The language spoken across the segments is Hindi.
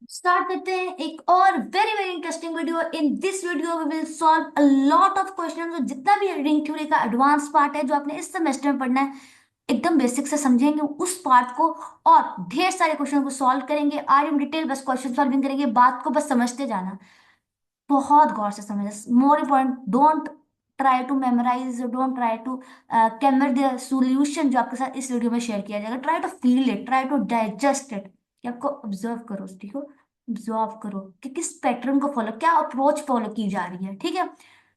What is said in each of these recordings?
स्टार्ट करते हैं एक और very very interesting video. In this video we will solve a lot of questions. जितना भी रिंग थ्योरी का एडवांस पार्ट है जो आपने इस सेमेस्टर में पढ़ना है, एकदम बेसिक से समझेंगे उस पार्ट को, और ढेर सारे क्वेश्चन को सॉल्व करेंगे। आज हम डिटेल बस क्वेश्चन सॉल्विंग करेंगे, बात को बस समझते जाना, बहुत गौर से समझ। More important, don't try to memorise, don't try to कैमर द सॉल्यूशन जो आपके साथ इस वीडियो में शेयर किया जाएगा। Try to feel it, try to digest it, कि आपको ऑब्जर्व करो, ठीक हो, ऑब्जर्व करो कि किस पैटर्न को फॉलो, क्या अप्रोच फॉलो की जा रही है, ठीक है।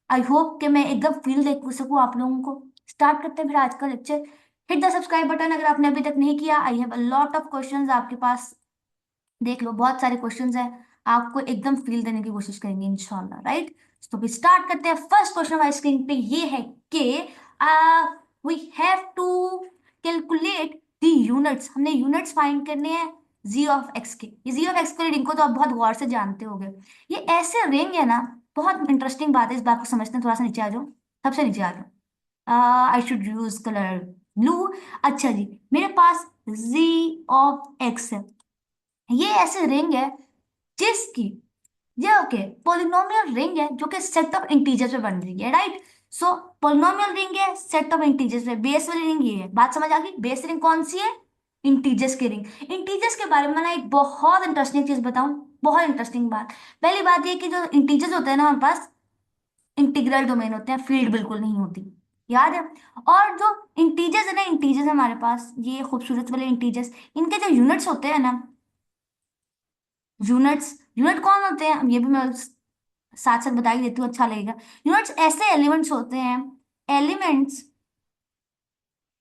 आई होप कि मैं एकदम फील दे सकूँ आप लोगों को। स्टार्ट करते हैं फिर आज का lecture. Hit the subscribe button अगर आपने अभी तक नहीं किया। I have a lot of questions आपके पास, देख लो बहुत सारे क्वेश्चंस हैं, आपको एकदम फील देने की कोशिश करेंगे इंशाल्लाह, राइट। तो भी स्टार्ट करते हैं। फर्स्ट क्वेश्चन हमारी स्क्रीन पे ये है कि we have to calculate the units, हमने यूनिट्स फाइंड करने हैं जी ऑफ एक्स के। ये जी ऑफ एक्स के रिंग को तो आप बहुत गौर से जानते होंगे। ये ऐसे रिंग है ना, बहुत इंटरेस्टिंग बात है, इस बात को समझते हैं। थोड़ा सा नीचे आ जाओ, सबसे नीचे आ जाओ। I should use colour blue. अच्छा जी, मेरे पास जी ऑफ एक्स है। ये ऐसे रिंग है जिसकी, ये ओके, पॉलिनोमियल रिंग है जो कि सेट ऑफ इंटीजर्स पे बन रही है, राइट। सो पॉलिनोमियल रिंग है सेट ऑफ इंटीजर्स पे। बेस वाली रिंग ये है, बात समझ आ गई। बेस रिंग कौन सी है? इंटीजर्स की रिंग। इंटीजर्स के बारे में ना एक बहुत इंटरेस्टिंग चीज बताऊं, बहुत इंटरेस्टिंग बात। पहली बात ये कि जो इंटीजर्स होते हैं ना हमारे पास, इंटीग्रल डोमेन होते हैं, फील्ड बिल्कुल नहीं होती, याद है। और जो इंटीजर्स है ना, इंटीजर्स हमारे पास ये खूबसूरत वाले इंटीजर्स, इनके जो यूनिट्स होते हैं ना, यूनिट्स, यूनिट कौन होते हैं अब ये भी मैं साथ साथ बता ही देती हूँ, अच्छा लगेगा। यूनिट्स ऐसे एलिमेंट्स होते हैं, एलिमेंट्स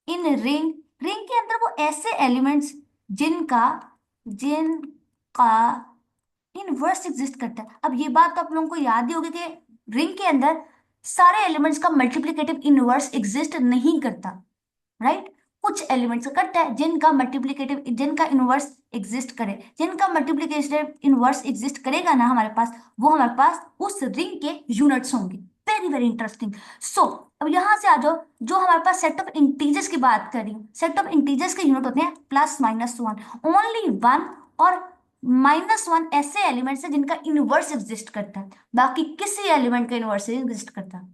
इन रिंग, रिंग के अंदर वो ऐसे एलिमेंट्स जिनका जिनका इनवर्स एग्जिस्ट करता है। अब ये बात तो आप लोगों को याद ही होगी कि रिंग के अंदर सारे एलिमेंट्स का मल्टीप्लिकेटिव इनवर्स एग्जिस्ट नहीं करता, राइट। कुछ एलिमेंट्स का करता है जिनका मल्टीप्लिकेटिव, जिनका इनवर्स एग्जिस्ट करे। जिनका मल्टीप्लिकेटिव इनवर्स एग्जिस्ट करेगा ना हमारे पास, वो हमारे पास उस रिंग के यूनिट्स होंगे। Very very interesting. सो अब यहां से आ जाओ, जो हमारे पास सेट ऑफ इंटीजर्स की बात कर रही हूँ, सेट ऑफ इंटीजर्स के यूनिट होते हैं plus minus one. Only one और माइनस वन ऐसे एलिमेंट्स हैं जिनका इनवर्स एग्जिस्ट करता है, बाकी किसी एलिमेंट का इनवर्स एग्जिस्ट करता है।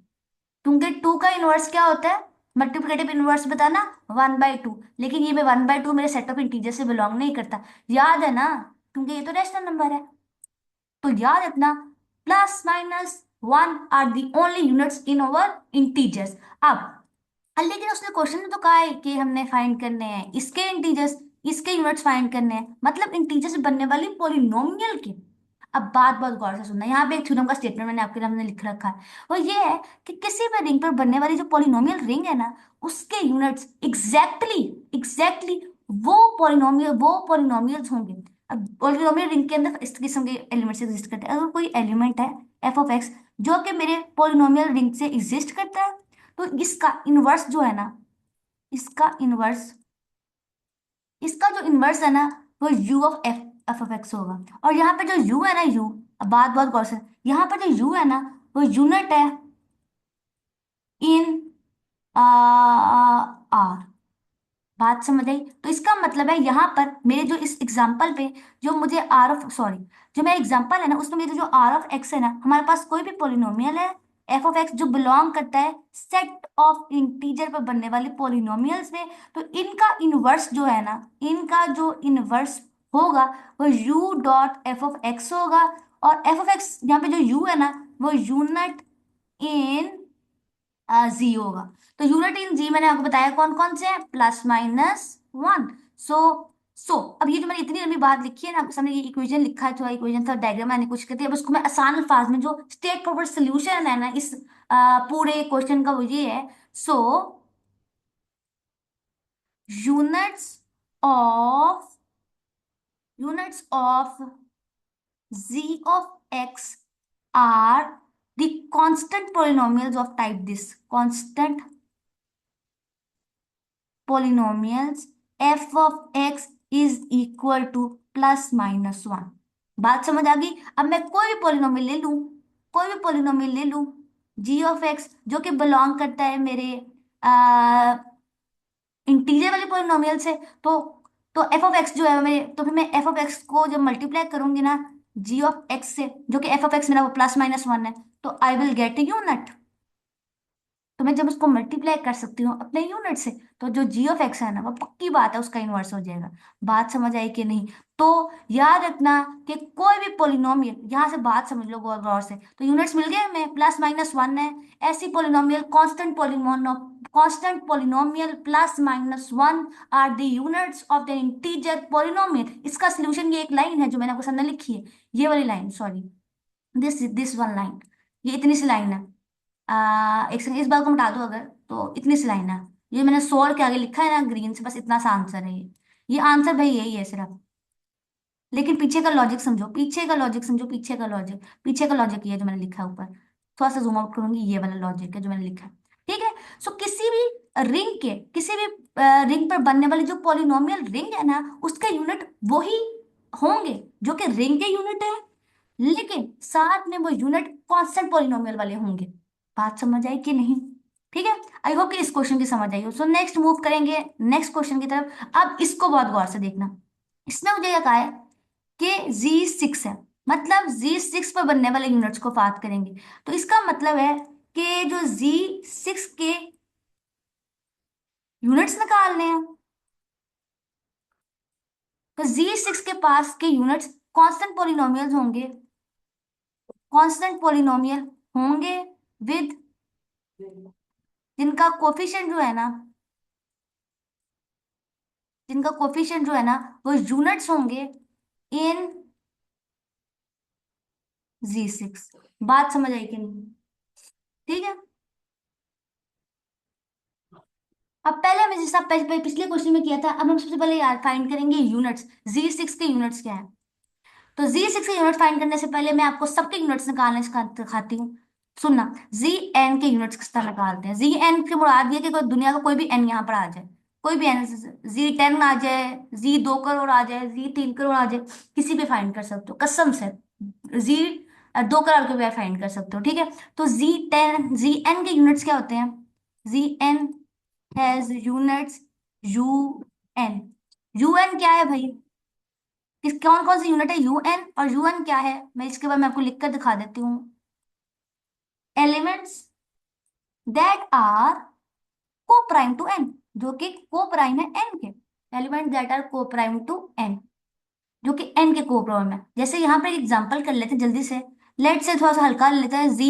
क्योंकि टू का इनवर्स क्या होता है, मल्टीप्लिकेटिव इनवर्स बताना, 1/2। लेकिन ये मैं 1/2 मेरे सेट ऑफ इंटीजर से बिलोंग नहीं करता, याद है ना, क्योंकि ये तो रैशनल नंबर है। तो याद रखना, plus minus one are the only units in our integers. अब लेकिन उसने क्वेश्चन में तो कहा है कि हमने फाइंड करने हैं इसके इंटीजर्स, इसके यूनिट्स फाइंड करने हैं, मतलब इंटीजर से बनने वाली पॉलिनोमियल के। अब बात बहुत गौर से सुनना, यहाँ पे एक थ्योरम का स्टेटमेंट मैंने आपके सामने लिख रखा है। वो ये है कि किसी भी रिंग पर बनने वाली जो पॉलिनोमियल रिंग है ना, उसके यूनिट्स एग्जैक्टली एग्जैक्टली वो पॉलिनोमियल्स होंगे। अब पॉलिनोमियल रिंग के अंदर इस किस्म के एलिमेंट्स एग्जिस्ट करते हैं। अगर कोई एलिमेंट है एफ ऑफ एक्स जो कि मेरे पॉलिनोमियल रिंग से एग्जिस्ट करता है, तो इसका इनवर्स जो है ना, इसका इनवर्स, इसका जो इनवर्स है ना, वो you of F F of x होगा। और यहाँ पे जो यू है ना, यू, अब बात बहुत गौर से, यहाँ पर जो यू है ना, वो यूनिट है इन आर। बात समझ आई? तो इसका मतलब है यहाँ पर मेरे जो इस एग्जाम्पल पे, जो मुझे आर ऑफ सॉरी, जो मेरा एग्जाम्पल है ना, उसमें मेरे जो आर ऑफ एक्स है ना, हमारे पास कोई भी पोलिनोमियल है एफ ऑफ एक्स जो बिलोंग करता है सेट ऑफ इंटीजर पर बनने वाले पोलिनोमियल्स में, तो इनका इनवर्स जो है ना, इनका जो इनवर्स होगा वो U dot F of x होगा। और एफ ऑफ एक्स यहाँ पे जो यू है ना, वो यूनिट इन जी होगा। तो यूनिट इन जी मैंने आपको बताया कौन कौन से हैं, प्लस माइनस वन। सो सो अब ये जो मैंने इतनी लंबी बात लिखी है ना, आपके सामने ये इक्वेशन लिखा है, थोड़ा इक्वेशन था, डायग्राम मैंने कुछ करती है, अब उसको मैं आसान अल्फाज में, जो स्टेट फॉरवर्ड सोल्यूशन है ना इस पूरे क्वेश्चन का, वो ये है। So units of units of z of x are the constant polynomials of type this, constant polynomials f of x is equal to plus minus one. बात समझ आ गई? अब मैं कोई भी पोलिनोमियल ले लूं, कोई भी पोलिनोमियल ले लूं, g ऑफ x जो कि बिलोंग करता है मेरे इंटीजर वाले पोलिनोमियल से, तो तो एफ ऑफ एक्स जो है मेरे, तो फिर मैं एफ ऑफ एक्स को जब मल्टीप्लाई करूंगी ना जी ऑफ एक्स से, जो कि एफ ऑफ एक्स मेरा वो +-1 है, तो आई विल गेट यूनिट। तो मैं जब उसको मल्टीप्लाई कर सकती हूँ अपने यूनिट से, तो जो जी ऑफ एक्स है ना, वो पक्की बात है उसका इनवर्स हो जाएगा। बात समझ आई कि नहीं? तो याद रखना कि कोई भी पोलिनोमियल, यहाँ से बात समझ लो गौर गौर से, तो यूनिट्स मिल गए हमें, +-1 है। ऐसी polynomial, constant polynomial +-1 are the units of the integer polynomial. इसका सोल्यूशन ये एक लाइन है जो मैंने आपको सामने लिखी है, ये वाली line, sorry, this one line, ये इतनी सी लाइन है। एक सेकंड, इस बात को मिटा दो अगर, तो इतनी सी लाइन है। ये मैंने सोल्व के आगे लिखा है ना ग्रीन से, बस इतना सा आंसर है ये आंसर भाई यही है सिर्फ। लेकिन पीछे का लॉजिक समझो, पीछे का लॉजिक समझो, पीछे का लॉजिक, पीछे का लॉजिक ये है जो मैंने लिखा है ऊपर। थोड़ा सा जूम आउट करूंगी, ये वाला लॉजिक है जो मैंने लिखा है। ठीक है। सो किसी भी रिंग के, किसी भी रिंग पर बनने वाली जो पॉलिनोमियल रिंग है ना, उसके यूनिट वही होंगे जो कि रिंग के यूनिट है, लेकिन साथ में वो यूनिट कांस्टेंट पॉलिनोमियल वाले होंगे। बात समझ आई कि नहीं? ठीक है। आई होप कि इस क्वेश्चन की समझ आई हो। सो नेक्स्ट मूव करेंगे नेक्स्ट क्वेश्चन की तरफ। अब इसको बहुत गौर से देखना। इसमें मुझे यह कहा है कि Z6 है, मतलब Z6 पर बनने वाले यूनिट्स को बात करेंगे। तो इसका मतलब है कि जो Z6 के यूनिट्स निकालने हैं, तो Z6 के पास के यूनिट्स कांस्टेंट पोलिनोमियल्स होंगे, कांस्टेंट पोलिनोमियल होंगे विद, जिनका कोफिशिएंट जो है ना, जिनका कोफिशिएंट जो है ना, वो यूनिट्स होंगे इन Z6। बात समझ आई कि नहीं? ठीक है। अब पहले हमने जैसा पिछले क्वेश्चन में किया था, अब हम सबसे पहले यार फाइंड करेंगे यूनिट्स, Z6 के यूनिट्स क्या है। तो Z6 के यूनिट फाइंड करने से पहले मैं आपको सबके यूनिट्स निकालने सिखाती हूँ। सुनना, Zn के यूनिट्स किस तरह निकालते हैं। Zn की मुराद ये है कि कोई दुनिया का कोई भी n यहाँ पर आ जाए, कोई भी n, Z10 आ जाए, Z 2 करोड़ आ जाए, Z 3 करोड़ आ जाए, किसी भी फाइंड कर सकते हो कसम से। Z 2 करोड़ के भी फाइंड कर सकते हो। ठीक है। तो Zn के यूनिट्स क्या होते हैं? Zn has units UN। UN क्या है भाई? किस कौन कौन सी यूनिट है UN, और UN क्या है मैं इसके बाद मैं आपको लिख कर दिखा देती हूँ। एलिमेंट्स दैट आर को प्राइम टू n, जो कि को प्राइम है n के। एलिमेंट दैट आर को प्राइम टू n, जो कि n के को प्राइम है। जैसे यहाँ पर एक एग्जांपल कर लेते हैं जल्दी से। लेट से थोड़ा सा हल्का ले लेते हैं। Z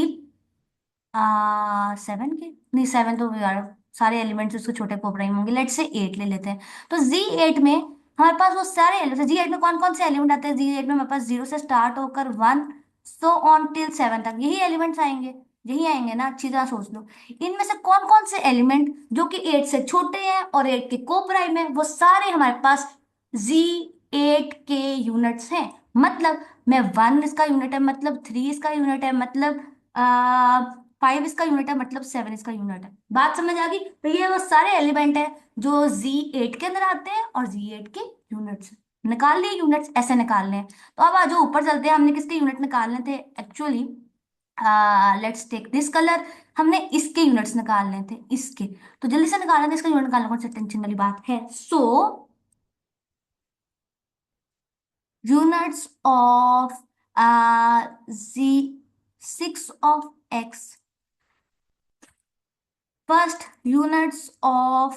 7 के, नहीं 7 तो यार सारे एलिमेंट्स उसके छोटे को प्राइम होंगे। लेट से 8 ले लेते हैं। तो Z 8 में हमारे पास वो सारे एलिमेंट, Z 8 में कौन कौन से एलिमेंट आते हैं? Z 8 में हमारे पास 0 से स्टार्ट होकर 1 सो ऑन टिल 7 तक यही एलिमेंट्स आएंगे। यही आएंगे ना, अच्छी तरह सोच लो। इनमें से कौन कौन से एलिमेंट जो कि 8 से छोटे हैं और 8 के को प्राइम है, वो सारे हमारे पास Z 8 के यूनिट्स हैं। मतलब मैं 1 इसका यूनिट है, मतलब 3 इसका यूनिट है, मतलब 5 इसका यूनिट है, मतलब 7 इसका यूनिट है। बात समझ आ गई? तो ये वो सारे एलिमेंट है जो Z 8 के अंदर आते हैं और Z 8 के यूनिट्स। निकाल लिए यूनिट्स, ऐसे निकालने हैं। तो अब आज ऊपर चलते हैं, हमने किसके यूनिट निकालने थे actually? Let's take this colour. हमने इसके यूनिट्स निकालने थे, इसके। तो जल्दी से निकालना था इसका यूनिट निकालना, कौन सी टेंशन वाली बात है। So units of Z6 of X, first units of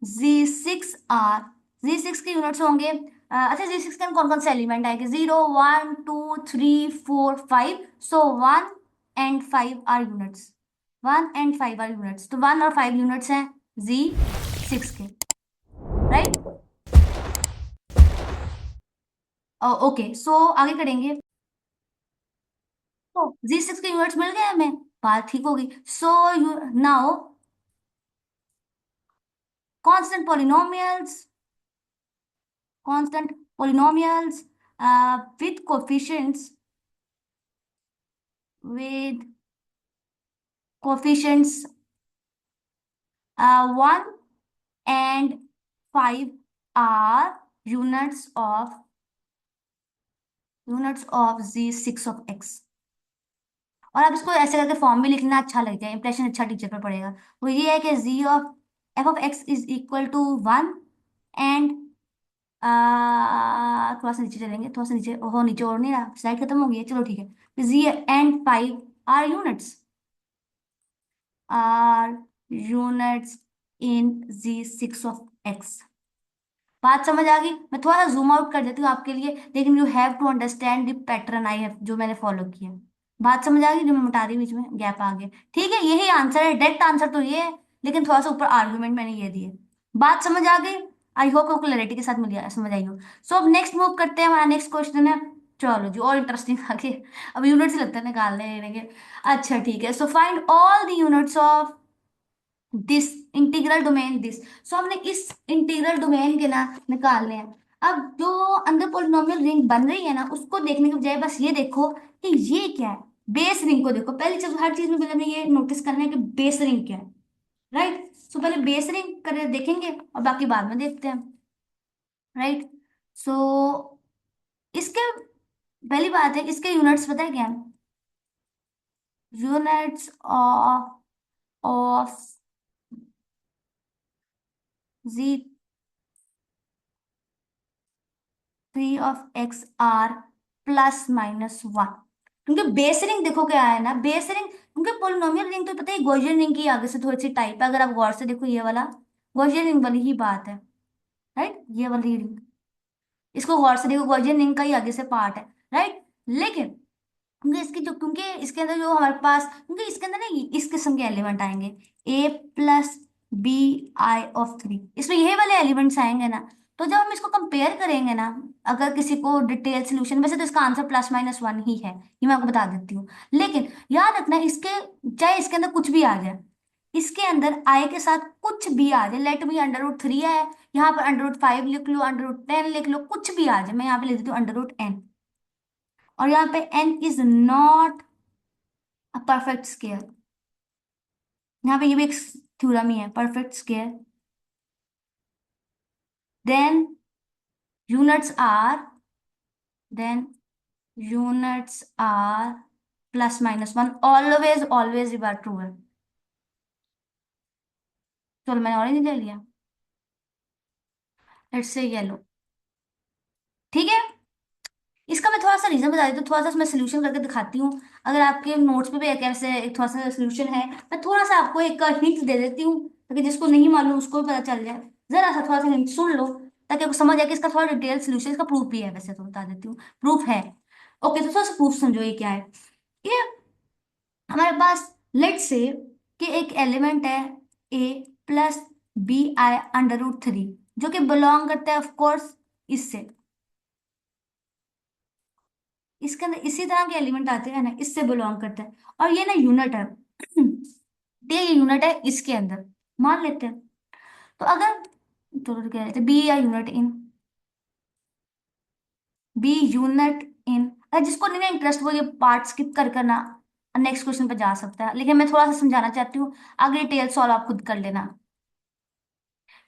Z6 are, Z6 के यूनिट्स होंगे अच्छा Z6 के कौन कौन से एलिमेंट आएंगे? 0 1 2 3 4 5। So 1 and 5 are units, 1 and 5 are units. तो 1 और 5 यूनिट्स हैं Z6 के, राइट? ओके, सो आगे करेंगे। तो Z6 के यूनिट्स मिल गए हमें, बात ठीक होगी। So you now constant polynomials, constant polynomials with coefficients, with coefficients 1 and 5 are units of Z6 of X। और आप इसको ऐसे करके फॉर्म में लिखना, अच्छा लगता है, इंप्रेशन अच्छा टीचर पर पड़ेगा। वो ये है कि Z of F of X is equal to 1 and थोड़ा सा नीचे चलेंगे, थोड़ा सा नीचे, ओहो नीचे और नहीं रहा, स्लाइड खत्म हो गई है, चलो ठीक है। G and 5 are units, are units in G 6 of X. बात समझ आ गई? मैं थोड़ा सा जूम आउट कर देती हूँ आपके लिए, लेकिन you have to understand the pattern I have, जो मैंने फॉलो किया। बात समझ आ गई? जो मैं बता रही हूँ, बीच में गैप आ गया। ठीक है, यही आंसर है, डायरेक्ट आंसर तो ये है, लेकिन थोड़ा सा ऊपर आर्गुमेंट मैंने ये दिए। बात समझ आ गई? आई होप आपको क्लैरिटी के साथ मिल समझ आई हो। सो अब नेक्स्ट मूव करते हैं, हमारा नेक्स्ट क्वेश्चन है। चलो जी, और इंटरेस्टिंग आगे। अब यूनिट्स लगता है निकालने लेंगे। अच्छा ठीक है, so find all the units of this integral domain this. So हमने इस इंटीग्रल डोमेन के ना निकालने हैं। अब जो अंदर पोलिनोमियल रिंग बन रही है ना, उसको देखने के बजाय बस ये देखो कि ये क्या है। बेस रिंग को देखो, पहली चीज हर चीज में पहले हमें ये नोटिस करना है कि बेस रिंग क्या है। राइट, सो पहले बेस रिंग कर देखेंगे और बाकी बाद में देखते हैं। राइट, सो इसके पहली बात है, इसके यूनिट्स पता है क्या है? Units of G 3 of x r ±1। क्योंकि बेस रिंग देखो क्या है ना, बेस रिंग क्योंकि पोलिनोमियल रिंग तो पता है गॉसियन रिंग की आगे से थोड़ी सी टाइप है, अगर आप गौर से देखो ये वाला गॉसियन रिंग वाली ही बात है। राइट, ये वाली रिंग, इसको गौर से देखो, गॉसियन रिंग का ही आगे से पार्ट है। राइट, लेकिन क्योंकि इसके अंदर जो हमारे पास, क्योंकि इसके अंदर ना इस किस्म के एलिमेंट आएंगे, a + bi(3), इसमें यही वाले एलिमेंट्स आएंगे ना। तो जब हम इसको कंपेयर करेंगे ना, अगर किसी को डिटेल सोल्यूशन, वैसे तो इसका आंसर +-1 ही है, ये मैं आपको बता देती हूँ। लेकिन याद रखना इसके, चाहे इसके अंदर कुछ भी आ जाए, इसके अंदर आई के साथ कुछ भी आ जाए, लेट मी √3 है, यहाँ पर √5 लिख लो, √10 लिख लो, कुछ भी आ जाए, मैं यहाँ पे लिख देती हूँ √n। और यहाँ पे n is not a perfect square. यहाँ पे ये भी एक थ्योरम ही है, perfect square. Then units are then units are +-1, always always ये बात ट्रू है। चलो मैंने ऑरेंज ले लिया, लेट्स से येलो। ठीक है, इसका मैं थोड़ा सा रीजन बता देती हूँ, थोड़ा सा मैं सोल्यूशन करके दिखाती हूँ। अगर आपके नोट्स पे भी एक ऐसे एक थोड़ा सा सोल्यूशन है, मैं थोड़ा सा आपको एक हिंट दे देती हूँ, ताकि जिसको नहीं मालूम उसको भी पता चल जाए। जरा सा थोड़ा सा हिंट सुन लो, ताकि आपको समझ आए कि इसका थोड़ा डिटेल सोल्यूशन, इसका प्रूफ भी है, वैसे तो बता देती हूँ, प्रूफ है। ओके, तो थोड़ा सा प्रूफ समझो ये क्या है। ये हमारे पास लेट से कि एक एलिमेंट है a + bi√3, जो कि बिलोंग करता है ऑफ कोर्स इससे, इसके अंदर इसी तरह के एलिमेंट आते हैं ना, इससे बिलोंग करता है, और ये ना यूनिट है। तो ये यूनिट है इसके अंदर, मान लेते हैं। तो अगर, तो कह रहे थे बी या unit in, B unit in, अगर जिसको नहीं ना इंटरेस्ट, वो ये पार्ट स्किप कर करना नेक्स्ट क्वेश्चन पे जा सकता है, लेकिन मैं थोड़ा सा समझाना चाहती हूँ, आगे डिटेल सॉल्व आप खुद कर लेना।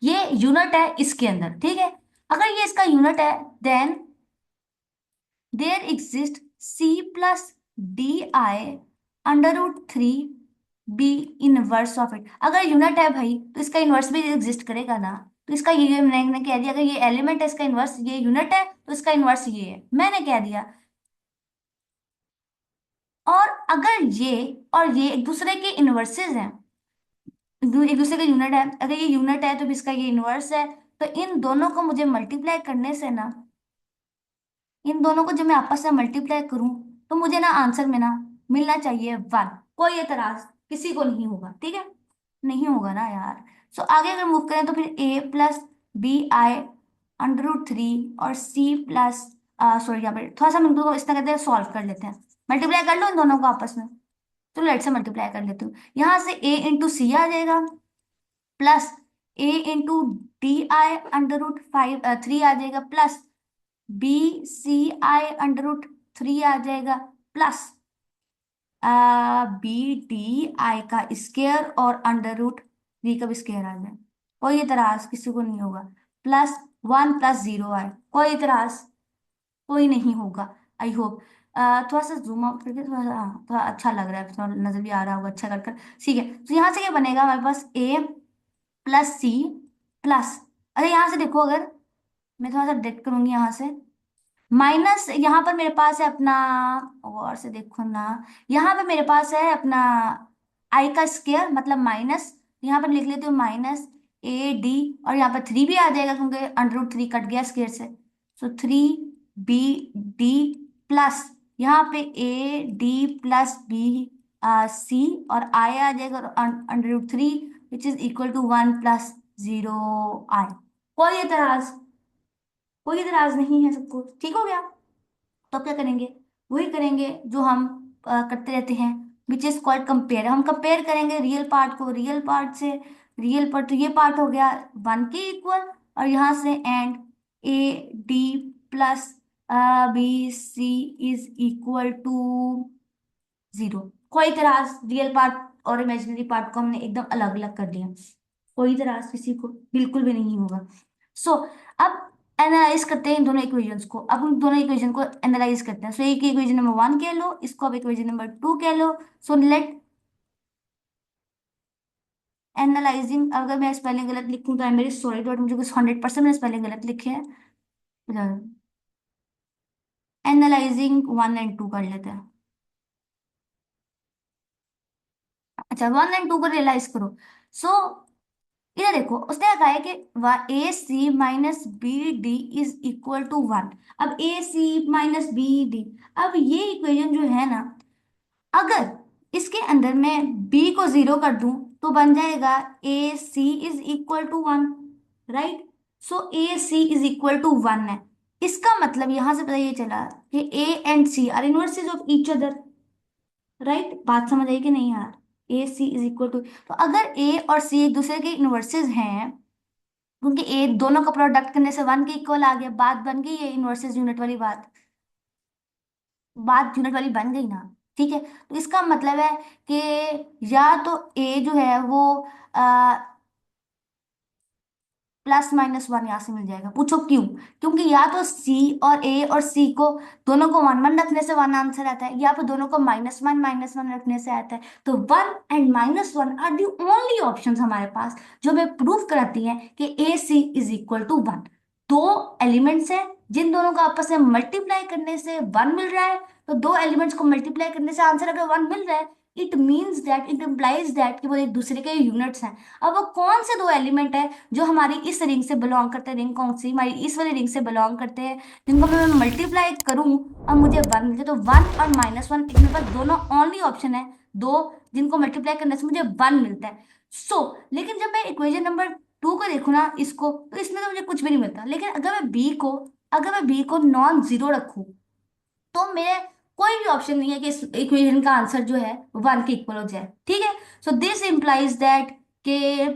ये यूनिट है इसके अंदर, ठीक है। अगर ये इसका यूनिट है, then there exist c + di√3 B inverse of it. अगर यूनिट है भाई, तो इसका इनवर्स भी एग्जिस्ट करेगा ना। तो इसका ये मैंने कह दिया, अगर ये एलिमेंट है, इसका इनवर्स, ये यूनिट है, तो इसका इनवर्स ये है, मैंने कह दिया। और अगर ये और ये एक दूसरे के इनवर्सेस हैं, एक दूसरे का यूनिट है, अगर ये यूनिट है तो भी इसका ये इनवर्स है, तो इन दोनों को मुझे मल्टीप्लाई करने से ना, इन दोनों को जब मैं आपस में मल्टीप्लाई करूं, तो मुझे ना आंसर में ना मिलना चाहिए 1। कोई एतराज किसी को नहीं होगा, ठीक है? नहीं होगा ना यार। सो आगे अगर मूव करें, तो फिर a + bi√3 और c+, यहाँ पे थोड़ा सा हम इनको इस तरह कहते हैं, सॉल्व कर लेते हैं, मल्टीप्लाई कर लो इन दोनों को आपस में। तो लेट से मल्टीप्लाई कर लेती हूँ, यहाँ से a × c आ जाएगा, प्लस a × di√3 आ जाएगा, प्लस bci√3 आ जाएगा, प्लस bdi का स्केयर और √3 का भी स्केयर आ जाए। कोई इतराज किसी को नहीं होगा। +1 + 0 आए, कोई इतराज कोई नहीं होगा। आई होप थोड़ा सा जूम आउट करके, थोड़ा सा थोड़ा अच्छा लग रहा है, थोड़ा नजर भी आ रहा होगा अच्छा कर कर। ठीक है, तो यहाँ से क्या बनेगा हमारे पास, a + c प्लस, अरे यहाँ से देखो, अगर मैं थोड़ा सा डिडक्ट करूंगी यहाँ से। माइनस यहाँ पर मेरे पास है अपना, और से देखो ना, यहाँ पे मेरे पास है अपना आई का स्क्वायर मतलब माइनस, यहाँ पर लिख लेती हूँ माइनस ए डी, और यहाँ पर थ्री भी आ जाएगा क्योंकि अंडर रूट थ्री कट गया स्क्वायर से। So three B D plus यहाँ पे A D plus B C, और आई आ जाएगा under root three which is equal to one plus zero I. कोई एतराज? कोई इतराज नहीं है, सबको ठीक हो गया? तो अब क्या करेंगे? वही करेंगे जो हम करते रहते हैं, विच इज कॉल्ड कंपेयर। हम कंपेयर करेंगे रियल पार्ट को रियल पार्ट से। रियल पार्ट तो ये पार्ट हो गया वन के इक्वल, और यहाँ से and A D plus B C is equal to zero. कोई इतराज? रियल पार्ट और इमेजिनरी पार्ट को हमने एकदम अलग अलग कर दिया। कोई इतराज किसी को? बिल्कुल भी नहीं होगा। सो अब एनालाइज करते हैं इन दोनों इक्वेशंस को। अब उन दोनों इक्वेशन को एनालाइज करते हैं। सो एक इक्वेशन नंबर वन कह लो, इसको अब इक्वेशन नंबर टू कह लो। सो लेट एनालाइजिंग, अगर मैं स्पेलिंग गलत लिखूं तो I am very sorry, but मुझे कुछ 100% मैंने स्पेलिंग गलत लिखे हैं। एनालाइजिंग वन एंड टू कर लेते हैं। अच्छा, वन एंड टू को रियलाइज करो। सो इधर देखो, उसने कहा है कि A C minus B D is equal to one. अब A C minus B D, अब ये इक्वेशन जो है ना, अगर इसके अंदर मैं b को जीरो कर दूं तो बन जाएगा A C is equal to one, right? So A C is equal to one है। इसका मतलब यहां से पता ये चला कि A and C are inverses of each other, right? बात समझ आई कि नहीं यार? A C is equal to, तो अगर ए और सी एक दूसरे के इनवर्सेस हैं, क्योंकि ए दोनों का प्रोडक्ट करने से वन के इक्वल आ गया, बात बन गई है इनवर्सेस यूनिट वाली बात। बात यूनिट वाली बन गई ना? ठीक है, तो इसका मतलब है कि या तो ए जो है वो प्लस माइनस वन यहाँ से मिल जाएगा। पूछो क्यों? क्योंकि या तो सी और ए और सी को दोनों को वन वन रखने से वन आंसर आता है, या फिर दोनों को माइनस वन रखने से आता है। तो one and minus one are the only options हमारे पास जो हमें प्रूव कराती हैं कि A C is equal to one. दो एलिमेंट्स हैं जिन दोनों का आपस में मल्टीप्लाई करने से वन मिल रहा है, तो दो एलिमेंट्स को मल्टीप्लाई करने से आंसर अगर वन मिल रहा है, it means that, it implies that कि वो एक दूसरे के यूनिट्स हैं। अब वो कौन से दो एलिमेंट है जो हमारी इस रिंग से बिलोंग करते हैं? रिंग कौन सी? हमारी इस वाली रिंग से बिलोंग करते हैं, जिनको मैं मल्टीप्लाई करूं और मुझे वन मिल जाए। तो वन और माइनस वन, एक मेरे पास दोनों ओनली ऑप्शन है, दो जिनको मल्टीप्लाई करने से मुझे वन मिलता है। लेकिन जब मैं इक्वेशन नंबर टू को देखूँ ना इसको, तो इसमें तो मुझे कुछ भी नहीं मिलता। लेकिन अगर मैं बी को नॉन जीरो रखूं, तो मेरे कोई भी ऑप्शन नहीं है कि इस इक्वेशन का आंसर जो है वन के इक्वल हो जाए। ठीक है, सो दिस इंप्लाइज दैट के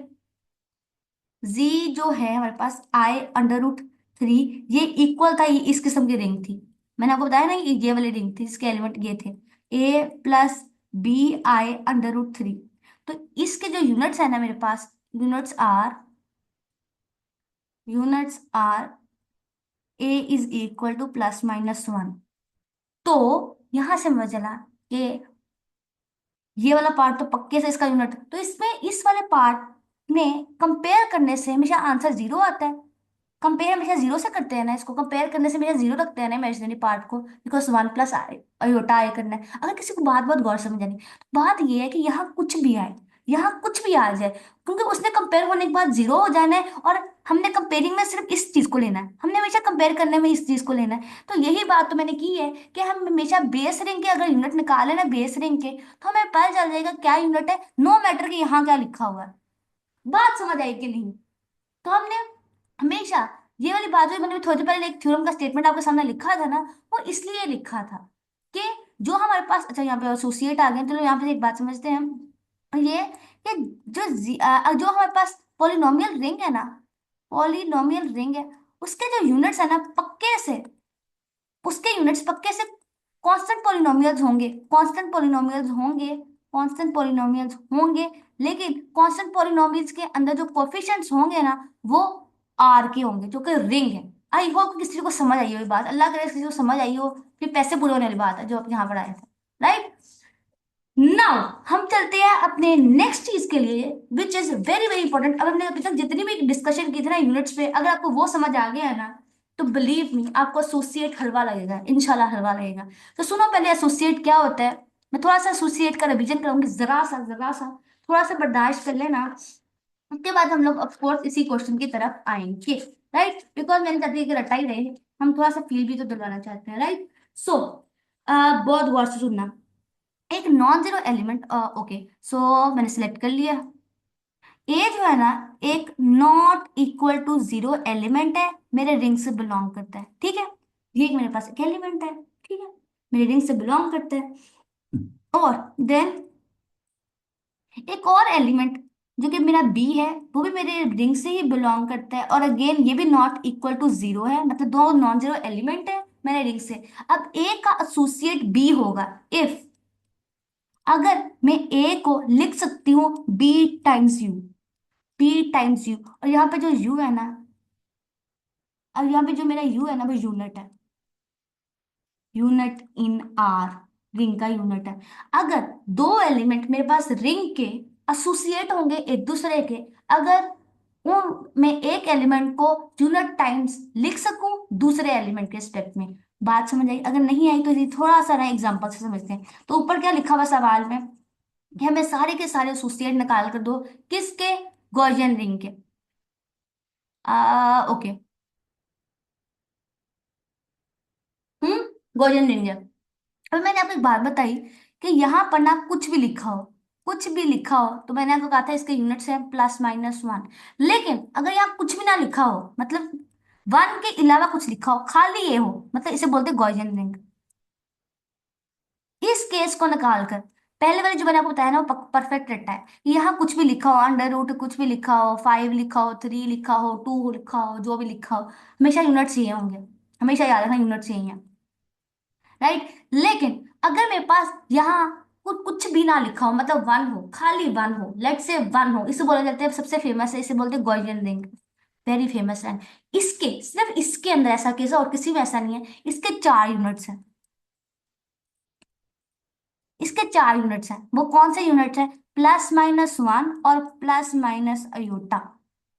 जी जो है हमारे पास आई अंडर रूट थ्री, ये इक्वल था, ये इस किस्म की रिंग थी। मैंने आपको बताया ना ये वाली रिंग थी जिसके एलिमेंट ये थे, A plus B I under root three. तो इसके जो यूनिट्स है ना मेरे पास, units are A is equal to plus minus one. तो यहां से मुझे चला कि ये वाला पार्ट तो पक्के से इसका यूनिट, तो इसमें इस वाले पार्ट में कंपेयर करने से हमेशा आंसर जीरो आता है। कंपेयर हमेशा जीरो से करते हैं ना, इसको कंपेयर करने से हमेशा जीरो रखते हैं ना इमेजिनरी पार्ट को, because one plus I iota I करना है। अगर किसी को बात बहुत गौर समझ आनी, तो बात ये है कि यहाँ कुछ भी आए, यहाँ कुछ भी आ जाए, क्योंकि उसने कंपेयर होने के बाद जीरो हो जाना है, और हमने कंपेयरिंग में सिर्फ इस चीज को लेना है, हमने हमेशा कंपेयर करने में इस चीज को लेना है। तो यही बात तो मैंने की है कि हम हमेशा बेस रिंग के अगर यूनिट निकाले ना बेस रिंग के, तो हमें पता चल जाएगा क्या यूनिट है, नो मैटर कि यहाँ क्या लिखा हुआ है। बात समझ आई कि नहीं? तो हमने हमेशा ये वाली बात जो मैंने थोड़ी देर पहले एक थ्योरम का स्टेटमेंट आपके सामने लिखा था ना, वो इसलिए लिखा था कि जो हमारे पास, अच्छा यहाँ पे एसोसिएट आ गए, तो यहाँ पे एक बात समझते हैं हम, ये कि जो हमारे पास पॉलिनोमियल रिंग है ना, पॉलिनोमियल रिंग है, उसके जो यूनिट्स है ना पक्के से, उसके यूनिट्स पक्के से कांस्टेंट पॉलिनोमियल्स होंगे, कांस्टेंट पॉलिनोमियल्स होंगे, कांस्टेंट पॉलिनोमियल्स होंगे। लेकिन कांस्टेंट पॉलिनोमियल्स के अंदर जो कोफिशिएंट्स होंगे ना, वो आर के होंगे, जो कि रिंग है। आई होप किसी को समझ आई हो ये बात, अल्लाह करे किसी को समझ आई हो। फिर पैसे पूरे होने वाली बात है जो आप यहाँ पर आए थे, राइट? नाउ हम चलते हैं अपने नेक्स्ट चीज के लिए, which is very very important. अब हमने अभी तक जितनी भी डिस्कशन की थी ना यूनिट्स पे, अगर आपको वो समझ आ गया है ना, तो बिलीव मी आपको एसोसिएट हलवा लगेगा, इंशाल्लाह हलवा लगेगा। तो सुनो पहले एसोसिएट क्या होता है। मैं थोड़ा सा एसोसिएट का रिवीजन करूंगी, जरा सा थोड़ा सा बर्दाश्त कर लेना। उसके बाद हम लोग ऑफ कोर्स इसी क्वेश्चन की तरफ आएंगे। राइट, बिकॉज मैंने कहा कि रटा ही रहे, हम थोड़ा सा फील भी तो दिलवाना चाहते हैं। राइट, सो बहुत गौर से सुनना। एक non zero element, okay, so मैंने सिलेक्ट कर लिया। ए जो है ना, एक not equal to zero element है, मेरे रिंग से बिलोंग करता है। ठीक है, ये एक मेरे पास एक एलिमेंट है। ठीक है, मेरे रिंग से बिलोंग करता है। और देन एक और एलिमेंट जो कि मेरा बी है, वो भी मेरे रिंग से ही बिलोंग करता है, और अगेन ये भी नॉट इक्वल टू जीरो है, मतलब दो नॉन जीरो एलिमेंट है मेरे रिंग से। अब ए का एसोसिएट बी होगा इफ, अगर मैं ए को लिख सकती हूँ B times U, B times U, और यहाँ पे जो यू है ना, अब यहाँ पे जो मेरा यू है ना वो यूनिट है, यूनिट इन आर, रिंग का यूनिट है। अगर दो एलिमेंट मेरे पास रिंग के एसोसिएट होंगे एक दूसरे के, अगर वो मैं एक एलिमेंट को यूनिट टाइम्स लिख सकूं दूसरे एलिमेंट के स्टेप में। बात समझ आई? अगर नहीं आई तो ये थोड़ा सा ना एग्जांपल से समझते हैं। तो ऊपर क्या लिखा हुआ सवाल में कि हमें सारे के सारे एसोसिएट निकाल कर दो, किसके? गॉसियन रिंग के। ओके, हम्म, गॉसियन रिंग है। और मैंने आपको एक बात बताई कि यहाँ पर ना कुछ भी लिखा हो, कुछ भी लिखा हो, तो मैंने आपको कहा था इसके यूनिट्स हैं प्लस माइनस वन। लेकिन अगर यहाँ कुछ भी ना लिखा हो, मतलब वन के अलावा कुछ लिखा हो, खाली ये हो, मतलब इसे बोलते हैं गॉसियन रिंग। इस केस को निकाल कर, पहले वाले जो मैंने आपको बताया ना वो परफेक्ट रहता है। यहाँ कुछ भी लिखा हो, अंडर रूट कुछ भी लिखा हो, फाइव लिखा हो, थ्री लिखा हो, टू लिखा हो, जो भी लिखा हो, हमेशा यूनिट्स ये होंगे। हमेशा याद रखना यूनिट्स यही है। राइट, लेकिन अगर मेरे पास यहाँ कुछ भी ना लिखा हो, मतलब वन हो, खाली वन हो, लेट से वन हो, इसे बोला जाता है, सबसे फेमस है, इसे बोलते हैं गॉसियन रिंग। वेरी फेमस है। इसके, सिर्फ इसके अंदर ऐसा केस है और किसी में ऐसा नहीं है। इसके चार यूनिट्स हैं, इसके चार यूनिट्स हैं। वो कौन से यूनिट्स हैं? प्लस माइनस वन और प्लस माइनस अयोटा।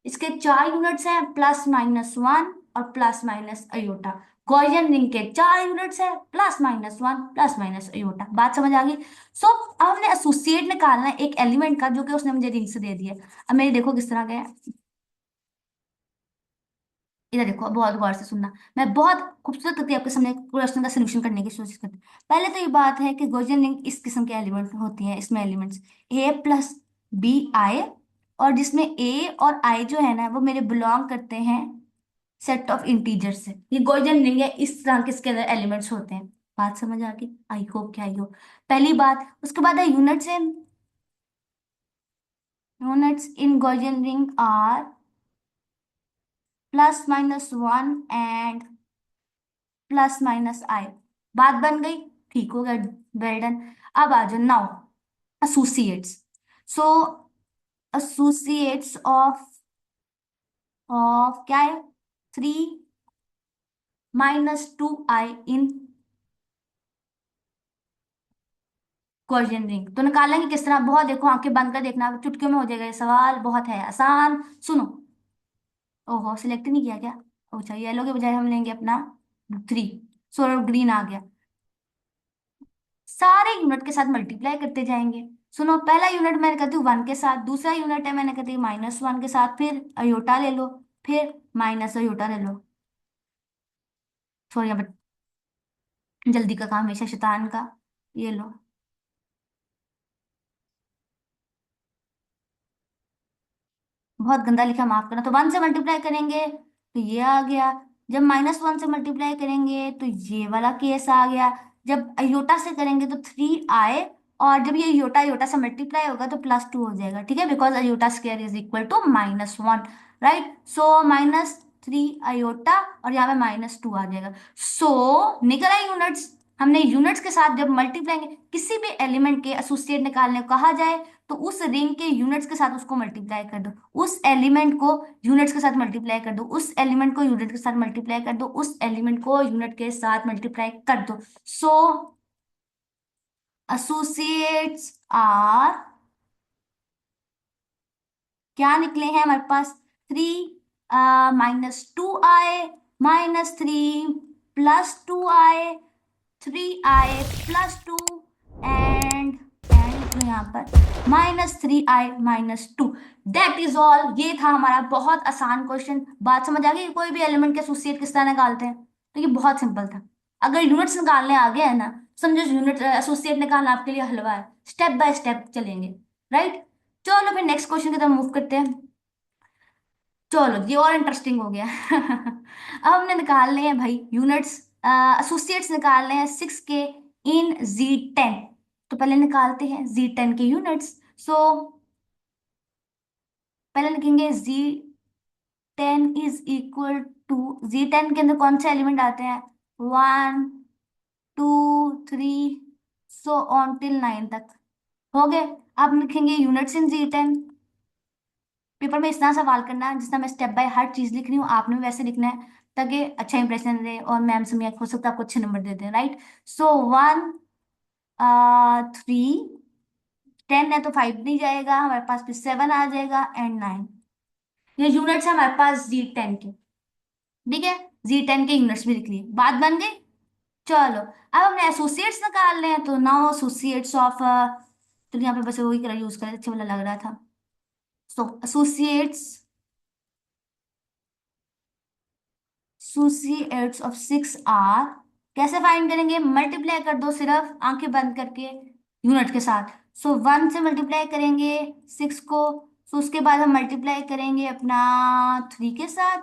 इसके चार यूनिट्स हैं, प्लस माइनस वन और plus minus iota. Gaussian ring के चार यूनिट्स हैं, plus minus one plus minus iota. बात समझ आ गई? सो अब हमने एसोसिएट निकालना है एक एलिमेंट का जो कि उसने मुझे रिंग से दे दिया। अब मेरे देखो किस तरह का है। इधर देखो, बहुत गौर से सुनना। मैं बहुत खूबसूरत करके आपके सामने क्वेश्चन का सोल्यूशन करने की कोशिश करती हूँ। पहले तो ये बात है कि गॉसियन रिंग इस किस्म के एलिमेंट होती हैं, इसमें elements A plus B I, और जिसमें ए और आई जो है ना वो मेरे बिलोंग करते हैं सेट ऑफ इंटीजर से। ये गॉसियन रिंग है, इस तरह के इसके अंदर एलिमेंट्स होते हैं। बात समझ आ गई? आई होप क्या आई हो। पहली बात, उसके बाद है यूनिट्स है। Units in Gaussian ring are plus minus one and plus minus I. बात बन गई, ठीक हो गया, वेल डन। अब आ जाओ now associates. So associates of क्या है? थ्री माइनस टू आई इन गॉसियन रिंग। तो निकालेंगे किस तरह? बहुत देखो, आंखें बंद कर देखना, चुटकियों में हो जाएगा ये सवाल, बहुत है आसान। सुनो। ओहो, सिलेक्ट नहीं किया क्या? अच्छा, येलो के बजाय हम लेंगे अपना थ्री, सो ग्रीन आ गया। सारे यूनिट के साथ मल्टीप्लाई करते जाएंगे। सुनो, पहला यूनिट मैंने कहती हूँ वन के साथ, दूसरा यूनिट है मैंने कहती हूँ माइनस वन के साथ, फिर अयोटा ले लो, फिर माइनस अयोटा ले लो। सॉरी, यहाँ पे जल्दी का काम हमेशा शैतान का। ये लो, बहुत गंदा लिखा, माफ करना। तो वन से मल्टीप्लाई करेंगे तो ये आ गया, जब माइनस वन से मल्टीप्लाई करेंगे तो ये वाला केस आ गया, जब अयोटा से करेंगे तो थ्री आए, और जब ये योटा योटा से मल्टीप्लाई होगा तो प्लस टू हो जाएगा। ठीक है, because iota square is equal to minus one. Right, so minus three iota, और यहाँ पे माइनस टू आ जाएगा। सो निकल आई यूनिट्स। हमने यूनिट्स के साथ जब मल्टीप्लाई, किसी भी एलिमेंट के एसोसिएट निकालने को कहा जाए तो उस रिंग के यूनिट्स के साथ उसको मल्टीप्लाई कर दो, उस एलिमेंट को यूनिट्स के साथ मल्टीप्लाई कर दो, उस एलिमेंट को यूनिट के साथ मल्टीप्लाई कर दो, उस एलिमेंट को यूनिट के साथ मल्टीप्लाई कर दो। सो एसोसिएट्स आर क्या निकले हैं हमारे पास? थ्री माइनस टू आए -3 +2i, 3i +2, एंड लिख लो यहाँ पर -3i -2। That is all. ये था हमारा बहुत आसान क्वेश्चन। बात समझ आ गई कि कोई भी एलिमेंट के एसोसिएट किस तरह निकालते हैं? तो ये बहुत सिंपल था। अगर यूनिट्स निकालने आ गए है ना, समझो यूनिट एसोसिएट निकालना आपके लिए हलवा है। स्टेप बाय स्टेप चलेंगे। राइट। चलो फिर नेक्स्ट क्वेश्चन की तरफ मूव करते हैं। चलो ये और इंटरेस्टिंग हो गया। अब हमने निकालने हैं भाई यूनिट्स, एसोसिएट्स निकालने हैं 6 के इन Z10। तो पहले निकालते हैं Z10 के यूनिट्स। सो पहले लिखेंगे Z10 = Z10 के अंदर कौन से एलिमेंट आते हैं? 1 2 3 सो ऑन टिल 9 तक। हो गए। अब लिखेंगे यूनिट्स इन Z10। पेपर में इतना सवाल करना है जितना मैं स्टेप बाय हर चीज लिख रही हूँ, आपने भी वैसे लिखना है, ताकि अच्छा इंप्रेशन दे और मैम से मैं हो सकता है आपको अच्छे नंबर दे दें। राइट। सो 1 3 10 है तो 5 नहीं जाएगा हमारे पास, फिर 7 आ जाएगा एंड 9। ये यूनिट्स है हमारे पास Z10 के। ठीक है। Z10 के यूनिट्स भी लिख लिए, बात बन गई। चलो अब हमने एसोसिएट्स निकालने हैं, तो नाउ एसोसिएट्स ऑफ, तो यहाँ पे बस वही कलर यूज करें, अच्छा वाला लग रहा था। सो एसोसिएट्स, एट्स ऑफ 6 आर। कैसे फाइंड करेंगे? मल्टीप्लाई कर दो सिर्फ आंखें बंद करके यूनिट के साथ। सो 1 से मल्टीप्लाई करेंगे 6 को। सो उसके बाद हम मल्टीप्लाई करेंगे अपना 3 के साथ,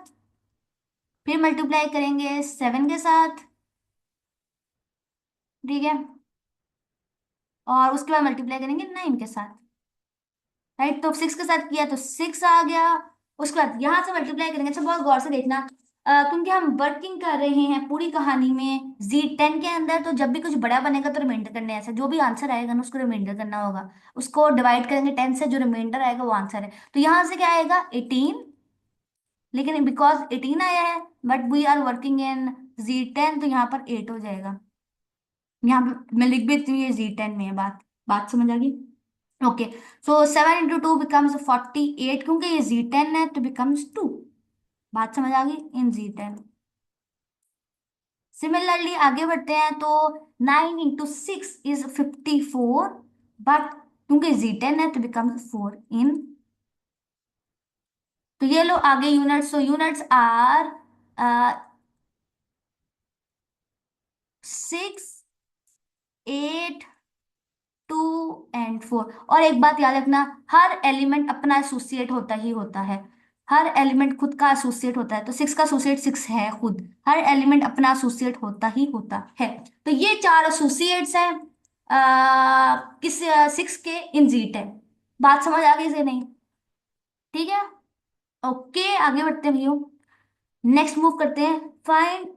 फिर मल्टीप्लाई करेंगे 7 के साथ। ठीक है। और उसके बाद मल्टीप्लाई करेंगे 9 के साथ। राइट। तो 6 के साथ किया तो 6 आ गया। उसके बाद यहां से मल्टीप्लाई करेंगे। अच्छा बहुत गौर से देखना, क्योंकि हम वर्किंग कर रहे हैं पूरी कहानी में Z10 के अंदर, तो जब भी कुछ बड़ा बनेगा तो रिमाइंडर करने हैं। ऐसा जो भी आंसर आएगा ना उसको रिमाइंडर करना होगा। उसको डिवाइड करेंगे 10 से, जो रिमाइंडर आएगा वो आंसर है। तो यहाँ से क्या आएगा? 18। लेकिन बिकॉज 18 आया है but we are working in Z10, तो यहाँ पर 8 हो जाएगा। यहाँ पे मैं लिख भी देती हूँ ये Z10 में है। बात बात समझ आ गई? ओके। सो 7 × 2 बिकम्स 48, क्योंकि ये Z10 है तो बिकम्स 2। बात समझ आ गई? इन Z10। सिमिलरली आगे बढ़ते हैं, तो 9 × 6 = 54, बट क्योंकि Z10 है तो बिकम्स 4 इन। तो ये लो आगे units. So units are 6 8 2 and 4। और एक बात याद रखना, हर एलिमेंट अपना एसोसिएट होता ही होता है। हर एलिमेंट खुद का एसोसिएट होता है। तो 6 का एसोसिएट 6 है खुद। हर एलिमेंट अपना एसोसिएट होता ही होता है। तो ये 4 एसोसिएट्स हैं किस 6 के इन Z10। बात समझ आ गई से नहीं? ठीक है। ओके आगे बढ़ते हैं भैया। नेक्स्ट मूव करते हैं। Find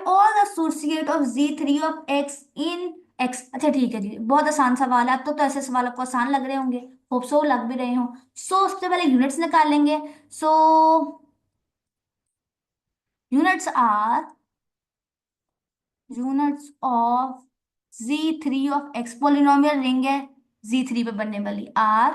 all the associate of Z3 of X in X। अच्छा ठीक है जी, बहुत आसान सवाल है। अब तो ऐसे सवाल आपको आसान लग रहे होंगे, होप सो लग भी रहे हो। सो सबसे पहले यूनिट्स निकालेंगे। So units are, units of Z3 of X, polynomial ring है Z3 पे बनने वाली आर।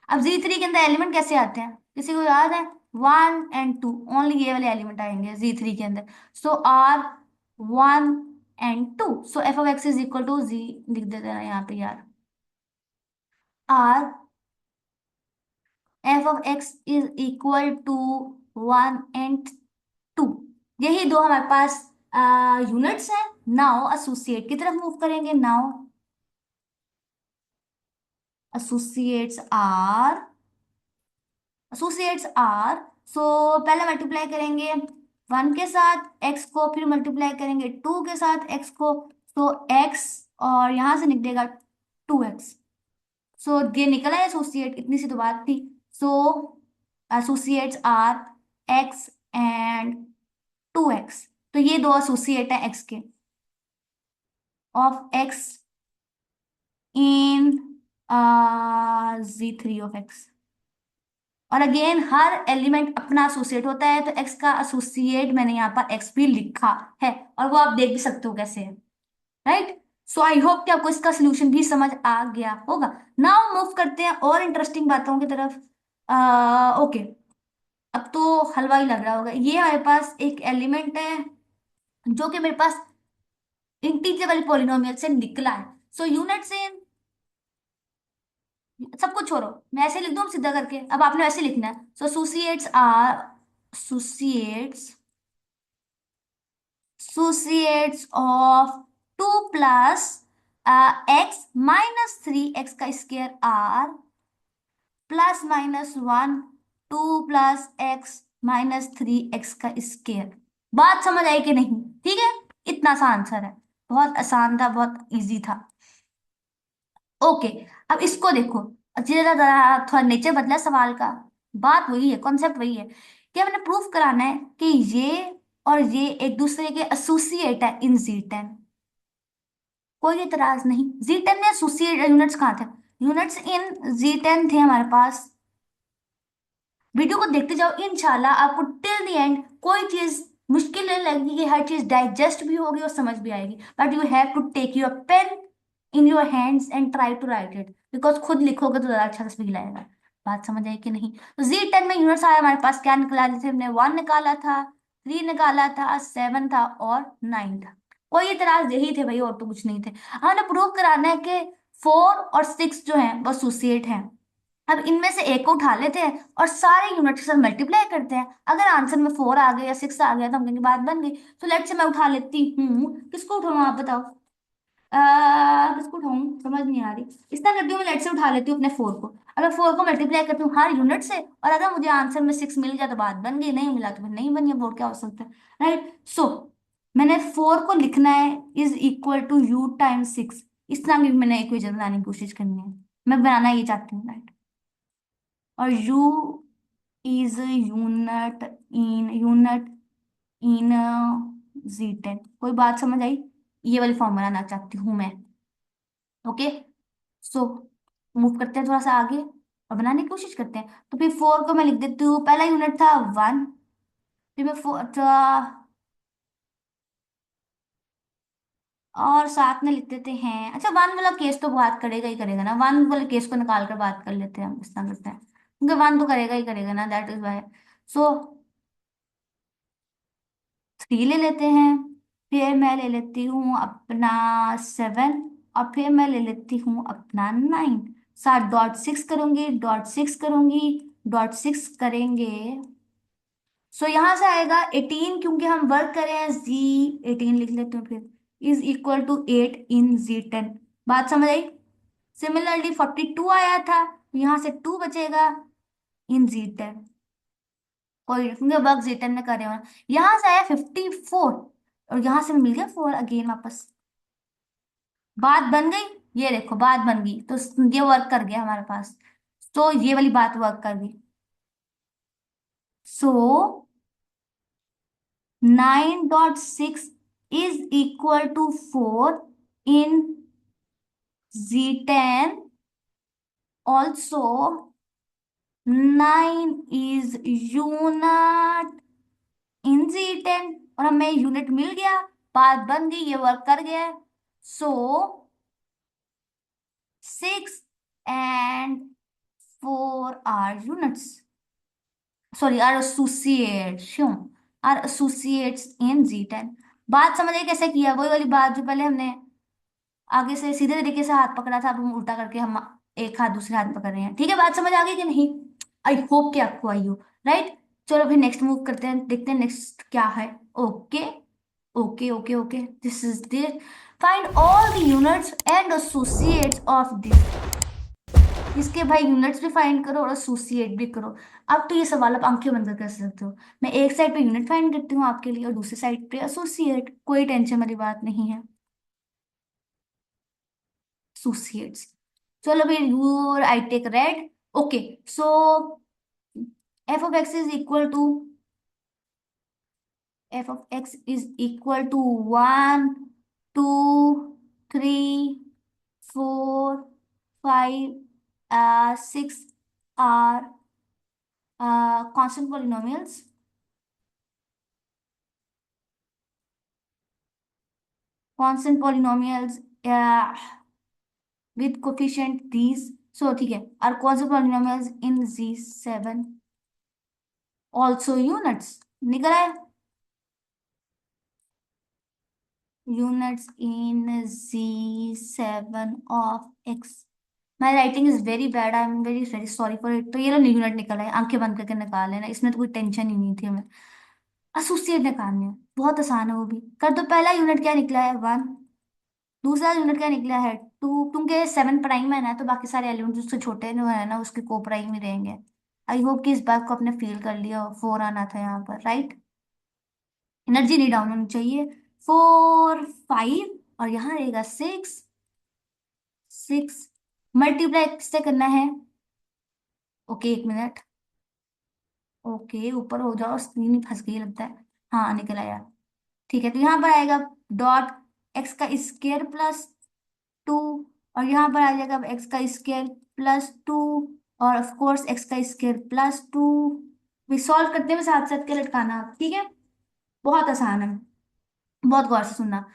अब Z3 के अंदर एलिमेंट कैसे आते हैं किसी को याद है? 1 and 2, ओनली ये वाले एलिमेंट आएंगे Z3 के अंदर। सो R 1 and 2। So f(x) = z, लिख देते हैं यहाँ पे यार। R f(x) = 1 and 2। यही दो हमारे पास यूनिट्स हैं। नाउ एसोसिएट की तरफ मूव करेंगे। नाउ एसोसिएट्स आर, सो पहले मल्टीप्लाई करेंगे 1 के साथ एक्स को, फिर मल्टीप्लाई करेंगे 2 के साथ एक्स को। तो एक्स, और यहां से निकलेगा 2x। सो ये निकला है एसोसिएट, इतनी सी तो बात थी। So associates are X and 2x। तो ये दो एसोसिएट है एक्स के, of X in Z3 of X। और अगेन हर एलिमेंट अपना एसोसिएट होता है, तो एक्स का एसोसिएट मैंने यहाँ पर एक्स भी लिखा है, और वो आप देख भी सकते हो कैसे है। राइट। सो आई होप कि आपको इसका सोल्यूशन भी समझ आ गया होगा। नाउ मूव करते हैं और इंटरेस्टिंग बातों की तरफ। ओके। अब तो हलवा ही लग रहा होगा। ये हमारे पास एक एलिमेंट है जो कि मेरे पास इंटीजर वाली पॉलिनोमियल से निकला है। सो यूनिट्स इन, सब कुछ छोड़ो, मैं ऐसे लिख दूं सीधा करके, अब आपने वैसे लिखना है। So associates are, associates, associates of 2 + x - 3x का स्क्वायर आर +-1 2 + x - 3x का स्क्वायर। बात समझ आई कि नहीं? ठीक है, इतना सा आंसर है, बहुत आसान था, बहुत इजी था। ओके, अब इसको देखो, जरा जरा थोड़ा नेचर बदला सवाल का। बात वही है, कॉन्सेप्ट वही है कि हमने प्रूफ कराना है कि ये और ये एक दूसरे के एसोसिएट है इन Z10। कोई एतराज नहीं, Z10 में एसोसिएट यूनिट्स कहाँ थे? यूनिट्स इन Z10 थे हमारे पास। वीडियो को देखते जाओ, इंशाल्लाह आपको टिल द एंड कोई चीज मुश्किल नहीं लगेगी, कि हर चीज डाइजेस्ट भी होगी और समझ भी आएगी। But you have to take your pen in your hands and try to write it, because खुद लिखोगे तो ज्यादा अच्छा से फील आएगा। बात समझ आई कि नहीं? तो Z10 में यूनिट्स आया हमारे पास, क्या निकाला? जैसे हमने 1 निकाला था, 3 निकाला था, 7 था और 9 था। कोई इतराज यही थे भाई, और तो कुछ नहीं थे। हमने प्रूव कराना है कि 4 और 6 जो है वो एसोसिएट हैं। अब इनमें से एक को उठा लेते हैं और सारे यूनिट के साथ मल्टीप्लाई करते हैं। अगर आंसर में 4 आ गया या 6 आ गया तो हम कहेंगे बात बन गई। तो लेट से मैं उठा लेती हूँ, किसको उठाऊँ आप बताओ? किसको उठाऊँ समझ नहीं आ रही। इस तरह करती हूँ, मैं लेट से उठा लेती हूँ अपने 4 को। अगर 4 को मल्टीप्लाई करती हूँ हर यूनिट से, और अगर मुझे आंसर में 6 मिल गया तो बात बन गई, नहीं मिला तो फिर नहीं बनी। अब और क्या हो सकता है, राइट? सो मैंने 4 को लिखना है is equal to u times 6। इस तरह की मैंने इक्वेशन बनाने की कोशिश करनी है, मैं बनाना ये चाहती हूँ, राइट? और u is unit in Z10। कोई बात समझ आई? ये वाली फॉर्म बनाना चाहती हूँ मैं। ओके, सो मूव करते हैं थोड़ा सा आगे और बनाने की कोशिश करते हैं। तो फिर 4 को मैं लिख देती हूँ, पहला यूनिट था 1, फिर मैं 4 और साथ में लिख देते हैं। अच्छा, 1 वाला केस तो बात करेगा ही करेगा ना, 1 वाले केस को निकाल कर बात कर लेते हैं हम, इस तरह करते हैं, क्योंकि 1 तो करेगा ही करेगा ना, दैट इज वाई। सो 3 ले लेते हैं, फिर मैं ले लेती हूँ अपना 7, और फिर मैं ले लेती हूँ अपना 9। साथ .6 करूंगी, .6 करूंगी, .6 करेंगे। सो यहां से आएगा 18, क्योंकि हम वर्क कर रहे हैं Z18, लिख लेते हैं फिर, is equal to 8 in Z10। बात समझ आई? सिमिलरली 42 आया था, यहां से 2 बचेगा इन Z10। कोई, क्योंकि वर्क Z10 में कर रहे हो। यहां से आया 54, और यहां से मिल गया 4 अगेन वापस। बात बन गई, ये देखो बात बन गई, तो ये वर्क कर गया हमारे पास। तो ये वाली बात वर्क कर गई। So 9.6 is equal to 4 in Z10। Also 9 is unit in Z10, और हमें यूनिट मिल गया, बात बन गई, ये वर्क कर गया। So 6 and 4 are units, sorry are associates, are associates in Z10। बात समझ आई कैसे किया? वही वाली बात जो पहले हमने आगे से सीधे तरीके से हाथ पकड़ा था, अब हम उल्टा करके हम एक हाथ दूसरे हाथ पकड़ रहे हैं। ठीक है, बात समझ आ गई कि नहीं? आई होप कि आपको आई हो, राइट? चलो फिर नेक्स्ट मूव करते हैं, देखते हैं नेक्स्ट क्या है। Okay okay okay okay, this is this. Find all the units and associates of this. इसके भाई यूनिट्स भी फाइंड करो और एसोसिएट भी करो। अब तो ये सवाल आप आंखें बंद करके कर सकते हो। मैं एक साइड पे यूनिट फाइंड करती हूँ आपके लिए, और दूसरी साइड पे एसोसिएट, कोई टेंशन वाली बात नहीं है। एसोसिएट्स, चलो फिर you I take red. Okay, so f(x) is equal to, f(x) is equal to 1 2 3 4 5 6 are constant polynomials, constant polynomials with coefficient these। so ठीक है, are constant polynomials in Z7। Also units निकल आए। Units in Z7 of x। My writing is very bad, I am very very sorry for it. तो ये लो यूनिट निकल आए, आंखें बंद करके निकाल लेना, इसमें तो कोई टेंशन ही नहीं थी हमें। एसोसिएट निकालने हैं, बहुत आसान है वो भी कर दो। पहला यूनिट क्या निकला है? वन। दूसरा यूनिट क्या निकला है? टू। क्योंकि सेवन प्राइम है ना, तो बाकी सारे एलिमेंट उससे छोटे जो है ना उसके को प्राइम ही रहेंगे। आई होप कि इस बात को आपने फील कर लिया हो। फोर आना था यहाँ पर, राइट। एनर्जी नहीं डाउन होनी चाहिए। फोर फाइव, और यहाँ रहेगा सिक्स। सिक्स मल्टीप्लाई किससे करना है? ओके, एक मिनट। ओके, ऊपर हो जाओ, स्क्रीन ही फंस गई लगता है। हाँ, निकल आया। ठीक है, तो यहाँ पर आएगा डॉट एक्स का स्क्वायर प्लस टू, और यहाँ पर आ जाएगा एक्स का स्क्वायर प्लस टू, और ऑफ कोर्स एक्स का स्क्वायर प्लस टू। भी सॉल्व करते हुए साथ साथ के लटकाना आप, ठीक है। बहुत आसान है, बहुत गौर से सुनना।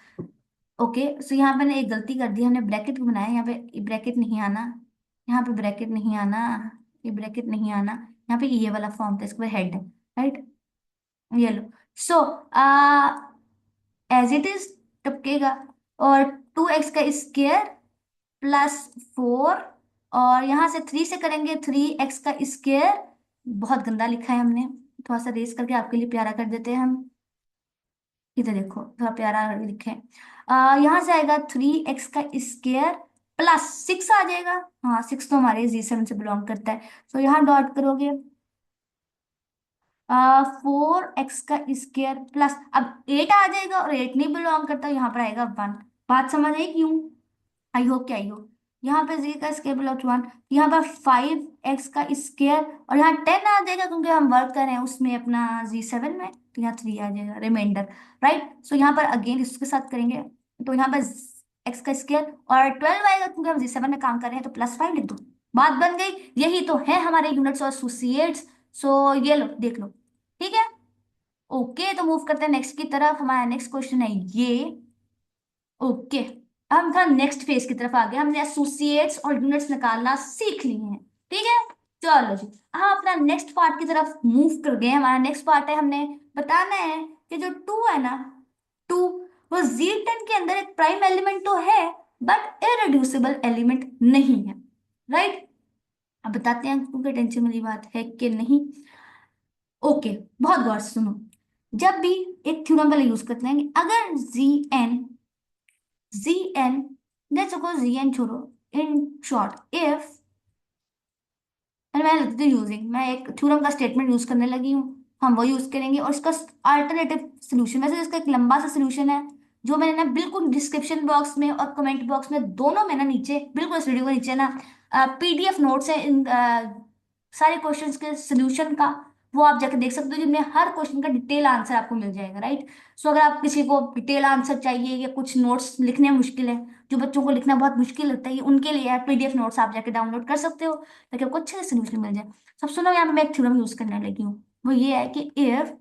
ओके, सो यहाँ पे ने एक गलती कर दी, हमने ब्रैकेट को बनाया, यहाँ पे ब्रैकेट नहीं आना। यहाँ पे ब्रैकेट नहीं आना। ये ब्रैकेट नहीं आना। यहाँ पे ये वाला फॉर्म था, इसके हेड है, राइट। ये लो। सो एज इट इज टपकेगा। और टू एक्स का स्क्वायर प्लस फोर, और यहाँ से थ्री से करेंगे, थ्री एक्स का स्क्वायर। बहुत गंदा लिखा है हमने, थोड़ा सा रेस करके आपके लिए प्यारा कर देते हैं हम। इधर देखो, थोड़ा प्यारा लिखे। यहाँ से आएगा थ्री एक्स का स्क्वायर प्लस सिक्स आ जाएगा। हाँ, सिक्स तो हमारे जी7 से बिलोंग करता है। तो यहाँ डॉट करोगे, फोर एक्स का स्क्वायर प्लस, अब एट आ जाएगा, और एट नहीं बिलोंग करता, यहाँ पर आएगा वन। बात समझ आई क्यों? आई होप क्या आई हो। यहाँ पे जी का स्क्वायर प्लस वन, यहाँ पर फाइव एक्स का स्क्वायर, और यहाँ टेन आ जाएगा क्योंकि हम वर्क कर रहे हैं उसमें अपना जी7 में, तो यहाँ थ्री आ जाएगा रिमाइंडर, राइट। सो यहाँ पर अगेन इसके साथ करेंगे, तो यहाँ पर एक्स का स्क्वायर और 12 आएगा क्योंकि हम जी7 में काम कर रहे हैं, तो प्लस फाइव लिख दो। बात बन गई। यही तो है हमारे यूनिट्स और एसोसिएट्स। सो ये लो, देख लो, ठीक है। ओके, तो मूव करते हैं नेक्स्ट की तरफ। हमारा नेक्स्ट क्वेश्चन है ये। ओके, अब हम थोड़ा नेक्स्ट फेज की तरफ आ गए, हमने एसोसिएट्स और यूनिट्स निकालना सीख लिए हैं, ठीक है। चलो जी, हम अपना नेक्स्ट पार्ट की तरफ मूव कर गए। हमारा नेक्स्ट पार्ट है, हमने बताना है कि जो टू है ना, टू, वो Z10 के अंदर एक प्राइम एलिमेंट तो है, बट इरेड्यूसिबल एलिमेंट नहीं है, राइट। अब बताते हैं आपको, टेंशन वाली बात है कि नहीं। ओके, बहुत गौर से सुनो। जब भी एक थ्योरम वाला यूज करते हैं, अगर G N, let's suppose G N छोड़ो, इन शॉर्ट इफ, मैं लिखती हूँ यूजिंग, मैं एक थ्योरम का स्टेटमेंट यूज करने लगी हूँ, हम वो यूज करेंगे, और इसका अल्टरनेटिव सोल्यूशन, वैसे इसका एक लंबा सा सोल्यूशन है जो मैंने ना बिल्कुल डिस्क्रिप्शन बॉक्स में और कमेंट बॉक्स में दोनों में ना नीचे, बिल्कुल इस वीडियो के नीचे ना पीडीएफ नोट्स है इन सारे क्वेश्चंस के सोल्यूशन का। वो आप जाकर देख सकते हो, जिनमें हर क्वेश्चन का डिटेल आंसर आपको मिल जाएगा, राइट। सो अगर आप किसी को डिटेल आंसर चाहिए या कुछ नोट्स लिखने में मुश्किल है, जो बच्चों को लिखना बहुत मुश्किल लगता है, ये उनके लिए पीडीएफ नोट्स आप जाके डाउनलोड कर सकते हो, ताकि आपको अच्छे से सोल्यूशन मिल जाए। सब सुनो, यहाँ पे मैं एक थ्योरम यूज करने लगी हूँ। वो ये है कि if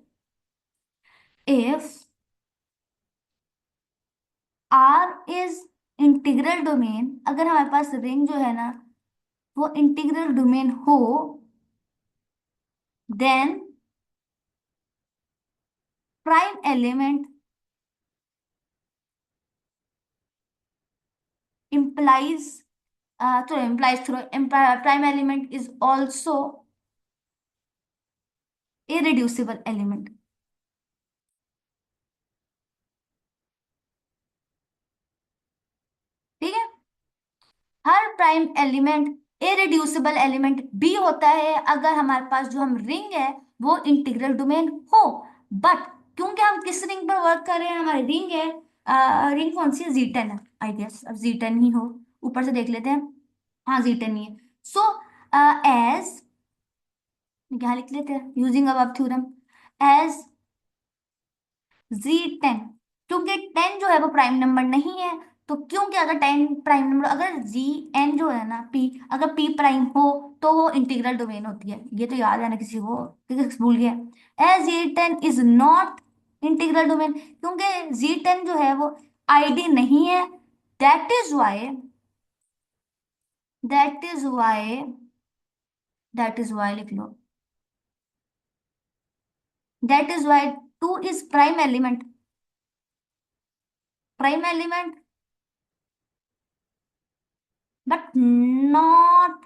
R is integral domain, अगर हमारे पास रिंग जो है ना वो इंटीग्रल डोमेन हो, then prime element implies through implies through prime element is also irreducible element, ठीक है। हर प्राइम एलिमेंट इरेड्यूसिबल एलिमेंट भी होता है अगर हमारे पास जो हम रिंग है वो इंटीग्रल डोमेन हो। बट क्योंकि हम किस रिंग पर वर्क कर रहे हैं, हमारी रिंग है, रिंग कौन सी है? Z10 है, आई गेस अब Z10 ही हो। ऊपर से देख लेते हैं। हाँ, Z10 ही है। सो एज, क्या लिख लेते हैं यूजिंग अब थ्योरम, एज Z10, क्योंकि 10 जो है वो प्राइम नंबर नहीं है, तो क्योंकि अगर 10 प्राइम नंबर, अगर Gn जो है ना P, अगर P प्राइम हो तो वो इंटीग्रल डोमेन होती है। ये तो याद है ना किसी को? फिजिक्स भूल गया। As Z10 is not integral domain, क्योंकि Z10 जो है वो आईडी नहीं है। That is why, that is why, that is why लिख लो। That is why two is prime element, prime element but not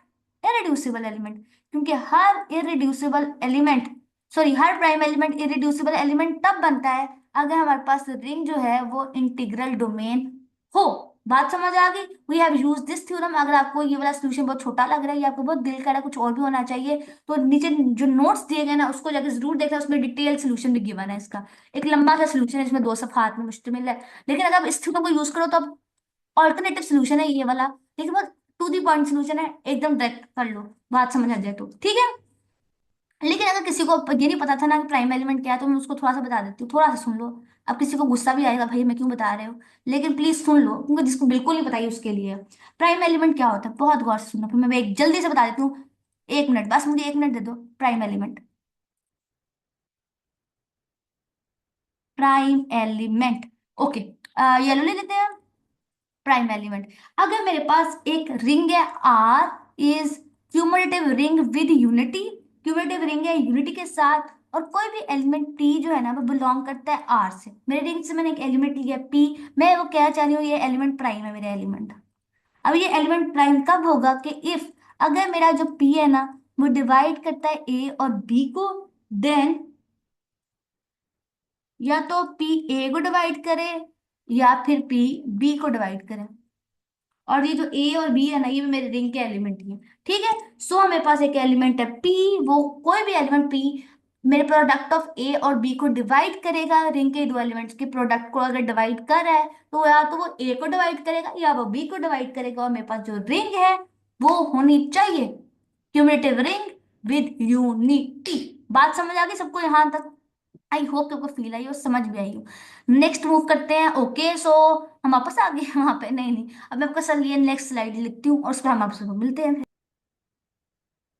irreducible element, क्योंकि हर इरेड्यूसिबल एलिमेंट, सॉरी हर प्राइम एलिमेंट इरेड्यूसिबल एलिमेंट तब बनता है अगर हमारे पास रिंग जो है वो इंटीग्रल डोमेन हो। बात समझ आ गई? We have use this theorem. अगर आपको ये वाला सोल्यूशन बहुत छोटा लग रहा है या आपको बहुत दिल कर रहा है कुछ और भी होना चाहिए, तो नीचे जो नोट्स दिए गए ना उसको जाकर जरूर देखना, उसमें डिटेल सोल्यूशन भी गिवन है इसका। एक लंबा सा सोल्यूशन है, इसमें 2 सफ़ात में मुश्तमिल है। लेकिन अगर आप इस थ्योरम को यूज करो तो आप, ऑल्टरनेटिव सोल्यूशन है ये वाला, लेकिन बहुत टू दी पॉइंट सोल्यूशन है, एकदम डायरेक्ट कर लो, बात समझ आ जाए तो ठीक है। लेकिन अगर किसी को ये नहीं पता था ना कि प्राइम एलिमेंट क्या है, तो मैं उसको थोड़ा सा बता देती हूँ, थोड़ा सा सुन लो। अब किसी को गुस्सा भी आएगा, भाई मैं क्यों बता रहे हो, लेकिन प्लीज सुन लो, क्योंकि जिसको बिल्कुल नहीं पता है उसके लिए प्राइम एलिमेंट क्या होता है, बहुत गौर से सुनना, फिर मैं एक जल्दी से बता देती हूँ। 1 मिनट, बस मुझे 1 मिनट दे दो। Prime element, prime element, okay, yellow ले लेते हैं। प्राइम एलिमेंट, अगर मेरे पास एक रिंग है R is cumulative ring with unity, cumulative ring है यूनिटी के साथ, और कोई भी एलिमेंट पी जो है ना वो बिलोंग करता है आर से, मेरे रिंग से मैंने एक एलिमेंट लिया पी, मैं वो क्या चाह रही हूँ, ये एलिमेंट प्राइम है मेरा एलिमेंट। अब ये एलिमेंट प्राइम कब होगा कि इफ, अगर मेरा जो पी है ना वो डिवाइड करता है ए और बी को, देन या तो पी ए को डिवाइड करे या फिर पी बी को डिवाइड करे। और ये जो ए और बी है ना ये भी मेरे रिंग के एलिमेंट ही है, ठीक है। सो मेरे पास एक एलिमेंट है पी, वो कोई भी एलिमेंट पी मेरे प्रोडक्ट ऑफ ए और बी को डिवाइड करेगा, रिंग के दो एलिमेंट्स के प्रोडक्ट को अगर डिवाइड कर रहा है तो या तो वो ए को डिवाइड करेगा या वो बी को डिवाइड करेगा, और मेरे पास जो रिंग है वो होनी चाहिए क्यूमुलेटिव रिंग विद यूनिटी। बात समझ आ गई सबको यहाँ तक? आई होप तुमको फील आई और समझ भी आई हो। नेक्स्ट मूव करते हैं। ओके सो हम वापस आ गए वहां पे, नहीं नहीं, अब मैं आपका सर लिए नेक्स्ट स्लाइड लिखती हूँ और उस पर हम आपसे मिलते हैं।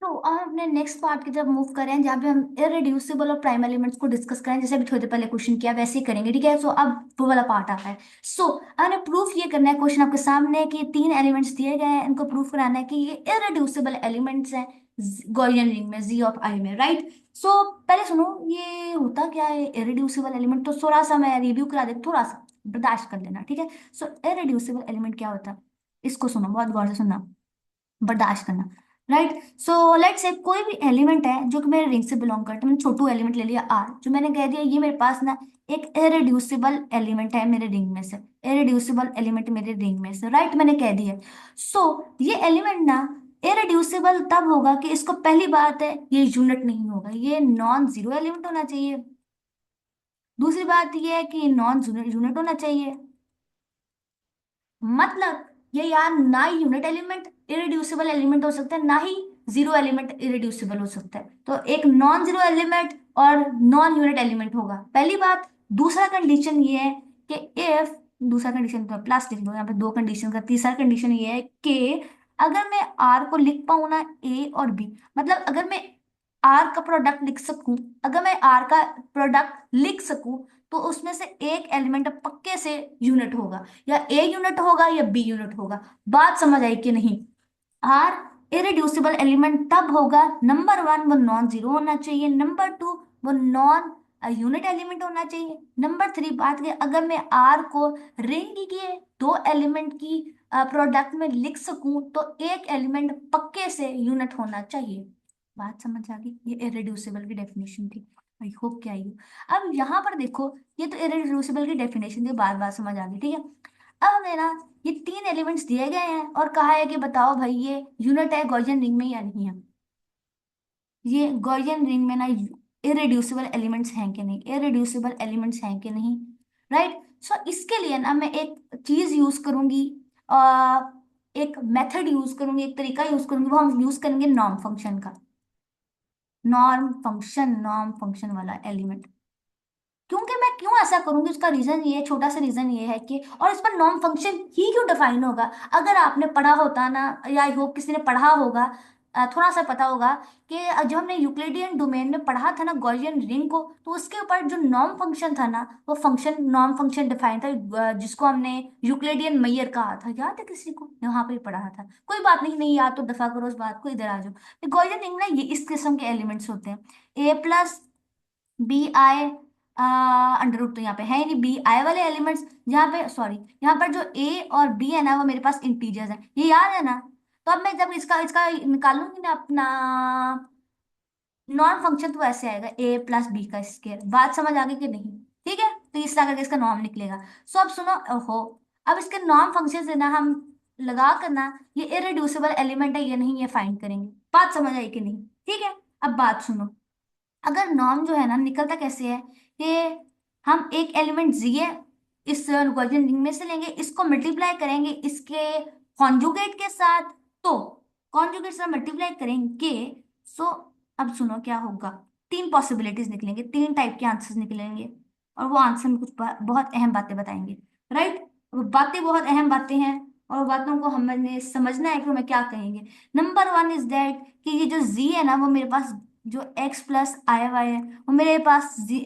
तो अब अपने नेक्स्ट पार्ट की जब मूव करें जहाँ पे हम इरेड्यूसिबल और प्राइम एलिमेंट्स को डिस्कस करें, जैसे अभी थोड़ी देर पहले क्वेश्चन किया वैसे ही करेंगे, ठीक है। सो अब वो वाला पार्ट आता है। सो हमने प्रूफ ये करना है, क्वेश्चन आपके सामने है कि 3 एलिमेंट्स दिए गए हैं, इनको प्रूफ कराना है कि ये इरेड्यूसिबल एलिमेंट्स हैं गॉसियन रिंग में, जी ऑफ आई में, राइट। सो पहले सुनो ये होता क्या है इरेड्यूसिबल एलिमेंट, तो थोड़ा सा मैं रिव्यू करा देती हूँ, थोड़ा सा बर्दाश्त कर लेना, ठीक है। सो इरेड्यूसिबल एलिमेंट क्या होता है, इसको सुनो, बहुत गौर से सुनना, बर्दाश्त करना, राइट। सो लेट्स से कोई भी एलिमेंट है जो कि मेरे रिंग से बिलोंग करता है, मैंने छोटू एलिमेंट ले लिया आर, जो मैंने कह दिया ये मेरे पास ना एक इरेड्यूसिबल एलिमेंट है मेरे रिंग में से, इरेड्यूसिबल एलिमेंट मेरे रिंग में से, राइट, मैंने कह दिया। सो ये एलिमेंट ना इरेड्यूसिबल तब होगा कि इसको, पहली बात है ये यूनिट नहीं होगा, ये नॉन जीरो एलिमेंट होना चाहिए। दूसरी बात ये है कि नॉन यूनिट होना चाहिए, मतलब ये यार ना ही यूनिट एलिमेंट इरेड्यूसिबल एलिमेंट हो सकता है ना ही जीरो एलिमेंट इरेड्यूसिबल हो सकता है, तो एक नॉन जीरो एलिमेंट और नॉन यूनिट एलिमेंट होगा, पहली बात। दूसरा कंडीशन ये है कि इफ, दूसरा कंडीशन तो प्लस लिख लो यहाँ पे, 2 कंडीशन का, तीसरा कंडीशन ये है कि अगर मैं आर को लिख पाऊँ ना ए और बी, मतलब अगर मैं आर का प्रोडक्ट लिख सकूं, अगर मैं आर का प्रोडक्ट लिख सकूं तो उसमें से एक एलिमेंट पक्के से यूनिट होगा, या ए यूनिट होगा या बी यूनिट होगा। बात समझ आई कि नहीं? आर इरेड्यूसिबल एलिमेंट तब होगा, नंबर 1 वो नॉन जीरो होना चाहिए, नंबर 2 वो नॉन यूनिट एलिमेंट होना चाहिए, नंबर 3 बात की अगर मैं आर को रिंग के दो एलिमेंट की प्रोडक्ट में लिख सकूं तो एक एलिमेंट पक्के से यूनिट होना चाहिए। बात समझ आ गई? ये इरेड्यूसिबल की डेफिनेशन थी, आई होप क्या आई हो। अब यहाँ पर देखो, ये तो इरेड्यूसिबल की डेफिनेशन थी, बार बार समझ आ गई, ठीक है। अब हमें ना ये 3 एलिमेंट्स दिए गए हैं और कहा है कि बताओ भाई ये यूनिट है गॉसियन रिंग में या नहीं है, ये गॉसियन रिंग में ना इरेड्यूसिबल एलिमेंट्स हैं कि नहीं, इरेड्यूसिबल एलिमेंट्स हैं कि नहीं, राइट। सो इसके लिए ना मैं एक चीज यूज करूंगी, आ, एक मेथड यूज करूंगी, एक तरीका यूज करूंगी, वो हम यूज करेंगे नॉर्म फंक्शन का, नॉर्म फंक्शन वाला एलिमेंट। क्योंकि मैं क्यों ऐसा करूंगी उसका रीजन ये है, छोटा सा रीजन ये है कि, और इस पर नॉर्म फंक्शन ही क्यों डिफाइन होगा, अगर आपने पढ़ा होता ना, या आई होप किसी ने पढ़ा होगा, थोड़ा सा पता होगा कि जब हमने यूक्लिडियन डोमेन में पढ़ा था ना गॉसियन रिंग को, तो उसके ऊपर जो नॉर्म फंक्शन था ना, वो फंक्शन नॉर्म फंक्शन डिफाइन था, जिसको हमने यूक्लिडियन मेयर कहा था, याद है किसी को? यहाँ पे ही पढ़ा था, कोई बात नहीं, नहीं याद तो दफा करो उस बात को, इधर आ जाओ। गॉसियन रिंग ना ये इस किस्म के एलिमेंट्स होते हैं, A plus B I under root तो यहाँ पे है ही नहीं, बी आई वाले एलिमेंट्स जहाँ पे, सॉरी, यहाँ पर जो ए और बी है ना वो मेरे पास इंटीजर्स है, ये याद है ना। तो अब मैं जब इसका इसका निकालूंगी ना अपना नॉर्म फंक्शन, तो ऐसे आएगा ए प्लस बी का स्क्वायर। बात समझ आ गई कि नहीं? ठीक है, तो इस तरह करके इसका नॉर्म निकलेगा। सो अब सुनो, ओहो, अब इसके नॉर्म फंक्शन से ना हम लगा करना ये इरेड्यूसिबल एलिमेंट है या नहीं, ये फाइंड करेंगे। बात समझ आई कि नहीं? ठीक है, अब बात सुनो। अगर नॉर्म जो है ना निकलता कैसे है कि हम एक एलिमेंट जी है इस गॉसियन रिंग में से लेंगे, इसको मल्टीप्लाई करेंगे इसके कॉन्जुगेट के साथ, तो कॉन्जुगेट से मल्टीप्लाई करेंगे। सो अब सुनो क्या होगा, तीन पॉसिबिलिटीज निकलेंगे, तीन टाइप के आंसर्स निकलेंगे, और वो आंसर में कुछ बहुत अहम बातें बताएंगे। राइट, वो बातें बहुत अहम बातें हैं, और बातों को हमने समझना है कि हमें क्या कहेंगे। नंबर वन इज दैट कि ये जो जी है ना वो मेरे पास, जो x प्लस आई वाई है, वो मेरे पास जी,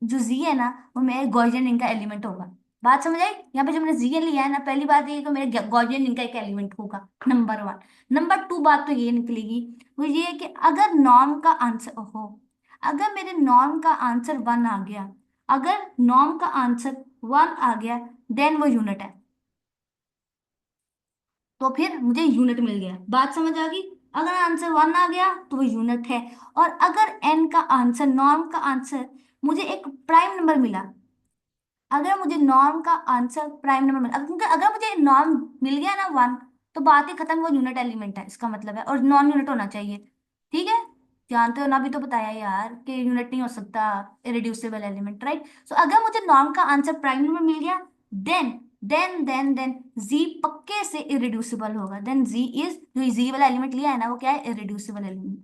जो z है ना वो मेरे गॉसियन रिंग का एलिमेंट होगा। बात समझ आई? यहाँ पे जो मैंने जी लिया है ना, पहली बात ये कि मेरे गॉसियन रिंग का एक एलिमेंट होगा, नंबर वन। नंबर टू बात तो ये निकलेगी, वो ये है कि अगर नॉर्म का आंसर हो, अगर मेरे नॉर्म का आंसर वन आ गया, अगर नॉर्म का आंसर वन आ गया, देन वो यूनिट है, तो फिर मुझे यूनिट मिल गया। बात समझ आ गई? अगर आंसर वन आ गया तो वो यूनिट है, और अगर एन का आंसर, नॉर्म का आंसर, मुझे एक प्राइम नंबर मिला, अगर मुझे नॉर्म का आंसर प्राइम नंबर मिला, क्योंकि अगर मुझे नॉर्म मिल गया ना वन, तो बात ही खत्म, वो यूनिट एलिमेंट है इसका मतलब है, और नॉन यूनिट होना चाहिए। ठीक है, जानते हो ना, अभी तो बताया यार कि यूनिट नहीं हो सकता इरेड्यूसिबल एलिमेंट, राइट। सो अगर मुझे नॉर्म का आंसर प्राइम नंबर मिल गया, देन देन जी पक्के से इरेड्यूसिबल होगा। देन जी इज, जो जी वाला एलिमेंट लिया है ना वो क्या है, इरेड्यूसिबल एलिमेंट,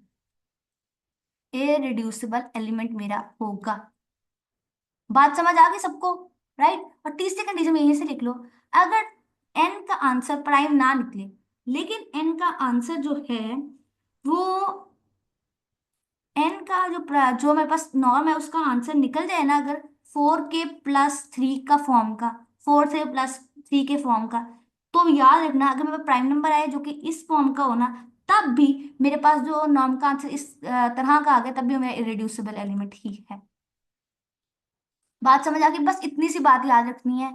इरेड्यूसिबल एलिमेंट मेरा होगा। बात समझ आ गई सबको? राइट, और तीसरी कंडीशन में यहीं से लिख लो, अगर एन का आंसर प्राइम ना निकले, लेकिन एन का आंसर जो है वो, एन का जो मेरे पास नॉर्म है उसका आंसर निकल जाए ना, अगर 4k+3 का फॉर्म का, 4 से प्लस 3 के फॉर्म का, तो याद रखना अगर मेरे पास प्राइम नंबर आए जो कि इस फॉर्म का होना, तब भी मेरे पास जो नॉर्म का आंसर इस तरह का आ गया, तब भी मेरा इरेड्यूसिबल एलिमेंट ही है। बात समझ आ गई? बस इतनी सी बात याद रखनी है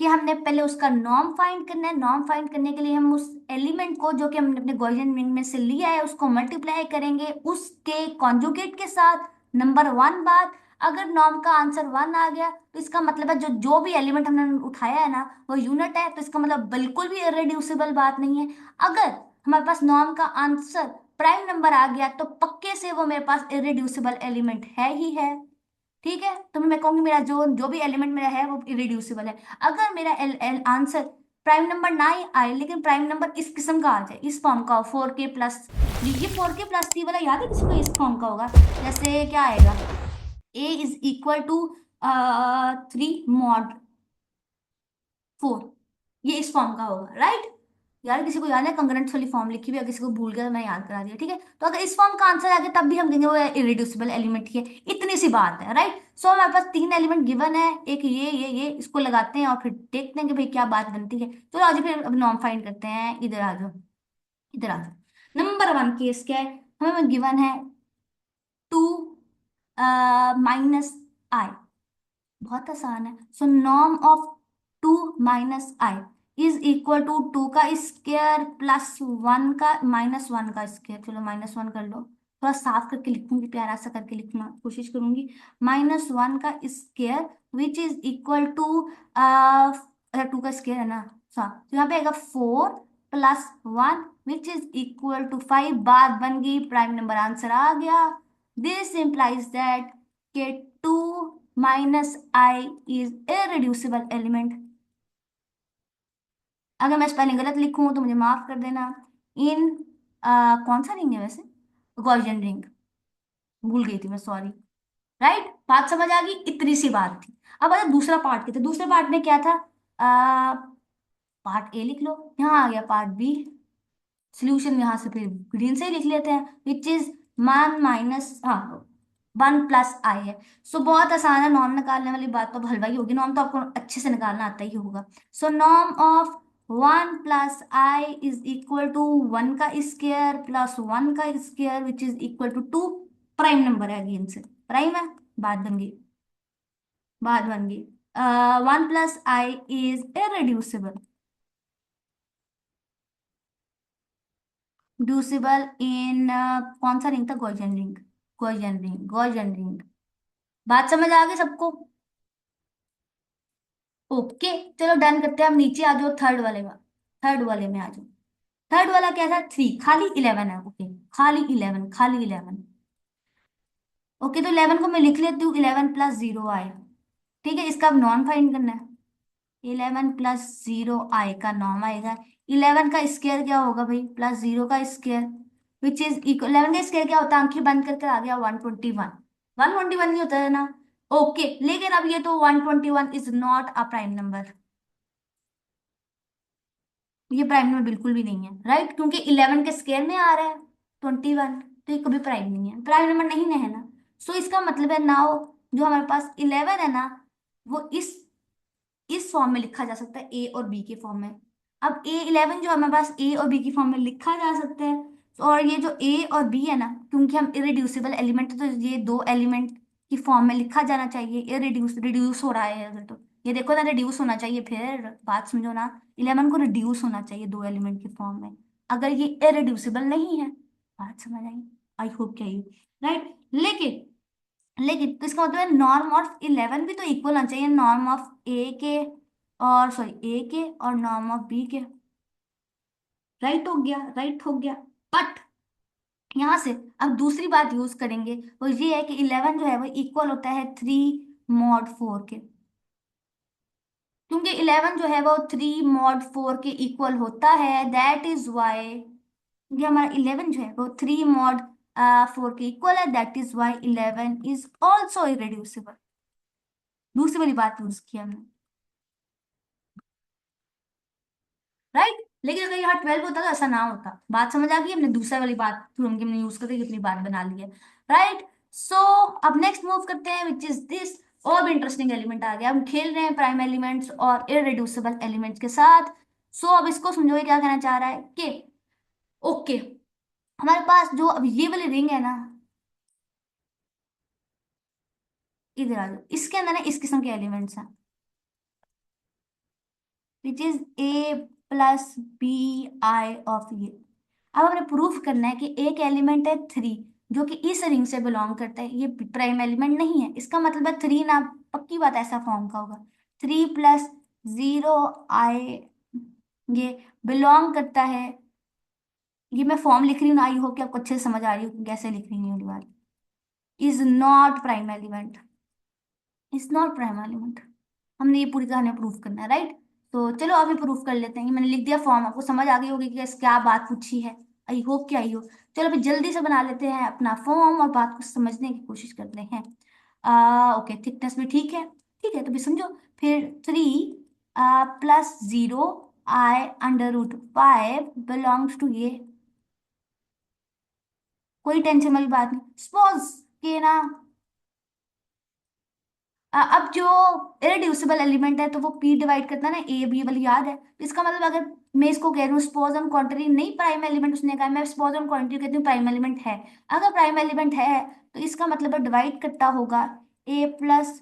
कि हमने पहले उसका नॉर्म फाइंड करना है। नॉर्म फाइंड करने के लिए हम उस एलिमेंट को जो कि हमने अपने गॉसियन रिंग में से लिया है उसको मल्टीप्लाई करेंगे उसके कॉन्जुगेट के साथ। नंबर वन बात, अगर नॉर्म का आंसर वन आ गया तो इसका मतलब है जो जो भी एलिमेंट हमने उठाया है ना वो यूनिट है, तो इसका मतलब बिल्कुल भी इरेड्यूसिबल बात नहीं है। अगर हमारे पास नॉर्म का आंसर प्राइम नंबर आ गया तो पक्के से वो मेरे पास इरेड्यूसिबल एलिमेंट है ही है। ठीक है, तो मैं कहूंगी मेरा जो जो भी एलिमेंट मेरा है वो इरेड्यूसिबल है। अगर मेरा आंसर प्राइम नंबर ना ही आए, लेकिन प्राइम नंबर इस किस्म का आ जाए, इस फॉर्म का, 4k+3, ये 4k+3 वाला याद है किसी को? इस फॉर्म का होगा, जैसे क्या आएगा, A = 3 mod 4, ये इस फॉर्म का होगा, राइट। यार किसी को याद है? कंग्रेंट्स वाली फॉर्म लिखी हुई है, किसी को भूल गया तो मैं याद करा दिया, ठीक है। तो अगर इस फॉर्म का आंसर आ गया तब भी हम कहेंगे वो इरेड्यूसिबल एलिमेंट ही है। इतनी सी बात है, राइट। सो हमारे पास तीन एलिमेंट गिवन है, एक ये इसको लगाते हैं और फिर देखते हैं कि भाई क्या बात बनती है। तो आज फिर अब नॉर्म फाइंड करते हैं, इधर आ जाओ, इधर आ जाओ। नंबर वन केस क्या है, हमें गिवन है 2 - i, बहुत आसान है। So norm of 2 - i is equal to 2 का स्क्वायर प्लस 1 का -1 का स्क्वायर। चलो -1 कर लो, थोड़ा साफ करके लिखूंगी, प्यारा सा करके लिखना कोशिश करूंगी। -1 का square which is equal to, 2 का स्क्वायर है ना, तो यहाँ पे आएगा 4 + 1 विच इज इक्वल टू 5। बात बन गई, प्राइम नंबर आंसर आ गया। दिस implies दैट के 2 - i इज इरेड्यूसिबल एलिमेंट। अगर मैं स्पेलिंग गलत लिखूं तो मुझे माफ कर देना। इन कौन सा रिंग है वैसे, गॉसियन रिंग, भूल गई थी मैं, सॉरी। राइट, बात समझ आ गई, इतनी सी बात थी। अब अगर दूसरा पार्ट के थे, दूसरे पार्ट में क्या था, पार्ट ए लिख लो, यहाँ आ गया पार्ट बी। सोल्यूशन यहाँ से फिर ग्रीन से ही लिख लेते हैं, विच इज 1 - 1 + i है। सो बहुत आसान है, नॉर्म निकालने वाली बात तो अब हलवा ही होगी, नॉर्म तो आपको अच्छे से निकालना आता ही होगा। So norm of 1 + i is equal to 1 का स्क्वायर प्लस 1 का square which is equal to 2। Prime number है, अगेन से प्राइम है, बात बन गई, बात बन गई। 1 + I इज इरेड्यूसिबल, ड्यूसिबल इन कौन सा रिंग था, Gaussian ring, Gaussian ring, Gaussian ring. बात समझ आ गई सबको? ओके, चलो डन करते हैं। अब नीचे आ जाओ थर्ड वाले में, थर्ड वाले में आ जाओ। थर्ड वाला क्या था, 3, खाली 11 है। ओके, खाली 11, खाली 11। ओके, तो 11 को मैं लिख लेती हूँ, 11 + 0 I। ठीक है, इसका अब नॉन फाइंड करना है। 11 + 0 I का नॉर्म आएगा। 11 का स्क्वायर क्या होगा भाई, +0 का स्क्वायर, विच इज इक्वल, 11 का स्क्वायर क्या होता है, आंखें बंद करके आ गया 121। 121 नहीं होता है ना? ओके, लेकिन अब ये तो 121 is not a prime number, ये प्राइम नंबर बिल्कुल भी नहीं है, राइट? क्योंकि 11 के स्क्वायर में आ रहा है 21, तो ये कभी प्राइम नहीं है, प्राइम नंबर नहीं है ना। सो इसका मतलब है नाउ, जो हमारे पास 11 है ना, वो इस फॉर्म में लिखा जा सकता है, ए और बी के फॉर्म में। अब A11 जो हमारे पास ए और बी की फॉर्म में लिखा जा सकता है। और ये जो ए और बी है ना, क्योंकि हम इरेड्यूसिबल एलिमेंट है, तो ये दो एलिमेंट की फॉर्म में लिखा जाना चाहिए। ये रिड्यूस हो रहा है अगर, तो ये देखो ना, रिड्यूस होना चाहिए, फिर बात समझो ना। 11 को रिड्यूस होना चाहिए दो एलिमेंट की फॉर्म में, अगर ये इरेड्यूसिबल नहीं है। बात समझ आई? आई होप क्या, राइट? लेकिन तो इसका मतलब है नॉर्म ऑफ 11 भी तो इक्वल होना चाहिए नॉर्म ऑफ ए के, और सॉरी ए के और नॉर्म ऑफ बी के। राइट हो गया, राइट हो गया। बट यहां से अब दूसरी बात यूज करेंगे, वो ये है कि 11 जो है वो इक्वल होता है 3 mod 4 के। क्योंकि 11 जो है वो 3 mod 4 के इक्वल होता है, दैट इज वाई ये हमारा 11 जो है वो 3 mod 4 के इक्वल है, that is why 11 is also irreducible. दूसरी वाली बात यूज की हमने, राइट? लेकिन अगर यहाँ 12 होता तो ऐसा ना होता। बात समझ आ गई? हमने दूसरा वाली बात थ्रू हमने यूज करके अपनी बात बना ली है, राइट? सो अब नेक्स्ट मूव करते हैं, विच इज दिस। और भी इंटरेस्टिंग एलिमेंट आ गया, हम खेल रहे हैं प्राइम एलिमेंट्स और इररिड्यूसिबल एलिमेंट्स के साथ। सो अब इसको समझो, ये क्या कहना चाह रहा है कि ओके, हमारे पास जो अब ये वाली रिंग है ना, इधर आ जाओ, इसके अंदर ना इस किस्म के एलिमेंट्स हैं, which is A + BI of ये। अब हमें प्रूफ करना है कि एक एलिमेंट है 3, जो कि इस रिंग से बिलोंग करता है, ये प्राइम एलिमेंट नहीं है। इसका मतलब है 3 ना, पक्की बात ऐसा फॉर्म का होगा, 3 + 0 I, ये बिलोंग करता है। ये मैं फॉर्म लिख रही हूँ ना, आई होप कि आपको अच्छे से समझ आ रही हो कैसे लिख रही हूँ ये बात। Is not prime element, is not prime element. हमने ये पूरी कहानी प्रूफ करना है, राइट? तो चलो अभी प्रूफ कर लेते हैं। ये मैंने लिख दिया फॉर्म, आपको समझ आ गई होगी कि क्या बात पूछी है। आई होप कि आई हो। चलो अभी जल्दी से बना लेते हैं अपना फॉर्म और बात को समझने की कोशिश करते हैं। ओके, थिकनेस भी ठीक है, ठीक है, तो भी समझो। फिर 3 + 0 I √5 बिलोंग्स टू ये, कोई टेंशन वाली बात नहीं। सपोज के ना, अब जो इरेड्यूसिबल एलिमेंट है तो वो पी डिवाइड करता है ना, ए बी वाली याद है? तो इसका मतलब अगर मैं इसको कह रही हूँ सपोज ऑन कॉन्ट्री, नहीं प्राइम एलिमेंट उसने कहा, मैं सपोज ऑन कॉन्ट्री कहती हूँ प्राइम एलिमेंट है। अगर प्राइम एलिमेंट है तो इसका मतलब डिवाइड करता होगा A +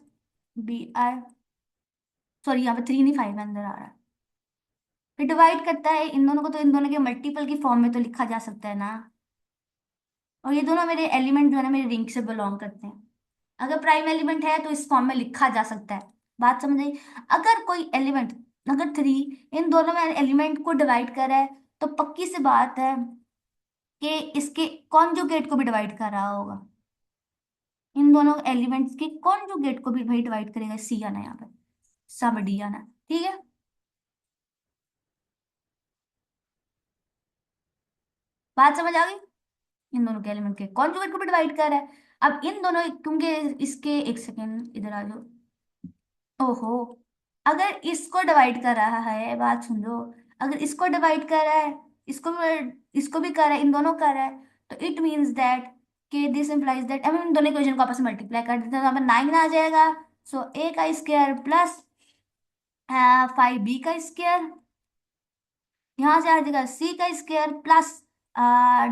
BI, सॉरी यहाँ पे 3 नहीं 5 अंदर आ रहा है। फिर डिवाइड करता है इन दोनों को, तो इन दोनों के मल्टीपल की फॉर्म में तो लिखा जा सकता है ना। और ये दोनों मेरे एलिमेंट जो है ना, मेरे रिंग से बिलोंग करते हैं। अगर प्राइम एलिमेंट है तो इस फॉर्म में लिखा जा सकता है। बात समझ आई? अगर कोई एलिमेंट, अगर 3 इन दोनों में एलिमेंट को डिवाइड कर रहा है, तो पक्की सी बात है कि इसके कॉन्जुगेट को भी डिवाइड कर रहा होगा। इन दोनों एलिमेंट्स के कॉन्जुगेट को भी भाई डिवाइड करेगा, सी आना यहाँ पे, सब डी आना। ठीक है, बात समझ आ गई? इन दोनों के एलिमेंट के कॉन्जुगेट को भी डिवाइड कर रहा है। अब इन दोनों, क्योंकि इसके, एक सेकेंड इधर आ जाओ। ओहो, अगर इसको डिवाइड कर रहा है, बात समझो, अगर इसको डिवाइड कर रहा है, इसको भी कर रहा है, इन दोनों कर रहा है, तो इट मीन्स दैट कि दिस इंप्लाइज दैट, अब इन दोनों इक्वेशन को आपस में मल्टीप्लाई कर देते हैं, तो हमें 9 आ जाएगा। सो ए का स्क्वायर प्लस 5B का स्क्वायर, यहाँ से आ जाएगा C का स्क्वायर प्लस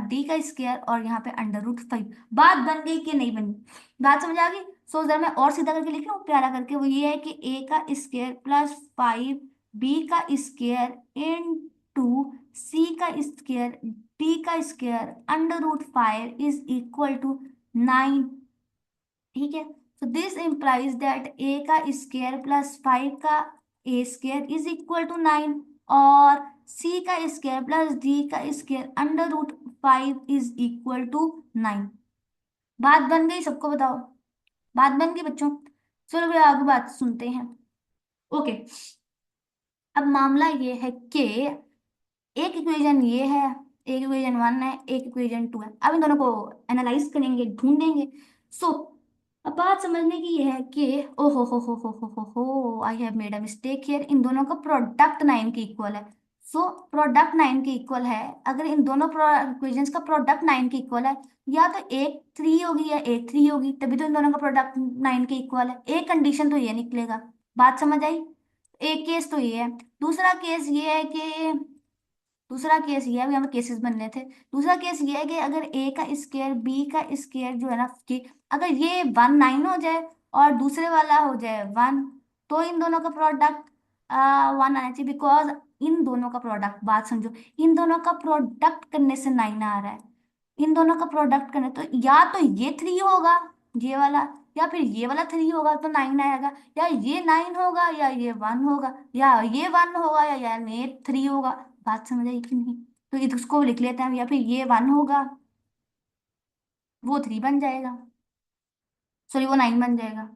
D का स्क्वायर, और यहाँ पे √5। बात बन गई कि नहीं बनी? बात समझ आ गई? सो जरा मैं और सीधा करके लिख रहा हूँ प्यारा करके, वो ये है कि ए का स्क्वायर प्लस 5 बी का स्क्वायर इन टू सी का स्क्वायर डी का square under root 5 is equal to 9। ठीक है, तो दिस इंप्लाइज दैट ए का स्क्वायर प्लस 5 का A square is equal to 9, और सी का स्क्वायर प्लस डी का square under root 5 is equal to 9। बात बन गई, सबको बताओ, बात बन गई बच्चों? चलो फिर आगे बात सुनते हैं। ओके, अब मामला ये है कि एक इक्वेशन ये है, एक इक्वेशन 1 है, एक इक्वेशन 2 है। अब इन दोनों को एनालाइज करेंगे, ढूंढेंगे। सो अब बात समझने की ये है कि ओ हो I have made a mistake here, इन दोनों का प्रोडक्ट 9 के इक्वल है। सो प्रोडक्ट 9 के इक्वल है, अगर इन दोनों इक्वेशंस का प्रोडक्ट 9 के इक्वल है, या तो एक 3 होगी या एक 3 होगी, तभी तो इन दोनों का प्रोडक्ट 9 के इक्वल है। एक कंडीशन तो ये निकलेगा। बात समझ आई? एक केस तो ये है। दूसरा केस ये है कि दूसरा केस ये है, अभी हमें केसेस बनने थे। दूसरा केस ये है कि अगर ए का स्क्वायर बी का स्क्वायर जो है ना, कि अगर ये 1 9 हो जाए और दूसरे वाला हो जाए 1, तो इन दोनों का प्रोडक्ट 1 आना चाहिए, बिकॉज इन दोनों का प्रोडक्ट, बात समझो, इन दोनों का प्रोडक्ट करने से 9 आ रहा है। इन दोनों का प्रोडक्ट करने तो या तो ये 3 होगा, ये वाला, या फिर ये वाला 3 होगा तो 9 आएगा, या ये 9 होगा या ये 1 होगा, या ये 1 होगा या ये 3 होगा। बात समझ आई कि नहीं? तो इसको लिख लेते हैं, या फिर ये 1 होगा, वो 3 बन जाएगा, सॉरी वो 9 बन जाएगा।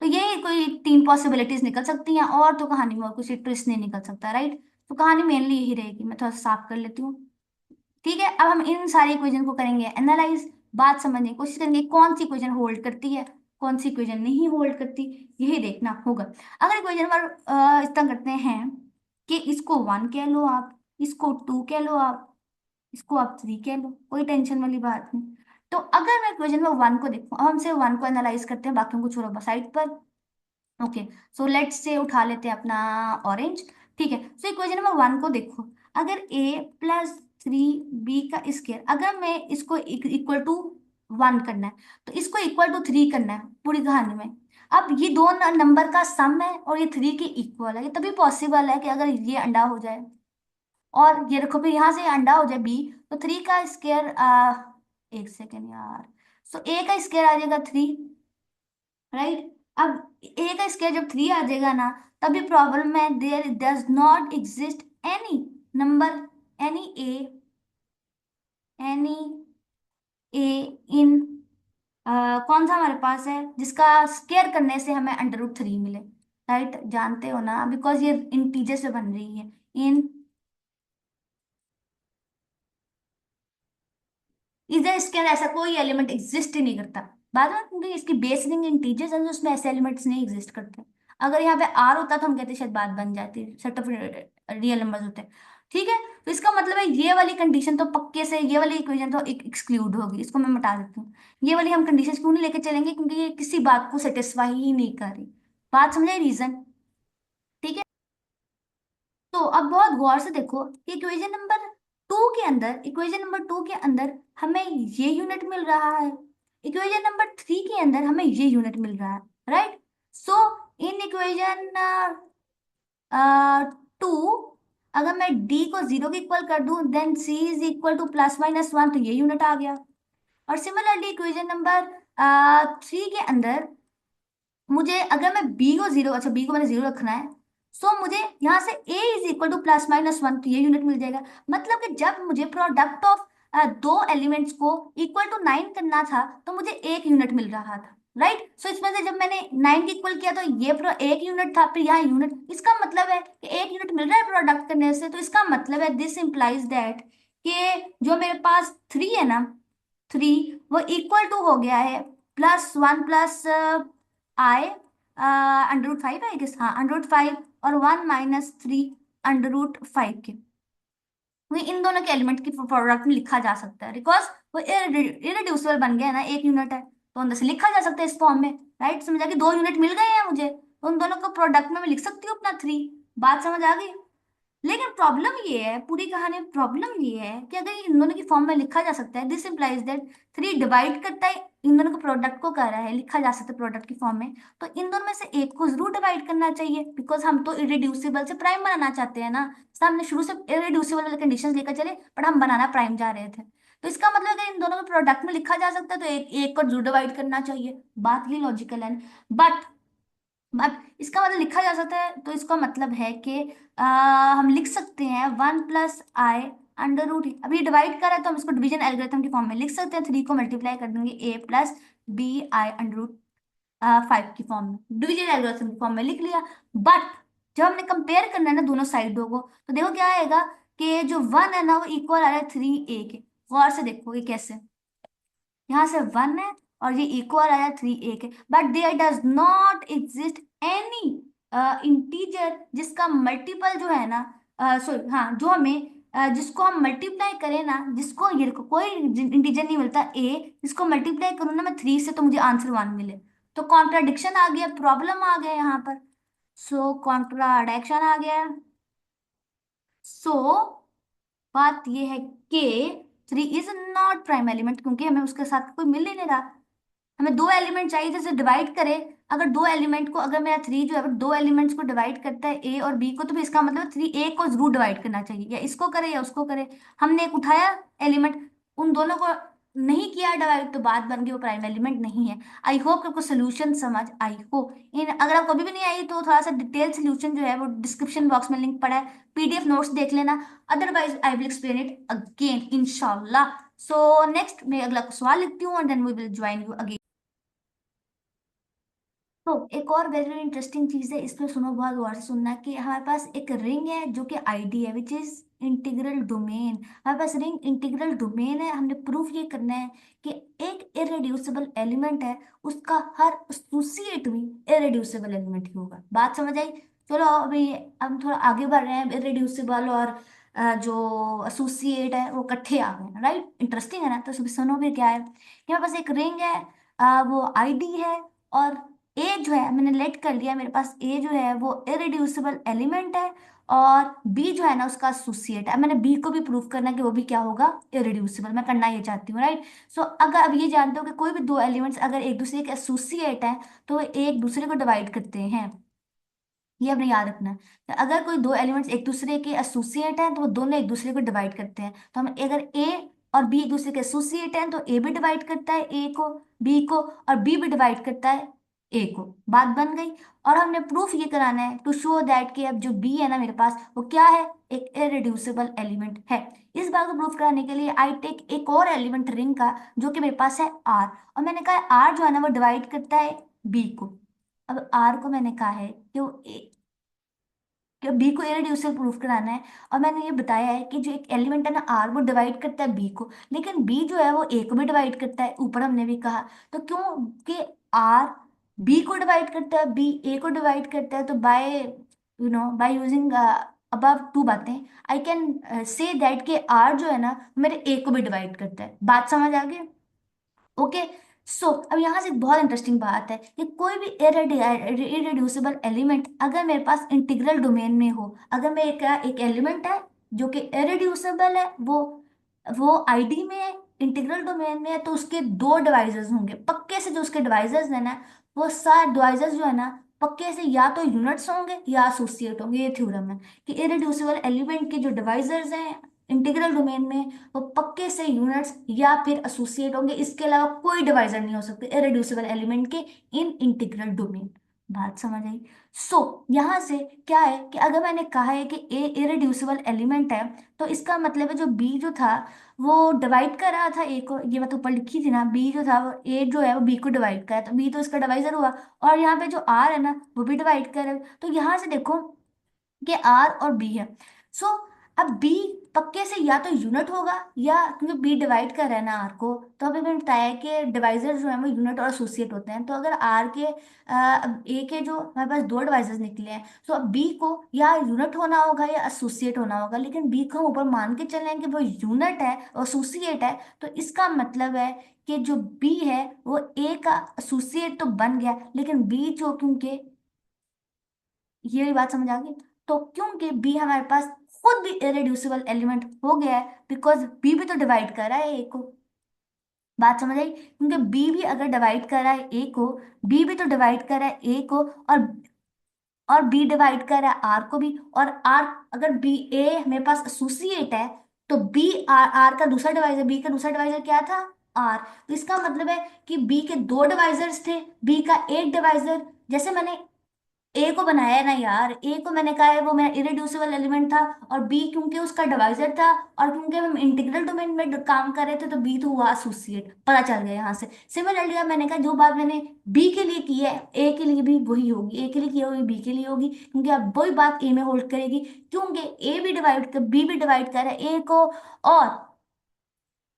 तो ये कोई 3 पॉसिबिलिटीज निकल सकती हैं, और तो कहानी में और कुछ ट्विस्ट नहीं निकल सकता, राइट? तो कहानी मेनली यही रहेगी, मैं थोड़ा सा साफ कर लेती हूँ। ठीक है, अब हम इन सारी इक्वेशन को करेंगे एनालाइज, बात समझने की कोशिश करेंगे कौन सी इक्वेशन होल्ड करती है, कौन सी इक्वेशन नहीं होल्ड करती, यही देखना होगा। अगर इक्वेशन नंबर इस तरह करते हैं कि इसको 1 कह लो आप, इसको 2 कह लो आप, इसको आप 3 कह लो, कोई टेंशन वाली बात नहीं। तो अगर मैं इक्वेशन नंबर 1 को देखूं, अब हमसे 1 को एनालाइज करते हैं, बाकियों को छोड़ो साइड पर। ओके, सो लेट्स से उठा लेते हैं अपना ऑरेंज। ठीक है, सो इक्वेशन नंबर 1 को देखो, अगर a प्लस 3b का स्क्वायर, अगर मैं इसको इक्वल टू 1 करना है, तो इसको इक्वल टू 3 करना है पूरी कहानी में। अब ये दो नंबर का सम है और ये 3 के इक्वल है, ये तभी पॉसिबल है कि अगर ये अंडा हो जाए, और ये देखो फिर यहाँ से अंडा हो जाए b, तो 3 का स्क्वायर, एक सेकेंड यार, सो a का स्क्वायर आ जाएगा 3, राइट? अब ए का स्क्वायर जब 3 आ जाएगा ना, तभी प्रॉब्लम है, there does not exist any number, any A, any A in, कौन सा हमारे पास है जिसका स्क्वायर करने से हमें अंडर रूट 3 मिले, राइट? जानते हो ना, बिकॉज ये इंटीजर से बन रही है। इन इधर इसके अंदर ऐसा कोई एलिमेंट एग्जिस्ट ही नहीं करता। बाद में क्योंकि इसकी बेस रिंग इंटीजर्स हैं, तो उसमें ऐसे एलिमेंट्स नहीं एग्जिस्ट करते। अगर यहाँ पे आर होता तो हम कहते शायद बात बन जाती, सेट ऑफ रियल नंबर्स होते। ठीक है, तो इसका मतलब है ये वाली कंडीशन तो पक्के से, ये वाली इक्वेशन तो एक्सक्लूड होगी, इसको मैं मिटा देती हूँ। ये वाली हम कंडीशन क्यों नहीं लेके चलेंगे, क्योंकि ये किसी बात को सेटिस्फाई ही नहीं कर रही। बात समझे रीजन? ठीक है, तो अब बहुत गौर से देखो, इक्वेशन नंबर 2 के अंदर, इक्वेशन नंबर 2 के अंदर हमें ये यूनिट मिल रहा है, इक्वेशन नंबर 3 के अंदर हमें ये यूनिट मिल रहा है, राइट? सो इन इक्वेशन 2, अगर मैं d को 0 के इक्वल कर दूं, then c is equal to ±1, तो ये यूनिट आ गया। और सिमिलरली इक्वेशन नंबर 3 के अंदर मुझे, अगर मैं b को 0, अच्छा b को मैंने 0 रखना है, सो मुझे यहाँ से a इज इक्वल टू ±1, तो ये यूनिट मिल जाएगा। मतलब कि जब मुझे प्रोडक्ट ऑफ दो एलिमेंट्स को इक्वल टू 9 करना था, तो मुझे एक यूनिट मिल रहा था, राइट? सो इसमें से जब मैंने 9 के इक्वल किया, तो ये एक यूनिट था, फिर यहाँ यूनिट, इसका मतलब है कि एक यूनिट मिल रहा है प्रोडक्ट करने से, तो इसका मतलब है दिस इंप्लाइज दैट कि जो मेरे पास 3 है ना, 3 वो इक्वल टू हो गया है +1 प्लस आई √5 है किस, हाँ √5, और 1 - 3 √5 के, वो इन दोनों के एलिमेंट की प्रोडक्ट में लिखा जा सकता है, बिकॉज वो इरेड्यूसिबल बन गया है ना, एक यूनिट है, तो अंदर से लिखा जा सकता है इस फॉर्म में, राइट? समझ आ गई, 2 यूनिट मिल गए हैं मुझे, तो उन दोनों को प्रोडक्ट में मैं लिख सकती हूँ अपना 3। बात समझ आ गई? लेकिन प्रॉब्लम ये है, पूरी कहानी में प्रॉब्लम ये है कि अगर ये इन दोनों की फॉर्म में लिखा जा सकता है, this implies that three divide करता है इन दोनों को, प्रोडक्ट को कर रहा है, लिखा जा सकता है प्रोडक्ट की फॉर्म में, तो इन दोनों में से एक को जरूर डिवाइड करना चाहिए, बिकॉज हम तो इरेड्यूसिबल से प्राइम बनाना चाहते हैं ना। तो हमने शुरू से इरेड्यूसिबल वाले कंडीशन लेकर चले, पर हम बनाना प्राइम जा रहे थे। तो इसका मतलब अगर इन दोनों को प्रोडक्ट में लिखा जा सकता है तो एक एक को जरूर डिवाइड करना चाहिए, बात ही लॉजिकल है। बट इसका मतलब लिखा जा सकता है, तो इसका मतलब है कि हम लिख सकते हैं 1 + i अंडर रूट। अब ये डिवाइड कर रहा है तो हम इसको डिवीजन एल्गोरिथम की फॉर्म में लिख सकते हैं, 3 को मल्टीप्लाई कर देंगे a + bi अंडर रूट 5 की फॉर्म में, डिवीजन एल्गोरिथम की फॉर्म में लिख लिया। बट जब हमने कंपेयर करना है ना दोनों साइडों को, तो देखो क्या आएगा कि जो 1 है ना वो इक्वल आ रहा है 3a के। गौर से देखो ये कैसे, यहाँ से 1 है और ये इक्वल आया 3a के, but there does not exist any integer जिसका मल्टीपल जो है ना, सॉरी हाँ, जो हमें जिसको हम मल्टीप्लाई करें ना, जिसको ये देखो कोई इंटीजर नहीं मिलता a, जिसको मल्टीप्लाई करूँ ना मैं 3 से तो मुझे आंसर 1 मिले। तो कॉन्ट्राडिक्शन आ गया, प्रॉब्लम आ गया यहाँ पर। सो कॉन्ट्राडिक्शन आ गया। सो बात ये है कि 3 इज नॉट प्राइम एलिमेंट, क्योंकि हमें उसके साथ कोई मिल ही नहीं रहा। हमें दो एलिमेंट चाहिए जैसे डिवाइड करे। अगर दो एलिमेंट को, अगर मेरा 3 जो है वो दो एलिमेंट्स को डिवाइड करता है ए और बी को, तो फिर इसका मतलब 3 ए को जरूर डिवाइड करना चाहिए, या इसको करे या उसको करे। हमने एक उठाया एलिमेंट, उन दोनों को नहीं किया डिवाइड, तो बात बन गई वो प्राइम एलिमेंट नहीं है। आई होप आपको सोल्यूशन समझ आई हो। इन अगर आपको अभी भी नहीं आई तो थोड़ा सा डिटेल सोल्यूशन जो है वो डिस्क्रिप्शन बॉक्स में लिंक पड़ा है, पीडीएफ नोट्स देख लेना। Otherwise I will explain it again इंशाल्लाह। सो नेक्स्ट मैं अगला सवाल लिखती हूँ and then we will join you again. तो एक और वेरी इंटरेस्टिंग चीज है, इसमें सुनो, बहुत गौर से सुनना, कि हमारे पास एक रिंग है जो कि आईडी है, विच इज इंटीग्रल डोमेन। हमारे पास रिंग इंटीग्रल डोमेन है, हमने प्रूफ ये करना है कि एक इरेड्यूसिबल एलिमेंट है, उसका हर एसोसिएट भी इरेड्यूसिबल एलिमेंट ही होगा। बात समझ आई? चलो अभी हम थोड़ा आगे बढ़ रहे हैं, इरेड्यूसिबल और जो एसोसिएट है वो इकट्ठे आ गए हैं, राइट? इंटरेस्टिंग है ना? तो सुनो भी क्या है कि हमारे पास एक रिंग है, वो आईडी है, और ए जो है मैंने लेट कर लिया, मेरे पास ए जो है वो इरेड्यूसिबल एलिमेंट है, और बी जो है ना उसका एसोसिएट है। मैंने बी को भी प्रूव करना है कि वो भी क्या होगा, इरेड्यूसिबल। मैं करना ये चाहती हूँ, राइट? सो अगर अब ये जानते हो कि कोई भी दो एलिमेंट्स अगर एक दूसरे के एसोसिएट है तो वो एक दूसरे को डिवाइड करते हैं, ये अपने याद रखना है। तो अगर कोई दो एलिमेंट्स एक दूसरे के एसोसिएट हैं तो वो दोनों एक दूसरे को डिवाइड करते हैं। तो हम अगर ए और बी एक दूसरे के एसोसिएट हैं तो ए भी डिवाइड करता है ए को, बी को, और बी भी डिवाइड करता है ए को। बात बन गई। और हमने प्रूफ ये कराना है टू शो दैट कि अब जो बी है ना मेरे पास वो क्या है, एक इरेड्यूसिबल एलिमेंट है। इस बात को प्रूफ कराने के लिए आई टेक एक और एलिमेंट रिंग का जो कि मेरे पास है आर, और मैंने कहा आर जो है ना वो डिवाइड करता है बी को। अब आर को मैंने कहा है कि वो कि बी को इरेड्यूसिबल प्रूफ कराना है, और मैंने ये बताया है कि जो एक एलिमेंट है ना आर, वो डिवाइड करता है बी को, लेकिन बी जो है वो ए को भी डिवाइड करता है, ऊपर हमने भी कहा। तो क्यों कि आर बी को डिवाइड करता है, बी ए को डिवाइड करता है, तो by by using above two बातें आई कैन से दैट कि आर जो है ना मेरे ए को भी डिवाइड करता है। बात समझ आ गई? ओके। सो अब यहाँ से एक बहुत इंटरेस्टिंग बात है कि कोई भी इरेड्यूसिबल एलिमेंट अगर मेरे पास इंटीग्रल डोमेन में हो, अगर मैं एक एलिमेंट है जो कि इरेड्यूसिबल है, वो आईडी में है, इंटीग्रल डोमेन में है, तो उसके दो डिवाइजर्स होंगे पक्के से। जो उसके डिवाइजर्स है ना, वो सारे डिवाइजर्स जो है ना पक्के से या तो यूनिट्स होंगे या एसोसिएट होंगे। ये थ्योरम है कि इरेड्यूसिबल एलिमेंट के जो डिवाइजर्स हैं इंटीग्रल डोमेन में वो पक्के से यूनिट्स या फिर एसोसिएट होंगे, इसके अलावा कोई डिवाइजर नहीं हो सकते इरेड्यूसिबल एलिमेंट के इन इंटीग्रल डोमेन। बात समझ आई? सो यहां से क्या है कि अगर मैंने कहा है कि ए इरेड्यूसिबल एलिमेंट है, तो इसका मतलब है जो बी जो था वो डिवाइड कर रहा था ए को, ये बात ऊपर लिखी थी ना, बी जो था वो ए जो है वो बी को डिवाइड कर रहा है, तो बी तो इसका डिवाइजर हुआ। और यहाँ पे जो आर है ना वो भी डिवाइड कर रहा है, तो यहाँ से देखो कि आर और बी है। सो अब बी पक्के से या तो यूनिट होगा, या क्योंकि बी डिवाइड कर रहा है ना आर को, तो अभी मैंने बताया है कि डिवाइजर जो है वो यूनिट और एसोसिएट होते हैं। तो अगर आर के ए के जो हमारे पास दो डिवाइजर्स निकले हैं, सो अब बी को या यूनिट होना होगा या एसोसिएट होना होगा, लेकिन बी को हम ऊपर मान के चल रहे हैं कि वो यूनिट है एसोसिएट है, तो इसका मतलब है कि जो बी है वो ए का एसोसिएट तो बन गया, लेकिन बी जो, क्योंकि ये वाली बात समझ आ गई। तो क्योंकि बी हमारे पास खुद भी इरेड्यूसिबल एलिमेंट हो गया है, बिकॉज बी भी तो डिवाइड कर रहा है ए को। बात समझ आई? क्योंकि बी भी अगर डिवाइड कर रहा है ए को, बी भी तो डिवाइड कर रहा है ए को, और बी डिवाइड कर रहा है आर को भी, और आर, अगर बी ए मेरे पास एसोसिएट है, तो बी आर, आर का दूसरा डिवाइजर, बी का दूसरा डिवाइजर क्या था? आर। तो इसका मतलब है कि बी के दो डिवाइजर्स थे, बी का एक डिवाइजर, जैसे मैंने ए को बनाया है ना यार, ए को मैंने कहा है वो मेरा इरेड्यूसिबल एलिमेंट था, और बी क्योंकि उसका डिवाइजर था, और क्योंकि हम इंटीग्रल डोमेन में काम कर रहे थे, तो बी तो हुआ एसोसिएट, पता चल गया यहाँ से। सिमिलरली अब मैंने कहा जो बात मैंने बी के लिए की है, ए के लिए भी वही होगी, ए के लिए की होगी बी के लिए होगी, क्योंकि अब वही बात ए में होल्ड करेगी, क्योंकि ए भी डिवाइड कर, बी भी डिवाइड कर रहा है ए को, और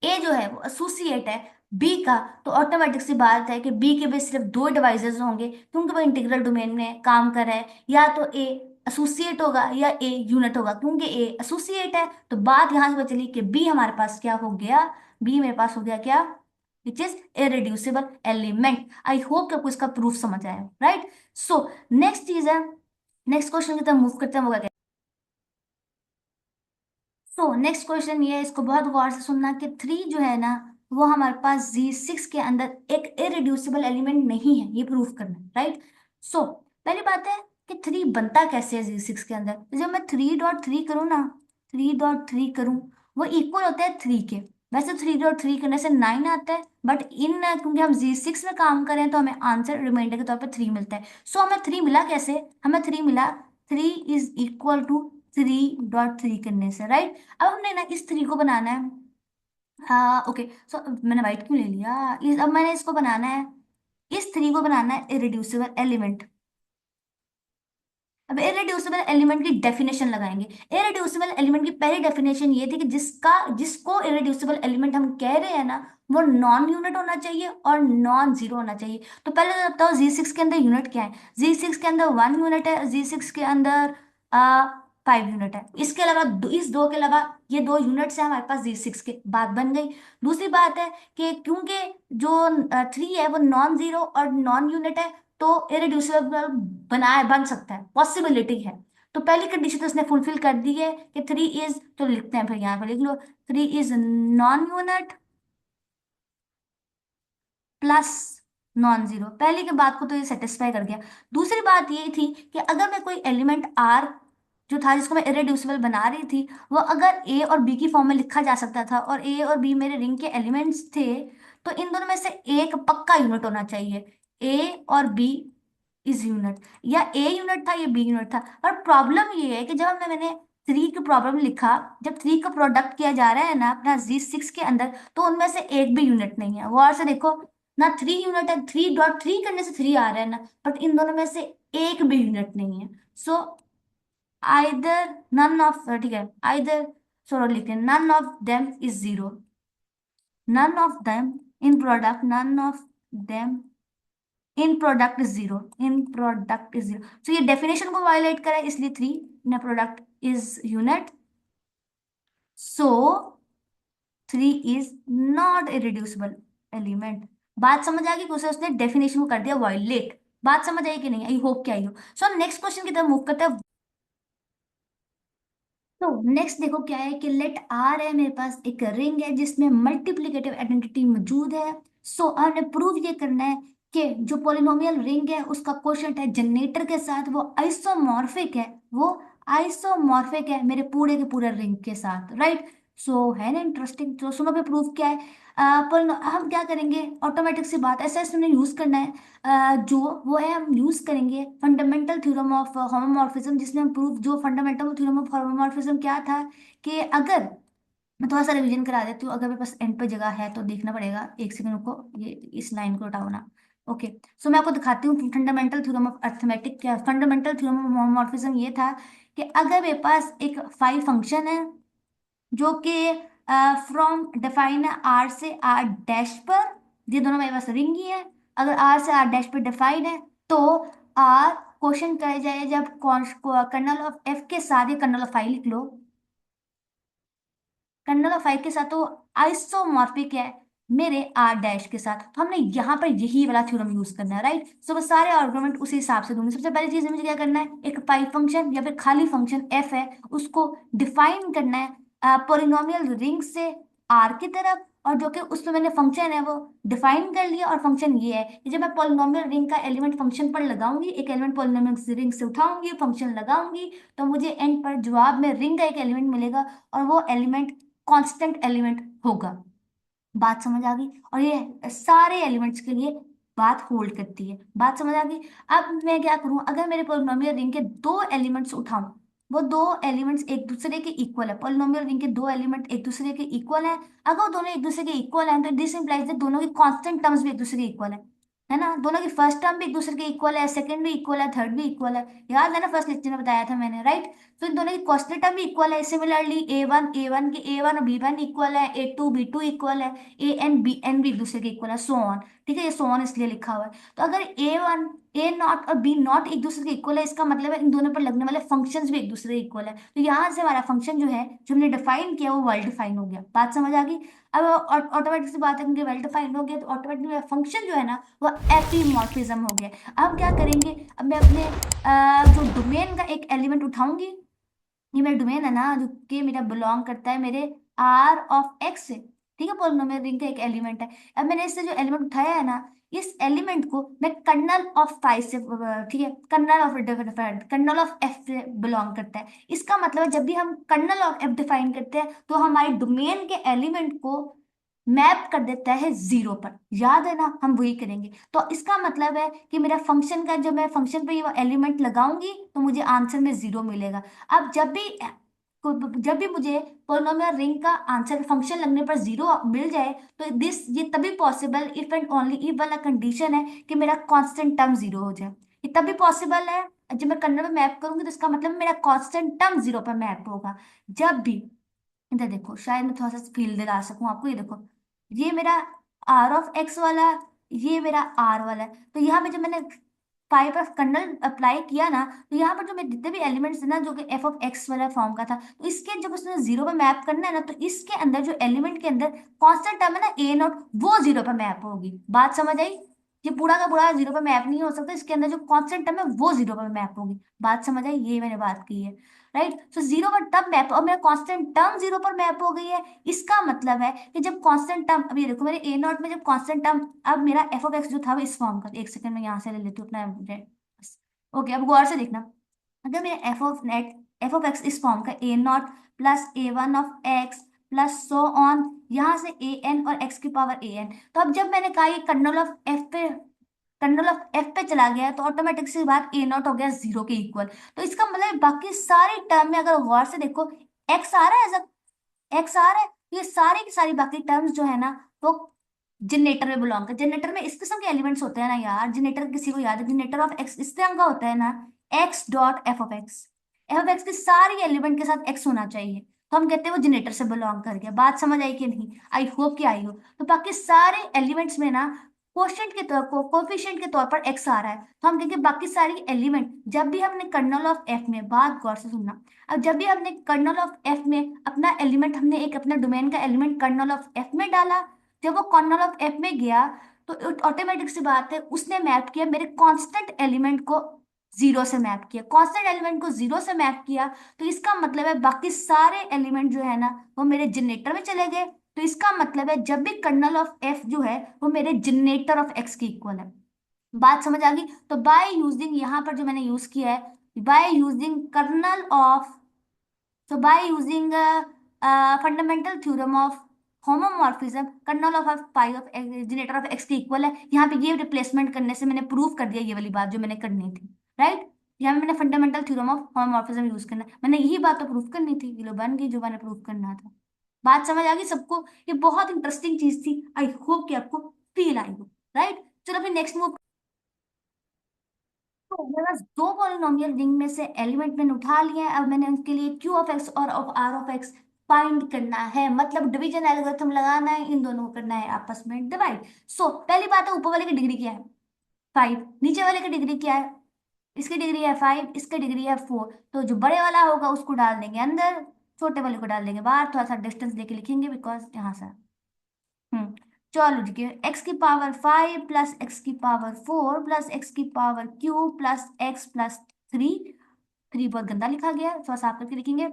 ए जो है वो एसोसिएट है बी का, तो ऑटोमेटिक सी बात है कि बी के भी सिर्फ दो डिवाइसेस होंगे, क्योंकि वो इंटीग्रल डोमेन में काम कर रहा है, या तो ए एसोसिएट होगा या ए यूनिट होगा, क्योंकि ए एसोसिएट है, तो बात यहां से पता चली कि बी हमारे पास क्या हो गया, बी मेरे पास हो गया क्या, which is irreducible element. I hope कि आपको इसका प्रूफ समझ आया, राइट? सो नेक्स्ट चीज है, नेक्स्ट क्वेश्चन की तरफ मूव करते हैं, वो क्या? तो नेक्स्ट क्वेश्चन ये है, इसको बहुत गौर से सुनना, कि थ्री जो है ना, वो हमारे पास जी सिक्स के अंदर एक इरेड्यूसिबल एलिमेंट नहीं है, ये प्रूफ करना है, राइट? सो पहली बात है कि थ्री बनता कैसे है जी सिक्स के अंदर। तो जब मैं 3.3 करूँ ना, 3.3 करूँ, वो इक्वल होता है 3 के। वैसे 3.3 करने से 9 आता है, बट इन क्योंकि हम जी सिक्स में काम करें, तो हमें आंसर रिमाइंडर के तौर पर 3 मिलता है। सो हमें 3 मिला कैसे? हमें 3 मिला, 3 इज इक्वल टू 3.3 करने से, राइट? अब हमने ना इस थ्री को बनाना है, हाँ ओके, सो मैंने वाइट क्यों ले लिया, अब मैंने इसको बनाना है, इस थ्री को बनाना है इरेड्यूसिबल एलिमेंट। अब इरेड्यूसिबल एलिमेंट की डेफिनेशन लगाएंगे। इरेड्यूसिबल एलिमेंट की पहली डेफिनेशन ये थी कि जिसका, जिसको इरेड्यूसिबल एलिमेंट हम कह रहे हैं ना, वो नॉन यूनिट होना चाहिए और नॉन जीरो होना चाहिए। तो पहले तो बताओ जी सिक्स के अंदर यूनिट क्या है? जी सिक्स के अंदर 1 यूनिट है, जी सिक्स के अंदर 5 यूनिट है, इसके अलावा इस दो के अलावा ये दो यूनिट्स है हमारे पास जी सिक्स के, बात बन गई। दूसरी बात है कि क्योंकि जो थ्री है वो नॉन जीरो और नॉन यूनिट है, तो इरेड्यूसिबल बनाए बन सकता है, पॉसिबिलिटी है। तो पहली कंडीशन तो उसने फुलफिल कर दी है कि थ्री इज, तो लिखते हैं, फिर यहाँ पे लिख लो, three is non unit plus non zero. पहले की बात को तो ये सेटिस्फाई कर गया। दूसरी बात ये थी कि अगर मैं कोई एलिमेंट आर जो था, जिसको मैं इरेड्यूसिबल बना रही थी, वो अगर ए और बी की फॉर्म में लिखा जा सकता था, और ए और बी मेरे रिंग के एलिमेंट्स थे, तो इन दोनों में से एक पक्का यूनिट होना चाहिए। ए और बी इज यूनिट, या ए यूनिट था या बी यूनिट था। पर प्रॉब्लम ये है कि जब मैंने थ्री की प्रॉब्लम लिखा, जब थ्री का प्रोडक्ट किया जा रहा है ना अपना जी सिक्स के अंदर, तो उनमें से एक भी यूनिट नहीं है। गौर से देखो ना, थ्री यूनिट है, 3.3 करने से थ्री आ रहा है ना, बट इन दोनों में से एक भी यूनिट नहीं है। सो आइदर नन ऑफ, ठीक है, आइदर, सो लिखते हैं none of them is zero, none of them in product, none of them in product is zero, in product is zero. तो ये डेफिनेशन को वायलेट करा है, इसलिए three in product is unit, so three is not irreducible element. बात समझ आ गई कि उसे उसने डेफिनेशन को कर दिया वायलेट। बात समझ आई कि नहीं? आई होप कि आई हो। सो नेक्स्ट क्वेश्चन की तरफ मूव करते हैं। तो नेक्स्ट देखो क्या है कि लेट आर है मेरे पास एक रिंग है जिसमें मल्टीप्लिकेटिव आइडेंटिटी मौजूद है। सो हमने प्रूव ये करना है कि जो पॉलिनोमियल रिंग है उसका कोशेंट है जनरेटर के साथ, वो आइसोमॉर्फिक है, वो आइसोमॉर्फिक है मेरे पूरे के पूरे रिंग के साथ, राइट? सो है ना इंटरेस्टिंग। तो सुनो पे प्रूफ क्या है। पर हम क्या करेंगे, ऑटोमेटिक सी बात, ऐसा हमने यूज करना है, जो वो है हम यूज करेंगे फंडामेंटल थ्योरम ऑफ होमोमॉर्फिज्म, जिसमें हम प्रूफ, जो फंडामेंटल थ्योरम ऑफ होमोमॉर्फिज्म क्या था, कि अगर, मैं थोड़ा सा रिवीजन करा देती हूँ, अगर मेरे पास एंड पे जगह है तो देखना पड़ेगा, एक सेकंड को, ये इस लाइन को हटाओ ना। ओके, सो मैं आपको दिखाती हूँ फंडामेंटल थ्योरम ऑफ अर्थमेटिक क्या, फंडामेंटल थ्योरम ऑफ होमोमॉर्फिज्म ये था कि अगर मेरे पास एक फाई फंक्शन है जो कि फ्रॉम डिफाइन है आर से आर डैश पर, ये दोनों मेरे पास रिंग ही है, अगर आर से आर डैश पर डिफाइन है, तो आर क्वेश्चन करे जाए जब कर्नल ऑफ एफ के साथ, ये कर्नल ऑफ फाई लिख लो, कर्नल ऑफ फाई के साथ, तो आइसोमॉर्फिक है मेरे आर डैश के साथ। तो हमने यहाँ पर यही वाला थ्योरम यूज करना है, राइट। सो मैं सारे आर्गुमेंट उसी हिसाब से दूंगी। सबसे पहली चीज मुझे क्या करना है, एक पाई फंक्शन या फिर खाली फंक्शन एफ है उसको डिफाइन करना है पोलिनोमियल रिंग से आर की तरफ, और जो कि उसमें मैंने फंक्शन है वो डिफाइन कर लिया। और फंक्शन ये है कि जब मैं पोलिनोमियल रिंग का एलिमेंट फंक्शन पर लगाऊंगी, एक एलिमेंट पोलिनोमियल रिंग से उठाऊंगी, फंक्शन लगाऊंगी, तो मुझे एंड पर जवाब में रिंग का एक एलिमेंट मिलेगा, और वो एलिमेंट कांस्टेंट एलिमेंट होगा। बात समझ आ गई। और ये सारे एलिमेंट्स के लिए बात होल्ड करती है। बात समझ आ गई। अब मैं क्या करूं, अगर मेरे पोलिनोमियल रिंग के दो एलिमेंट्स उठाऊं, वो दो एलिमेंट्स एक दूसरे के इक्वल है, पोलिनोमियल रिंग के दो एलिमेंट एक दूसरे के इक्वल है, अगर वो दोनों एक दूसरे के इक्वल हैं तो दिस इंप्लाइज दैट दोनों की कांस्टेंट टर्म्स भी एक दूसरे के इक्वल है ना। दोनों की फर्स्ट टर्म भी एक दूसरे के इक्वल है, सेकंड भी इक्वल है, थर्ड भी इक्वल है। याद है ना, फर्स्ट लेक्चर में बताया था मैंने, राइट। तो इन दोनों की कांस्टेंट टर्म भी इक्वल है। सिमिलरली ए वन के ए वन और बी वन इक्वल है, ए टू इक्वल है, ए एन भी एक दूसरे के इक्वल है, सो ऑन। ठीक है, ये सो ऑन इसलिए लिखा हुआ है। तो अगर ए वन, ए नॉट और बी नॉट एक दूसरे के इक्वल है, इसका मतलब है इन दोनों पर लगने वाले फंक्शंस भी एक दूसरे के इक्वल है। तो यहाँ से हमारा फंक्शन जो है, जो हमने डिफाइन किया, वो वेल डिफाइन हो गया। बात समझ आ गई। अब ऑटोमेटिक से बात है, क्योंकि वेल डिफाइन हो गया तो ऑटोमेटिक फंक्शन जो है ना वो एपीमॉर्फिज्म हो गया। अब हम क्या करेंगे, अब मैं अपने जो डोमेन का एक एलिमेंट उठाऊंगी, ये मेरा डोमेन है ना जो कि मेरा बिलोंग करता है मेरे आर ऑफ एक्स से। ठीक है, पोलिनोमियल रिंग का एक एलिमेंट है। अब मैंने इससे जो एलिमेंट उठाया है ना, इस एलिमेंट को मैं कर्नल ऑफ फाइव से, ठीक है, कर्नल ऑफ एफ से बिलोंग करता है। इसका मतलब है जब भी हम कर्नल ऑफ एफ डिफाइन करते हैं तो हमारे डोमेन के एलिमेंट को मैप कर देता है जीरो पर। याद है ना, हम वही करेंगे। तो इसका मतलब है कि मेरा फंक्शन का, जब मैं फंक्शन पे ये एलिमेंट लगाऊंगी तो मुझे आंसर में जीरो मिलेगा। अब जब भी मुझे पोलिनोमियल रिंग का आंसर फंक्शन लगने पर जीरो मिल जाए, तो ये तभी possible if and only if वाला कंडीशन है कि मेरा कांस्टेंट टर्म जीरो हो जाए। ये तभी पॉसिबल है जब मैं कर्नल में मैप करूंगी, तो इसका मतलब मेरा कांस्टेंट टर्म जीरो पर मैप होगा। जब भी, इधर देखो, शायद मैं थोड़ा सा फील दिला सकूं आपको, ये देखो, ये मेरा आर ऑफ एक्स वाला, ये मेरा आर वाला है। तो यहाँ पे जब मैंने फाइव ऑफ कर्नल अप्लाई किया ना, तो यहाँ पर जो मेरे जितने भी एलिमेंट्स है ना, जो कि एफ ऑफ एक्स वाला फॉर्म का था, तो इसके जब उसने जीरो पे मैप करना है ना, तो इसके अंदर जो एलिमेंट के अंदर कांस्टेंट टर्म है ना ए नॉट, वो जीरो पे मैप होगी। बात समझ आई। ये पूरा का पूरा जीरो पे मैप नहीं हो सकता, इसके अंदर जो कांस्टेंट टर्म है वो जीरो पे मैप होगी। बात समझ आई, ये मैंने बात की है, राइट। सो जीरो पर तब मैप, और मेरा कांस्टेंट टर्म जीरो पर मैप हो गई है। इसका मतलब है कि जब कांस्टेंट टर्म, अब ये देखो मेरे ए नॉट में जब कांस्टेंट टर्म, अब मेरा एफ ऑफ एक्स जो था वो इस फॉर्म का, एक सेकंड में यहाँ से ले लेती हूँ अपना, ओके। अब गौर से देखना, अगर मेरा एफ ऑफ एक्स इस फॉर्म का A not plus A one of X plus so on, यहाँ से ए एन और एक्स की पावर ए एन, तो अब जब मैंने कहा ये कर्नल ऑफ एफ पे चला गया, तो ऑटोमेटिक सी बात ए नॉट हो गया जीरो के इक्वल। तो इसका मतलब बाकी सारी टर्म में अगर गौर से देखो, एक्स आ रहा है, ऐसा एक्स आ रहा है, तो ये सारी की सारी बाकी टर्म्स जो है ना वो जनरेटर में बिलोंग कर, जनरेटर में इस किस्म के एलिमेंट्स होते हैं ना यार। जनरेटर किसी को याद है, जनरेटर ऑफ एक्स इस तरह का होता है ना, x dot F of x, F of x की सारी एलिमेंट के साथ एक्स होना चाहिए, तो हम कहते हैं वो जनरेटर से बिलोंग कर गया। बात समझ आई कि नहीं, आई होप कि आई हो। तो बाकी सारे एलिमेंट्स में ना कोशेंट के तौर को कोफिशिएंट के तौर पर एक्स आ रहा है, तो हम कहेंगे बाकी सारी एलिमेंट, जब भी हमने कर्नल ऑफ एफ में, बात गौर से सुनना, अब जब भी हमने कर्नल ऑफ एफ में अपना एलिमेंट, हमने एक अपना डोमेन का एलिमेंट कर्नल ऑफ एफ में डाला, जब वो कर्नल ऑफ एफ में गया, तो ऑटोमेटिक सी बात है उसने मैप किया मेरे कांस्टेंट एलिमेंट को, जीरो से मैप किया, कांस्टेंट एलिमेंट को जीरो से मैप किया। तो इसका मतलब है बाकी सारे एलिमेंट जो है ना वो मेरे जनरेटर में चले गए। तो इसका मतलब है जब भी कर्नल ऑफ एफ जो है वो मेरे जनरेटर ऑफ एक्स के इक्वल है। बात समझ आ गई। तो बाय यूजिंग, यहाँ पर जो मैंने यूज किया है, by using kernel of, so by using fundamental theorem of homomorphism, kernel of pi of generator of X के इक्वल है। यहाँ पे ये रिप्लेसमेंट करने से मैंने प्रूव कर दिया ये वाली बात जो मैंने करनी थी, राइट। यहाँ पे मैंने fundamental theorem of homomorphism use करना है, मैंने यही बात तो प्रूव करनी थी, ये लो बन गई जो मैंने प्रूव करना था। बात समझ आ गई सबको। ये बहुत इंटरेस्टिंग चीज थी, आई होप कि आपको फील आई हो, राइट। चलो फिर नेक्स्ट मूव। तो मेरे पास दो पॉलिनोमियल रिंग में से एलिमेंट मैंने उठा लिया है, अब मैंने उनके लिए क्यू ऑफ एक्स और of R of X find करना है, मतलब डिवीजन एल्गोरिथम लगाना है, इन दोनों को करना है आपस में डिवाइड। सो पहली बात है, ऊपर वाले की डिग्री क्या है, फाइव, नीचे वाले की डिग्री क्या है, इसकी डिग्री है फाइव, इसकी डिग्री है फोर, तो जो बड़े वाला होगा उसको डाल देंगे अंदर, छोटे वाले को डाल देंगे बाहर, थोड़ा सा डिस्टेंस लेके लिखेंगे बिकॉज यहाँ से। हम्म चलो ठीक है, एक्स की पावर 5 प्लस एक्स की पावर 4 प्लस एक्स की power cube plus x plus 3। 3 बहुत गंदा लिखा गया है, थोड़ा साफ करके लिखेंगे।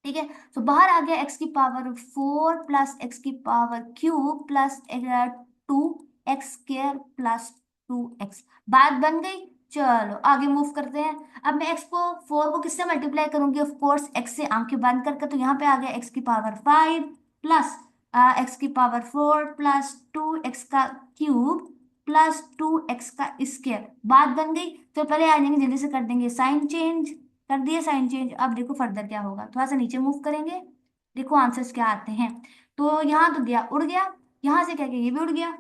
ठीक है, तो बाहर आ गया एक्स की पावर 4 प्लस एक्स की power cube plus 2 x square plus 2 x. बात बन गई। चलो आगे मूव करते हैं। अब मैं एक्स को 4 को किससे मल्टीप्लाई करूंगी, ऑफ कोर्स एक्स से आंखें बंद करके, तो यहाँ पे आ गया एक्स की पावर 5 प्लस एक्स की पावर 4 प्लस 2 एक्स का क्यूब प्लस 2 एक्स का स्क्वायर। बात बन गई। तो पहले आ जाएंगे, जल्दी से कर देंगे साइन चेंज। कर दिया साइन चेंज। अब देखो फर्दर क्या होगा, थोड़ा सा नीचे मूव करेंगे, देखो आंसर्स क्या आते हैं। तो यहाँ तो दिया उड़ गया, यहाँ से क्या किया, ये भी उड़ गया।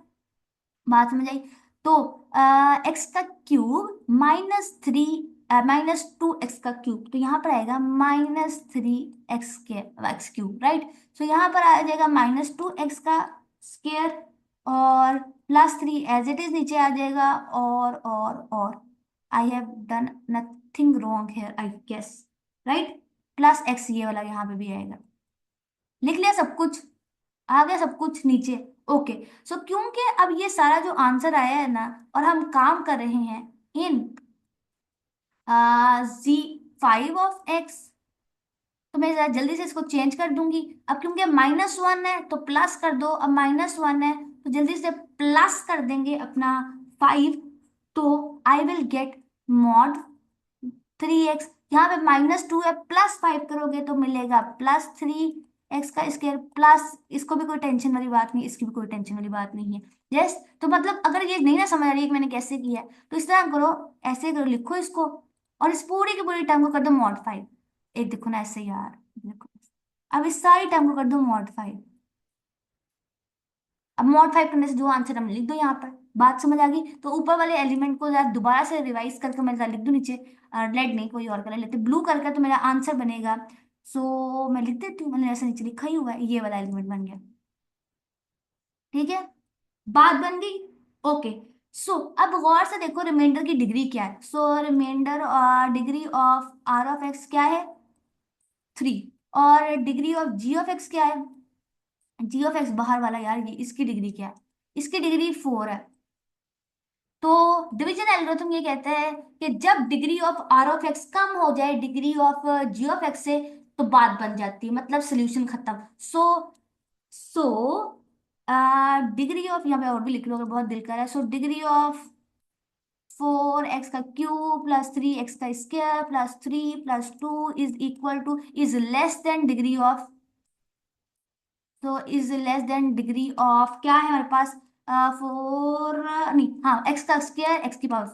बात समझ आई। तो एक्स का क्यूब -3 -2 एक्स का क्यूब, तो यहाँ पर आएगा -3 एक्स क्यूब राइट। सो यहाँ पर आ जाएगा -2 एक्स का स्क्वायर और +3 एज इट इज नीचे आ जाएगा। और I have done nothing wrong here I guess, right. Plus X ये वाला यहाँ पे भी आएगा। लिख लिया सब कुछ, आ गया सब कुछ नीचे। ओके। सो क्योंकि अब ये सारा जो आंसर आया है ना, और हम काम कर रहे हैं इन Z5 ऑफ एक्स, तो मैं जरा जल्दी से इसको चेंज कर दूंगी। अब क्योंकि -1 है तो प्लस कर दो, अब -1 है तो जल्दी से प्लस कर देंगे अपना 5। तो I will get mod 3 x. यहाँ पे -2 है, +5 करोगे तो मिलेगा +3 एक्स का स्क्वायर प्लस, इसको भी कोई टेंशन वाली बात नहीं, इसकी भी कोई टेंशन वाली बात नहीं है। यस। तो मतलब अगर ये नहीं ना समझ आ रही है कि मैंने कैसे किया है, तो इस तरह करो, ऐसे करो, लिखो इसको और इस पूरी की पूरी टर्म को कर दो मॉड 5। एक देखो ना ऐसे यार, देखो। अब इस सारी टर्म को कर दो मॉड 5। अब मॉड 5 करने से जो आंसर हम लिख दो यहाँ पर। बात समझ आ गई। तो ऊपर वाले एलिमेंट को जरा दोबारा से रिवाइज करके मैं जरा लिख दूं नीचे। रेड नहीं, कोई और कलर लेते, ब्लू करके, तो मेरा आंसर बनेगा। सो मैं लिख देती हूँ, मैंने ऐसे नीचे लिखा ही हुआ है, ये वाला एलिमेंट बन गया। ठीक है, बात बन गई। ओके। सो अब गौर से देखो रिमाइंडर की डिग्री क्या है। सो रिमाइंडर डिग्री ऑफ R(x) क्या है, 3। और डिग्री ऑफ G(x) क्या है, G(x) बाहर वाला यार, ये इसकी डिग्री क्या है, इसकी डिग्री 4 है। तो डिवीजन एल्गोरिथम ये कहता है कि जब डिग्री ऑफ R(x) कम हो जाए डिग्री ऑफ G(x) से, तो बात बन जाती है, मतलब सोल्यूशन खत्म। सो डिग्री ऑफ, यहाँ पे और भी लिख लो अगर बहुत दिल कर रहा है। सो डिग्री ऑफ 4 एक्स का क्यूब प्लस 3 एक्स का square plus 3 + 2 is equal to, is less than degree of, तो is less than degree of क्या है हमारे पास, 4 नहीं, हाँ, एक्स का स्क्वायर, एक्स की पावर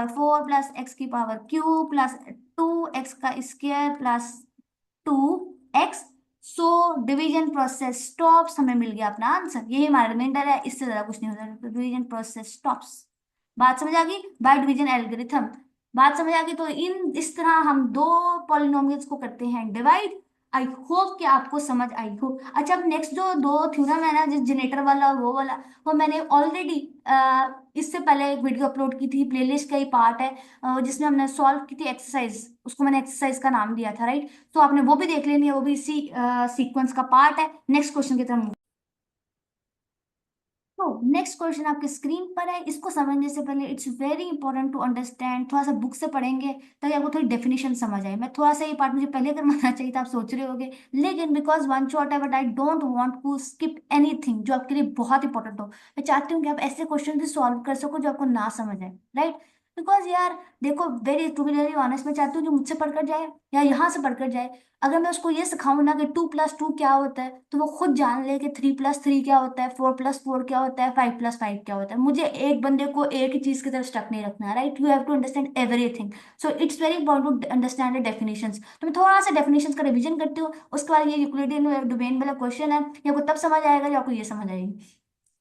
4 प्लस एक्स की पावर क्यूब प्लस 2 एक्स का square plus 2 X. So division process stops, हमें मिल गया अपना आंसर, यही हमारा रिमाइंडर है, इससे ज्यादा कुछ नहीं होता। तो डिवीजन प्रोसेस स्टॉप्स। बात समझ आ गई, बाय डिवीजन एल्गोरिथम। बात समझ आ गई। तो इन इस तरह हम दो पॉलिनोमियल्स को करते हैं डिवाइड। आई होप कि आपको समझ आई हो। अच्छा, अब नेक्स्ट जो दो थ्योरम है ना, जिस जनरेटर वाला और वो वाला, वो मैंने ऑलरेडी इससे पहले एक वीडियो अपलोड की थी, प्लेलिस्ट का ही पार्ट है, जिसमें हमने सॉल्व की थी एक्सरसाइज, उसको मैंने एक्सरसाइज का नाम दिया था राइट। तो आपने वो भी देख लेनी है, वो भी इसी सीक्वेंस का पार्ट है। नेक्स्ट क्वेश्चन की तरफ। तो नेक्स्ट क्वेश्चन आपके स्क्रीन पर है, इसको समझने से पहले it's very important to understand, थोड़ा सा बुक से पढ़ेंगे ताकि आपको थोड़ी डेफिनेशन समझ आए। मैं थोड़ा सा ये पार्ट मुझे पहले करवाना चाहिए था, आप सोच रहे होगे, लेकिन बिकॉज वन शॉट है, but I don't want to skip anything जो आपके लिए बहुत इंपॉर्टेंट हो। मैं चाहती हूँ कि आप ऐसे क्वेश्चन भी सॉल्व कर सको जो आपको ना समझ आए, राइट। बिकॉज यार देखो, very to be very honest, मैं चाहती हूँ जो मुझसे पढ़कर जाए या यहाँ से पढ़कर जाए, अगर मैं उसको ये सिखाऊं ना कि 2 + 2 क्या होता है, तो वो खुद जान ले कि 3 + 3 क्या होता है, 4 + 4 क्या होता है, 5 + 5 क्या होता है। मुझे एक बंदे को एक ही चीज की तरफ स्टक नहीं रखना है, right. You have to understand everything. So it's very important to understand the definitions. तो मैं थोड़ा सा डेफिनेशंस का रिवीजन करती हूँ, उसके बाद ये यूक्लिडियन डोमेन वाला क्वेश्चन है, ये आपको तब समझ आएगा जब आपको ये समझ आएगी।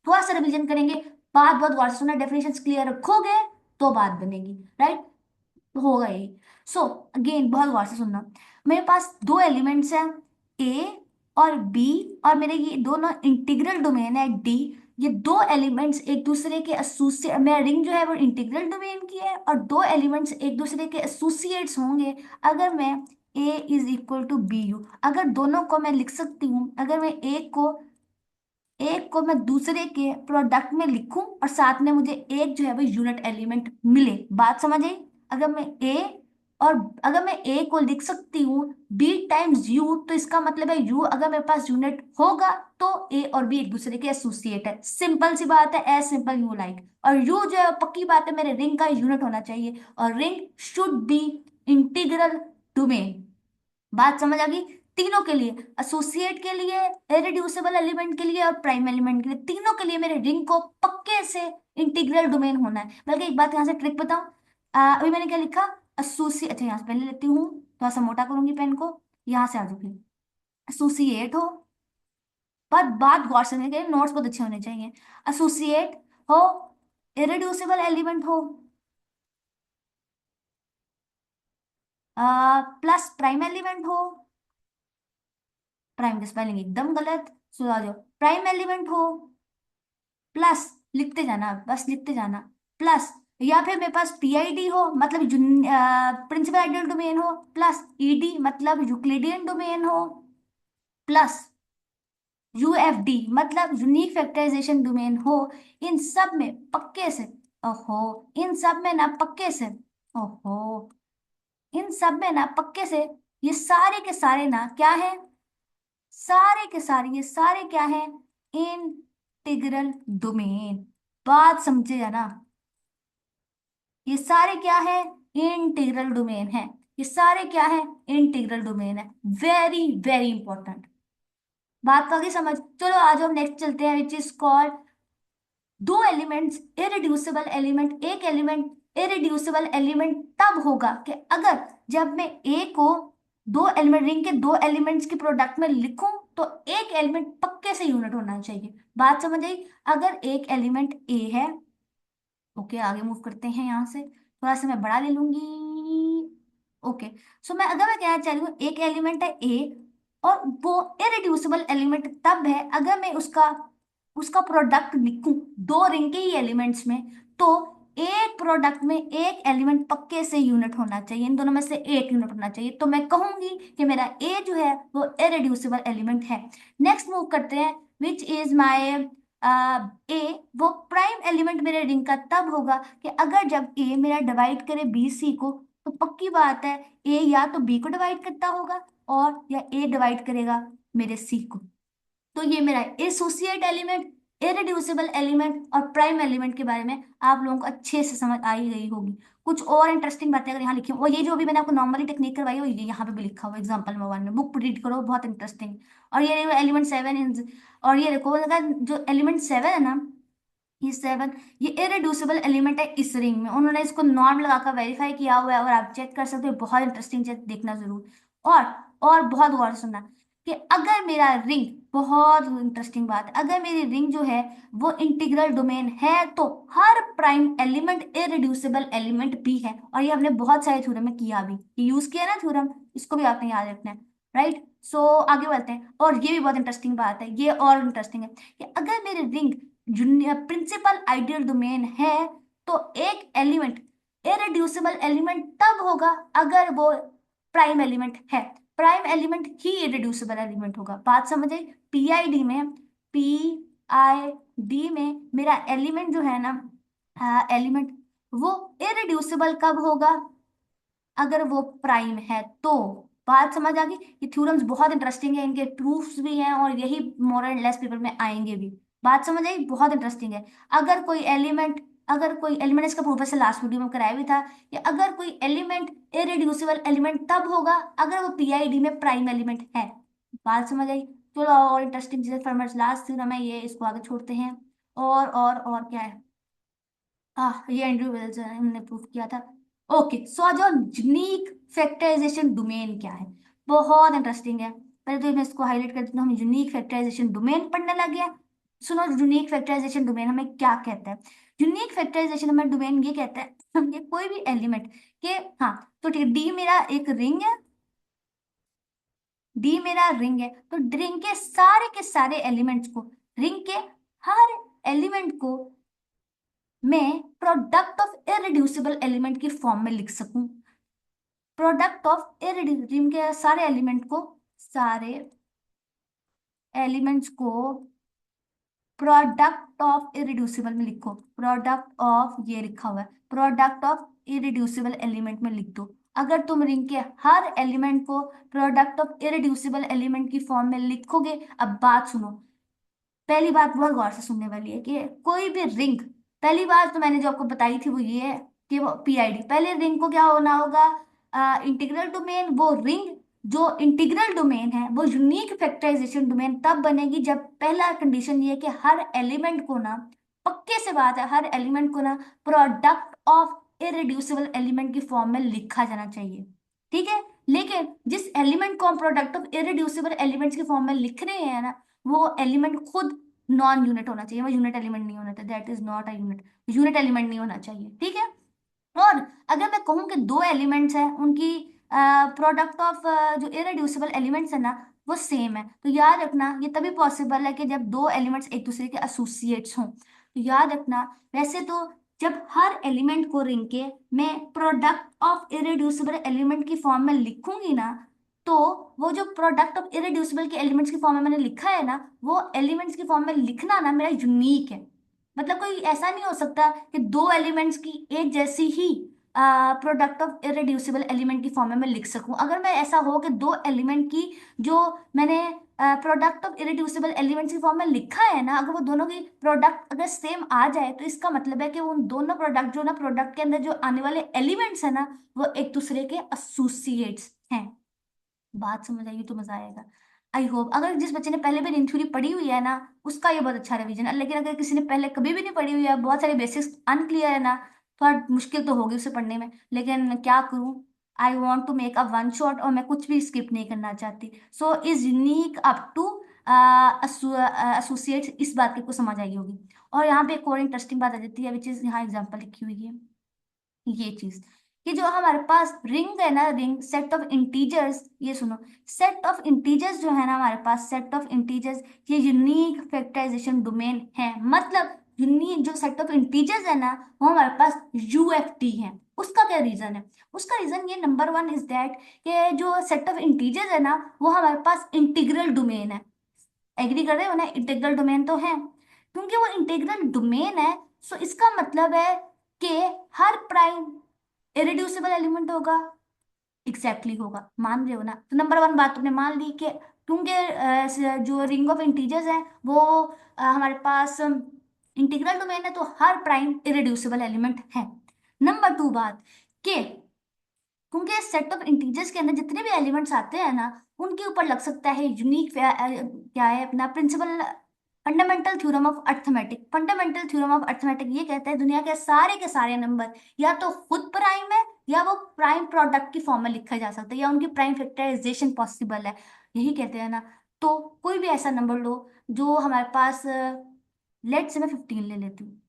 थोड़ा सा रिवीजन करेंगे। बात बहुत गौर से सुना, डेफिनेशंस क्लियर रखोगे तो बात बनेगी, राइट। होगा ही। सो अगेन बहुत गौर से सुनना। मेरे पास दो एलिमेंट्स हैं, ए और बी, और मेरे ये दोनों इंटीग्रल डोमेन है डी। ये दो एलिमेंट्स एक दूसरे के एसोसिएट, मेरा रिंग जो है वो इंटीग्रल डोमेन की है, और दो एलिमेंट्स एक दूसरे के एसोसिएट्स होंगे अगर मैं A is equal to B U. अगर दोनों को मैं लिख सकती हूँ, अगर मैं ए को एक को मैं दूसरे के प्रोडक्ट में लिखूं और साथ में मुझे एक जो है वो यूनिट एलिमेंट मिले। बात समझ आई? अगर मैं ए और अगर मैं ए को लिख सकती हूँ बी टाइम्स यू, तो इसका मतलब है यू अगर मेरे पास यूनिट होगा तो ए और बी एक दूसरे के एसोसिएट है। सिंपल सी बात है, एज सिंपल यू लाइक। और यू जो है पक्की बात है मेरे रिंग का यूनिट होना चाहिए, और ring should be integral domain. बात समझ आ गई? तीनों के लिए, एसोसिएट के लिए, इरेड्यूसिबल एलिमेंट के लिए और प्राइम एलिमेंट के लिए, तीनों के लिए मेरे रिंग को पक्के से इंटीग्रल डोमेन होना है। बल्कि एक बात यहाँ से ट्रिक बताऊं, अभी मैंने क्या लिखा, एसोसिएट। अच्छा यहाँ से पहले लेती हूँ, थोड़ा सा मोटा करूंगी पेन को, यहाँ से आ जाऊंगी। एसोसिएट हो, पर बात गौर से सुनने के लिए नोट्स बहुत अच्छे होने चाहिए। एसोसिएट हो, इरेड्यूसिबल एलिमेंट हो, प्लस प्राइम एलिमेंट हो। प्राइम की स्पेलिंग एकदम गलत, सुधा जाओ। प्राइम एलिमेंट हो प्लस, लिखते जाना बस लिखते जाना, प्लस, या फिर मेरे पास पीआईडी हो मतलब प्रिंसिपल आइडियल डोमेन हो, प्लस ईडी मतलब यूक्लिडियन डोमेन हो, प्लस यूएफडी मतलब यूनिक फैक्टराइजेशन डोमेन हो। इन सब में पक्के से, ओहो, इन सब में ना पक्के से, ओहो, इन सब में ना पक्के से, ये सारे के सारे ना क्या है, सारे के सारे, ये सारे क्या है, इंटीग्रल डोमेन। बात समझे है ना? ये सारे क्या है, इंटीग्रल डोमेन है। ये सारे क्या है, इंटीग्रल डोमेन है। Very very important. बात को आगे समझ, चलो आज हम नेक्स्ट चलते हैं, विच इज कॉल्ड दो एलिमेंट्स इरेड्यूसिबल एलिमेंट। एक एलिमेंट इरेड्यूसिबल एलिमेंट तब होगा कि अगर जब मैं ए को दो एलिमेंट, रिंग के दो एलिमेंट्स के प्रोडक्ट में लिखूं तो एक एलिमेंट पक्के से यूनिट होना चाहिए। बात समझ आई? अगर एक एलिमेंट ए है, ओके आगे मूव करते हैं यहाँ से, थोड़ा सा मैं बड़ा ले लूंगी। ओके, सो मैं अगर मैं कहना चाह रही हूँ एक एलिमेंट है ए, और वो इरेड्यूसिबल एलिमेंट तब है अगर मैं उसका उसका प्रोडक्ट लिखूं दो रिंग के ही एलिमेंट्स में, तो एक प्रोडक्ट में एक एलिमेंट पक्के से यूनिट होना चाहिए, इन दोनों में से एक यूनिट होना चाहिए, तो मैं कहूंगी कि मेरा ए जो है वो इरेड्यूसिबल एलिमेंट है। नेक्स्ट मूव करते हैं, विच इज माई ए, वो प्राइम एलिमेंट मेरे रिंग का तब होगा कि अगर जब ए मेरा डिवाइड करे बी सी को, तो पक्की बात है ए या तो बी को डिवाइड करता होगा और या ए डिवाइड करेगा मेरे सी को। तो ये मेरा एसोसिएट एलिमेंट, इरेड्यूसिबल एलिमेंट और प्राइम एलिमेंट के बारे में आप लोगों को अच्छे से समझ आ ही गई होगी। कुछ और इंटरेस्टिंग बातें अगर यहाँ लिखी हो, और ये जो अभी मैंने आपको नॉर्मली टेक्निक करवाई हो ये यहाँ पे भी लिखा हुआ एग्जाम्पल नंबर 1 में, बुक रीड करो बहुत इंटरेस्टिंग। और ये एलिमेंट 7, और ये देखो अगर जो एलिमेंट 7 है ना, ये 7, ये इरेड्यूसिबल एलिमेंट है इस रिंग में, उन्होंने इसको नॉर्म लगाकर वेरीफाई किया हुआ है और आप चेक कर सकते हो, बहुत इंटरेस्टिंग चीज देखना जरूर। और और बहुत गौर से सुनना कि अगर मेरा रिंग, बहुत इंटरेस्टिंग बात है, अगर मेरी रिंग जो है वो इंटीग्रल डोमेन है तो हर प्राइम एलिमेंट इरेड्यूसिबल एलिमेंट भी है। और ये हमने बहुत सारे थ्योरम में किया भी, ये यूज किया ना थ्योरम, इसको भी आपने याद रखना है। राइट, सो आगे बढ़ते हैं, और ये भी बहुत इंटरेस्टिंग बात है, ये और इंटरेस्टिंग है कि अगर मेरी रिंग प्रिंसिपल आइडियल डोमेन है तो एक एलिमेंट इरेड्यूसिबल एलिमेंट तब होगा अगर वो प्राइम एलिमेंट है। प्राइम एलिमेंट ही इरेड्यूसिबल एलिमेंट होगा। बात समझे? पीआईडी में, पीआईडी में मेरा एलिमेंट जो है ना, एलिमेंट वो इरेड्यूसिबल कब होगा, अगर वो प्राइम है तो। बात समझ आ गई? ये थ्योरम्स बहुत इंटरेस्टिंग है, इनके प्रूफ्स भी हैं और यही मोर एंड लेस पेपर में आएंगे भी। बात समझ आई? बहुत इंटरेस्टिंग है। अगर कोई एलिमेंट इसका प्रूफ ऐसे लास्ट वीडियो में कराया भी था कि अगर कोई एलिमेंट इरेड्यूसिबल एलिमेंट तब होगा अगर वो पीआईडी में प्राइम एलिमेंट है। बात समझ आई? चलो और इंटरेस्टिंग चीजें फॉर्मेट लास्ट थ्योरम है ये, इसको आगे छोड़ते हैं। और क्या है, ये एंड्रयू विल्सन ने हमने प्रूफ किया था। ओके, सो जो यूनिक फैक्टराइजेशन डोमेन क्या है, बहुत इंटरेस्टिंग है। पहले तो मैं इसको हाईलाइट कर देती हूँ, हम यूनिक फैक्टराइजेशन डोमेन पढ़ने लगे हैं। सुनो, यूनिक फैक्टराइजेशन डोमेन हमें क्या कहता है? यूनिक फैक्टराइजेशन हमें डोमेन ये कहता है ये कोई भी एलिमेंट के, हाँ तो ठीक है, डी मेरा एक रिंग है, डी मेरा रिंग है, तो रिंग के सारे एलिमेंट्स को, रिंग के हर एलिमेंट को मैं प्रोडक्ट ऑफ इरेड्यूसिबल एलिमेंट की फॉर्म में लिख सकूं। प्रोडक्ट ऑफ इरेड्यूसिबल के सारे एलिमेंट को, सारे एलिमेंट्स को प्रोडक्ट ऑफ इरिड्यूसिबल में लिखो, प्रोडक्ट ऑफ, ये लिखा हुआ है, प्रोडक्ट ऑफ इरिड्यूसिबल एलिमेंट में लिख दो। अगर तुम रिंग के हर एलिमेंट को प्रोडक्ट ऑफ इरिड्यूसिबल एलिमेंट की फॉर्म में लिखोगे, अब बात सुनो, पहली बात बहुत गौर से सुनने वाली है कि कोई भी रिंग, पहली बात तो मैंने जो आपको बताई थी वो ये है कि वो पीआईडी, पहले रिंग को क्या होना होगा, इंटीग्रल डोमेन। वो रिंग जो इंटीग्रल डोमेन है वो यूनिक फैक्टराइजेशन डोमेन तब बनेगी जब पहला कंडीशन ये है कि हर एलिमेंट को ना, पक्के से बात है, हर एलिमेंट को ना प्रोडक्ट ऑफ इरेड्यूसिबल एलिमेंट की फॉर्म में लिखा जाना चाहिए। ठीक है, लेकिन जिस एलिमेंट को हम प्रोडक्ट ऑफ इरेड्यूसिबल एलिमेंट्स की फॉर्म में लिख रहे हैं ना, वो एलिमेंट खुद नॉन यूनिट होना चाहिए, वो यूनिट एलिमेंट नहीं होना चाहिए, that is not a unit, unit element नहीं होना चाहिए। ठीक है, और अगर मैं कहूँ कि दो एलिमेंट्स हैं, उनकी प्रोडक्ट ऑफ जो इरेड्यूसिबल एलिमेंट्स है ना वो सेम है, तो याद रखना ये तभी पॉसिबल है कि जब दो एलिमेंट्स एक दूसरे के एसोसिएट्स हों। तो याद रखना, वैसे तो जब हर एलिमेंट को रिंग के मैं प्रोडक्ट ऑफ इरेड्यूसिबल एलिमेंट की फॉर्म में लिखूंगी ना, तो वो जो प्रोडक्ट ऑफ इरेड्यूसिबल के एलिमेंट्स की फॉर्म में मैंने लिखा है ना, वो एलिमेंट्स की फॉर्म में लिखना ना मेरा यूनिक है। मतलब कोई ऐसा नहीं हो सकता कि दो एलिमेंट्स की एक जैसी ही प्रोडक्ट ऑफ इरेड्यूसिबल एलिमेंट की फॉर्म में मैं लिख सकूं। अगर मैं ऐसा हो कि दो एलिमेंट की जो मैंने प्रोडक्ट ऑफ इरेड्यूसिबल एलिमेंट्स की फॉर्म में लिखा है ना, अगर वो दोनों की प्रोडक्ट अगर सेम आ जाए, तो इसका मतलब है कि उन दोनों प्रोडक्ट जो ना, प्रोडक्ट के अंदर जो आने वाले एलिमेंट्स है ना, वो एक दूसरे के एसोसिएट्स हैं। बात समझ आएगी तो मजा आएगा। आई होप अगर जिस बच्चे ने पहले भी रिंग थ्योरी पढ़ी हुई है ना, उसका ये बहुत अच्छा रिवीजन है, लेकिन अगर किसी ने पहले कभी भी नहीं पढ़ी हुई है, बहुत सारे बेसिक्स अनक्लियर है ना, थोड़ा मुश्किल तो होगी उसे पढ़ने में, लेकिन क्या करूं, I want to make a one shot, और मैं कुछ भी स्किप नहीं करना चाहती। So is unique up to associate, इस बात की को समझ आई होगी। और यहाँ पे एक और इंटरेस्टिंग बात आ जाती है, विच इज यहाँ एग्जाम्पल लिखी हुई है, ये चीज कि जो हमारे पास रिंग है ना, रिंग सेट ऑफ इंटीजर्स, ये सुनो, सेट ऑफ इंटीजर्स जो है ना हमारे पास, सेट ऑफ इंटीजर्स, ये यूनिक फैक्टराइजेशन डोमेन है। मतलब यूनिक जो सेट ऑफ इंटीजर्स है ना, वो हमारे पास यूएफटी है। उसका क्या रीजन है? उसका रीजन ये नंबर वन इज दैट कि जो सेट ऑफ इंटीजर्स है ना, वो हमारे पास इंटीग्रल डोमेन है। एग्री कर रहे हो ना, इंटीग्रल डोमेन तो है, क्योंकि वो इंटीग्रल डोमेन है। सो इसका मतलब है कि हर प्राइम इरेड्यूसिबल एलिमेंट होगा। एग्जैक्टली होगा, मान रहे हो ना? तो नंबर वन बात तुमने मान ली कि क्योंकि जो रिंग ऑफ इंटीजर्स है वो हमारे पास इंटीग्रल डोमेन है, तो हर प्राइम इरेड्यूसिबल एलिमेंट है। नंबर टू बात कि क्योंकि सेट ऑफ इंटीजर्स के अंदर जितने भी एलिमेंट्स आते हैं ना, उनके ऊपर लग सकता है यूनिक, क्या है अपना principal, fundamental theorem of arithmetic. Fundamental theorem of arithmetic ये कहता है दुनिया के सारे नंबर या तो खुद प्राइम है, या वो प्राइम प्रोडक्ट की फॉर्म में लिखा जा सकता है, या उनकी प्राइम फैक्टराइजेशन पॉसिबल है, यही कहते हैं ना। तो कोई भी ऐसा नंबर लो जो हमारे पास, लेट से मैं 15 ले लेती हूँ,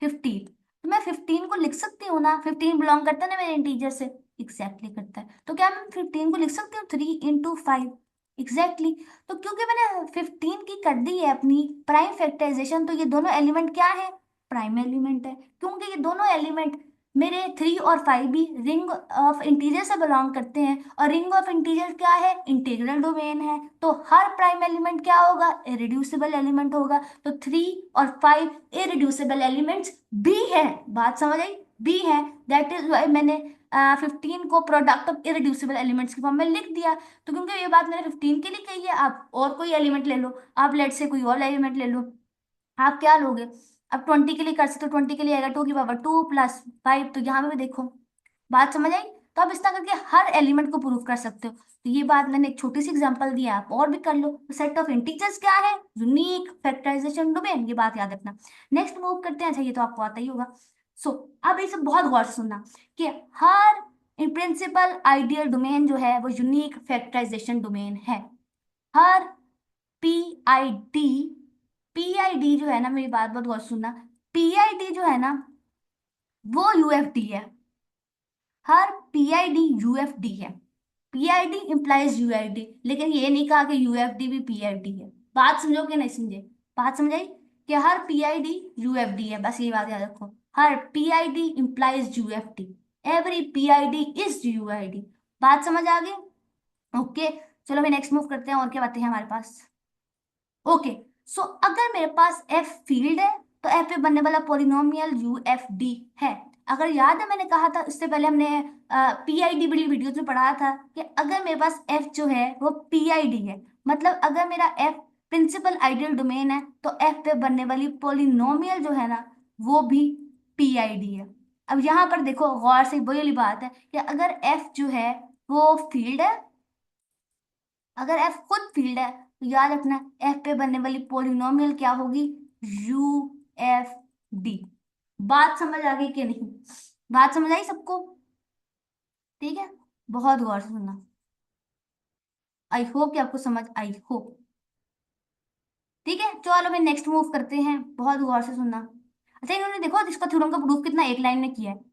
15, तो मैं 15 को लिख सकती हूँ ना, 15 बिलोंग करता है ना मेरे इंटीजर से, एग्जैक्टली करता है, तो क्या मैं 15 को लिख सकती हूँ 3 × 5, एग्जैक्टली। तो क्योंकि मैंने 15 की कर दी है अपनी प्राइम फैक्टराइजेशन, तो ये दोनों एलिमेंट क्या है, प्राइम एलिमेंट है, क्योंकि ये दोनों एलिमेंट मेरे 3 और 5 भी रिंग ऑफ इंटीजर से बिलोंग करते हैं, और रिंग ऑफ इंटीजर क्या है, इंटीग्रल डोमेन है, तो हर प्राइम एलिमेंट क्या होगा, इरेड्यूसिबल एलिमेंट होगा। तो 3 और 5 इरेड्यूसिबल एलिमेंट्स भी है। बात समझ आई, भी है, दैट इज वाई मैंने 15 को प्रोडक्ट ऑफ इरेड्यूसिबल एलिमेंट्स की फॉर्म में लिख दिया। तो क्योंकि ये बात मैंने 15 के लिए कही है, आप और कोई एलिमेंट ले लो, आप लेट से कोई और एलिमेंट ले लो, आप क्या लोगे, अब 20 के लिए कर सकते हो, 20 के लिए आएगा 2 की पावर 2 + 5, तो यहाँ पे भी देखो, बात समझ आई। तो आप इस तरह करके हर एलिमेंट को प्रूव कर सकते हो। तो ये बात मैंने एक छोटी सी एग्जांपल दी है, आप और भी कर लो। तो सेट ऑफ इंटीजर्स क्या है, यूनिक फैक्टराइजेशन डोमेन, ये बात याद रखना। नेक्स्ट मूव करते हैं, अच्छा ये तो आपको आता ही होगा। सो अब इसे बहुत गौर से सुनना कि हर इन प्रिंसिपल आइडियल डोमेन जो है वो यूनिक फैक्टराइजेशन डोमेन है। हर पीआईडी, पीआईडी जो है ना, मेरी बात बहुत गौर से सुनना, पीआईडी जो है ना वो यूएफडी है। हर पीआईडी यूएफडी है। पीआईडी इंप्लाइज यूआईडी, लेकिन ये नहीं कहा कि यूएफडी भी पीआईडी है। बात समझो कि नहीं समझे? बात समझ आई कि हर पीआईडी यूएफडी है, बस ये बात याद रखो, हर PID implies UFD, every PID is UID. बात समझ आ गई? ओके, चलो मैं नेक्स्ट मूव करते हैं, और क्या बातें हैं हमारे पास। ओके, सो अगर मेरे पास एफ फील्ड है तो एफ पे बनने वाला पॉलिनोमियल यू एफ डी है। अगर याद है, मैंने कहा था इससे पहले हमने पीआईडी वाली वीडियोज में पढ़ा था कि अगर मेरे पास एफ जो है वो पीआईडी है, मतलब अगर मेरा एफ प्रिंसिपल आइडियल डोमेन है, तो एफ पे बनने वाली पॉलिनोमियल जो है ना वो भी पीआईडी है। अब यहाँ पर देखो गौर से, वही वाली बात है कि अगर एफ जो है वो फील्ड है, अगर एफ खुद फील्ड है तो याद रखना एफ पे बनने वाली पॉलिनोमियल क्या होगी, यू एफ डी। बात समझ आ गई कि नहीं? बात समझ आई सबको? ठीक है, बहुत गौर से सुनना। आई होप कि आपको समझ आई हो। ठीक है, चलो अभी नेक्स्ट मूव करते हैं, बहुत गौर से सुनना। अच्छा, इन्होंने देखो इसका थ्योरम का प्रूफ कितना एक लाइन में किया है।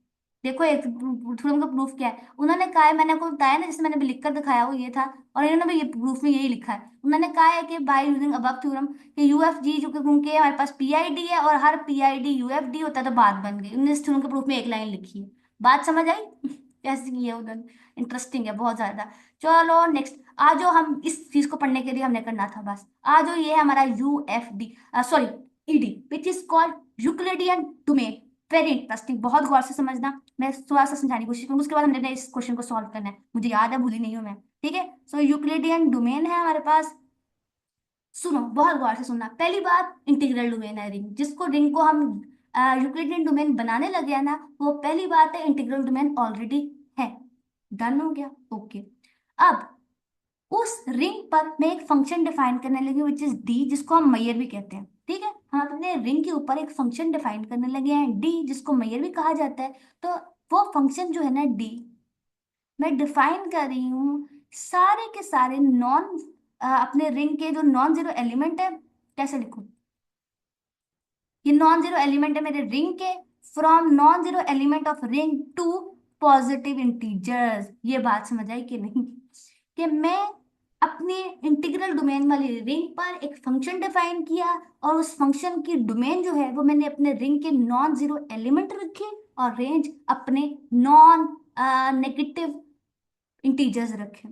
देखो एक थ्योरम का प्रूफ क्या है उन्होंने कहा है, मैंने आपको बताया ना, जैसे मैंने भी लिख कर दिखाया वो ये था, और इन्होंने भी ये प्रूफ में यही लिखा है। उन्होंने कहा है कि बाय यूजिंग अबव थ्योरम कि यूएफजी जो कि क्योंकि हमारे पास पीआईडी है और हर पीआईडी यूएफडी होता है तो बात बन गई। उन्होंने इस थ्योरम के प्रूफ में एक लाइन लिखी है। बात समझ आई? कैसे की है उन्होंने? इंटरेस्टिंग है बहुत ज्यादा। चलो नेक्स्ट आज जो हम इस चीज को पढ़ने के लिए हमने करना था बस। आज जो ये है हमारा U F D, sorry ED, which is called Euclidean domain. Very interesting, बहुत गौर से समझना। मैं थोड़ा सा समझाने की कोशिश करूंगी, उसके बाद हमने इस क्वेश्चन को सॉल्व करना है। मुझे याद है, भूली नहीं हूं मैं। ठीक है, सो यूक्लिडियन डोमेन है हमारे पास। सुनो बहुत गौर से सुनना। पहली बात, इंटीग्रल डोमेन है रिंग, जिसको रिंग को हम यूक्लिडियन डोमेन बनाने लगे हैं ना, वो पहली बात है इंटीग्रल डोमेन ऑलरेडी है। डन हो गया? ओके। अब उस रिंग पर मैं एक फंक्शन डिफाइन करने लगी विच इज डी, जिसको हम मैयर भी कहते हैं। ठीक है, हम अपने रिंग के ऊपर एक फंक्शन डिफाइन करने लगे हैं डी, जिसको मैयर भी कहा जाता है। तो वो फंक्शन जो है ना डी, मैं डिफाइन कर रही हूँ सारे के सारे नॉन, अपने रिंग के जो नॉन जीरो एलिमेंट है। कैसे लिखूं? ये नॉन जीरो एलिमेंट है मेरे रिंग के, from non zero element of ring to positive integers. ये बात समझ आई कि नहीं? कि मैं अपने इंटीग्रल डोमेन वाली रिंग पर एक फंक्शन डिफाइन किया, और उस फंक्शन की डोमेन जो है वो मैंने अपने रिंग के नॉन जीरो एलिमेंट रखे, और रेंज अपने नॉन नेगेटिव इंटीजर्स रखे।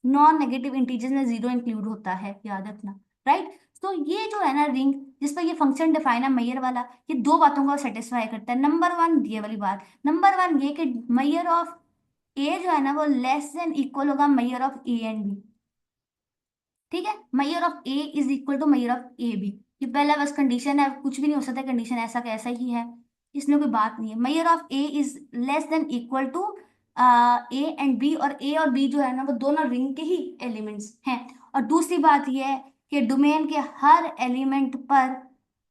नॉन नेगेटिव इंटीजर्स में जीरो इंक्लूड होता है, याद रखना। राइट? तो ये जो है ना रिंग जिस पर ये फंक्शन डिफाइन है मैयर वाला, ये दो बातों को सेटिस्फाई करता है। नंबर वन ये वाली बात, नंबर वन ये कि मैयर ऑफ ए जो है ना वो लेस देन इक्वल होगा mayor of A and B. ठीक है, mayor of A is equal to mayor of A B. ये पहला बस कंडीशन है, कुछ भी नहीं हो सकता कंडीशन, ऐसा कैसा ही है, इसमें कोई बात नहीं है। Mayor of A is less than equal to A and B, और ए और बी जो है ना वो दोनों रिंग के ही एलिमेंट्स हैं। और दूसरी बात यह है कि डोमेन के हर एलिमेंट पर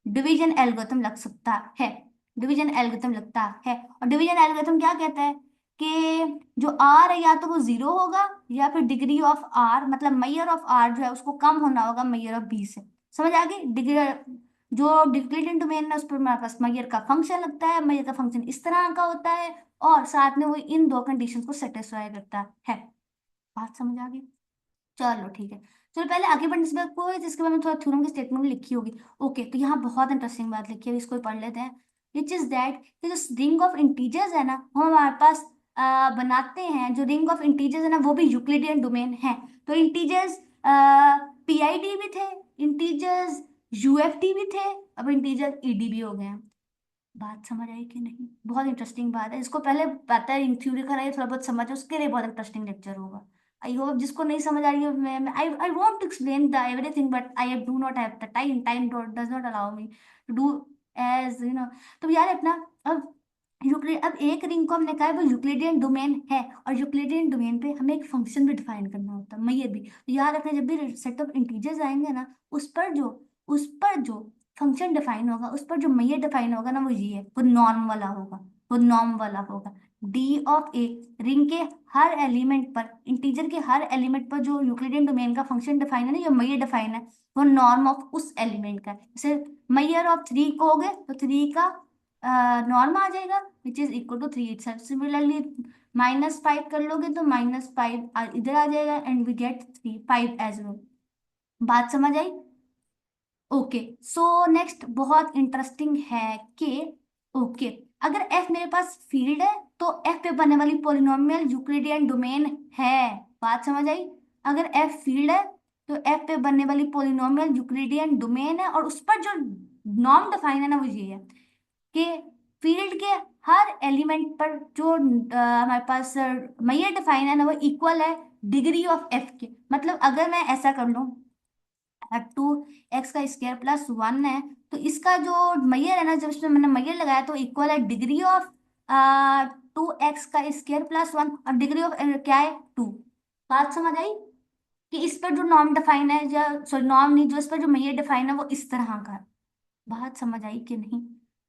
डिवीजन एल्गोरिथम लग सकता है। डिवीजन एल्गोरिथम लगता है, और डिवीजन एल्गोरिथम क्या कहता है कि जो आर है या तो वो जीरो होगा, या फिर डिग्री ऑफ आर, मतलब मैयर ऑफ आर जो है उसको कम होना होगा मैयर ऑफ बी से। समझ आ गई? डिग्री जो डिक्रीटेड डोमेन है उस पर हमारे पास मैयर का फंक्शन लगता है, मैयर का फंक्शन इस तरह का होता है, और साथ में वो इन दो कंडीशन को सेटिस्फाई करता है। बात समझ आ गई? चलो ठीक है। चलो पहले आगे बढ़ने से पहले कोई जिसके बारे में थोड़ा थ्योरम की स्टेटमेंट लिखी होगी। ओके, तो यहाँ बहुत इंटरेस्टिंग बात लिखी है, इसको पढ़ लेते हैं। विच इज दैट कि जो रिंग ऑफ इंटीजर्स है ना वो हमारे पास बनाते हैं, जो रिंग ऑफ इंटीजर्स है ना वो भी यूक्लिडियन डोमेन है। तो इंटीजर्स पीआईडी भी थे, इंटीजर्स यूएफडी भी थे, अब इंटीजर ईडी भी हो गए हैं। बात समझ आई कि नहीं? बहुत इंटरेस्टिंग बात है, इसको पहले पता है इन थ्योरी का, थोड़ा बहुत समझ उसके लिए बहुत इंटरेस्टिंग लेक्चर होगा। आई होप जिसको नहीं समझ आ रही है, मैं I want to explain the everything but I do not have the time, time does not allow me to do as you know. तो यार अपना, अब यूक्लिड, अब एक रिंग को हमने कहा है वो यूक्लिडियन डोमेन है, और यूक्लिडियन डोमेन पे हमें एक फंक्शन भी डिफाइन करना होता है मैयर भी। तो याद रखना जब भी सेट ऑफ इंटीजर्स आएंगे ना, उस पर जो फंक्शन डिफाइन होगा, उस पर जो मैयर डिफाइन होगा ना वो ये है, वो नॉर्म वाला होगा, वो नॉर्म वाला होगा। डी ऑफ ए, रिंग के हर एलिमेंट पर, इंटीजर के हर एलिमेंट पर जो यूक्लिडियन डोमेन का फंक्शन डिफाइन है ना, जो मैयर डिफाइन है, वो नॉर्म ऑफ उस एलिमेंट का है। जैसे मैयर ऑफ थ्री कहोगे तो थ्री का नॉर्म आ जाएगा which is equal to three itself. Similarly -5 कर लोगे तो -5 इधर आ जाएगा, and we get 5 as well. बात समझ आई? ओके, सो नेक्स्ट बहुत इंटरेस्टिंग है कि ओके, अगर एफ मेरे पास फील्ड है तो एफ पे बनने वाली पॉलिनोमियल यूक्लिडियन डोमेन है। बात समझ आई? अगर एफ फील्ड है तो एफ पे बनने वाली पोलिनोमियल यूक्लिडियन डोमेन है, और उस पर जो नॉर्म डिफाइन है ना वो ये है कि फील्ड के हर एलिमेंट पर जो हमारे पास मैयर डिफाइन है ना वो इक्वल है डिग्री ऑफ एफ के। मतलब अगर मैं ऐसा कर लूं, 2x² + 1 है, तो इसका जो मैयर है ना, जब इसमें मैंने मैयर लगाया तो इक्वल है डिग्री ऑफ 2x² + 1, और डिग्री ऑफ क्या है 2। बात समझ आई कि इस पर जो नॉर्म डिफाइन है, या सॉरी नॉर्म नहीं, जो इस पर जो मैयर डिफाइन है वो इस तरह का है। बात समझ आई कि नहीं?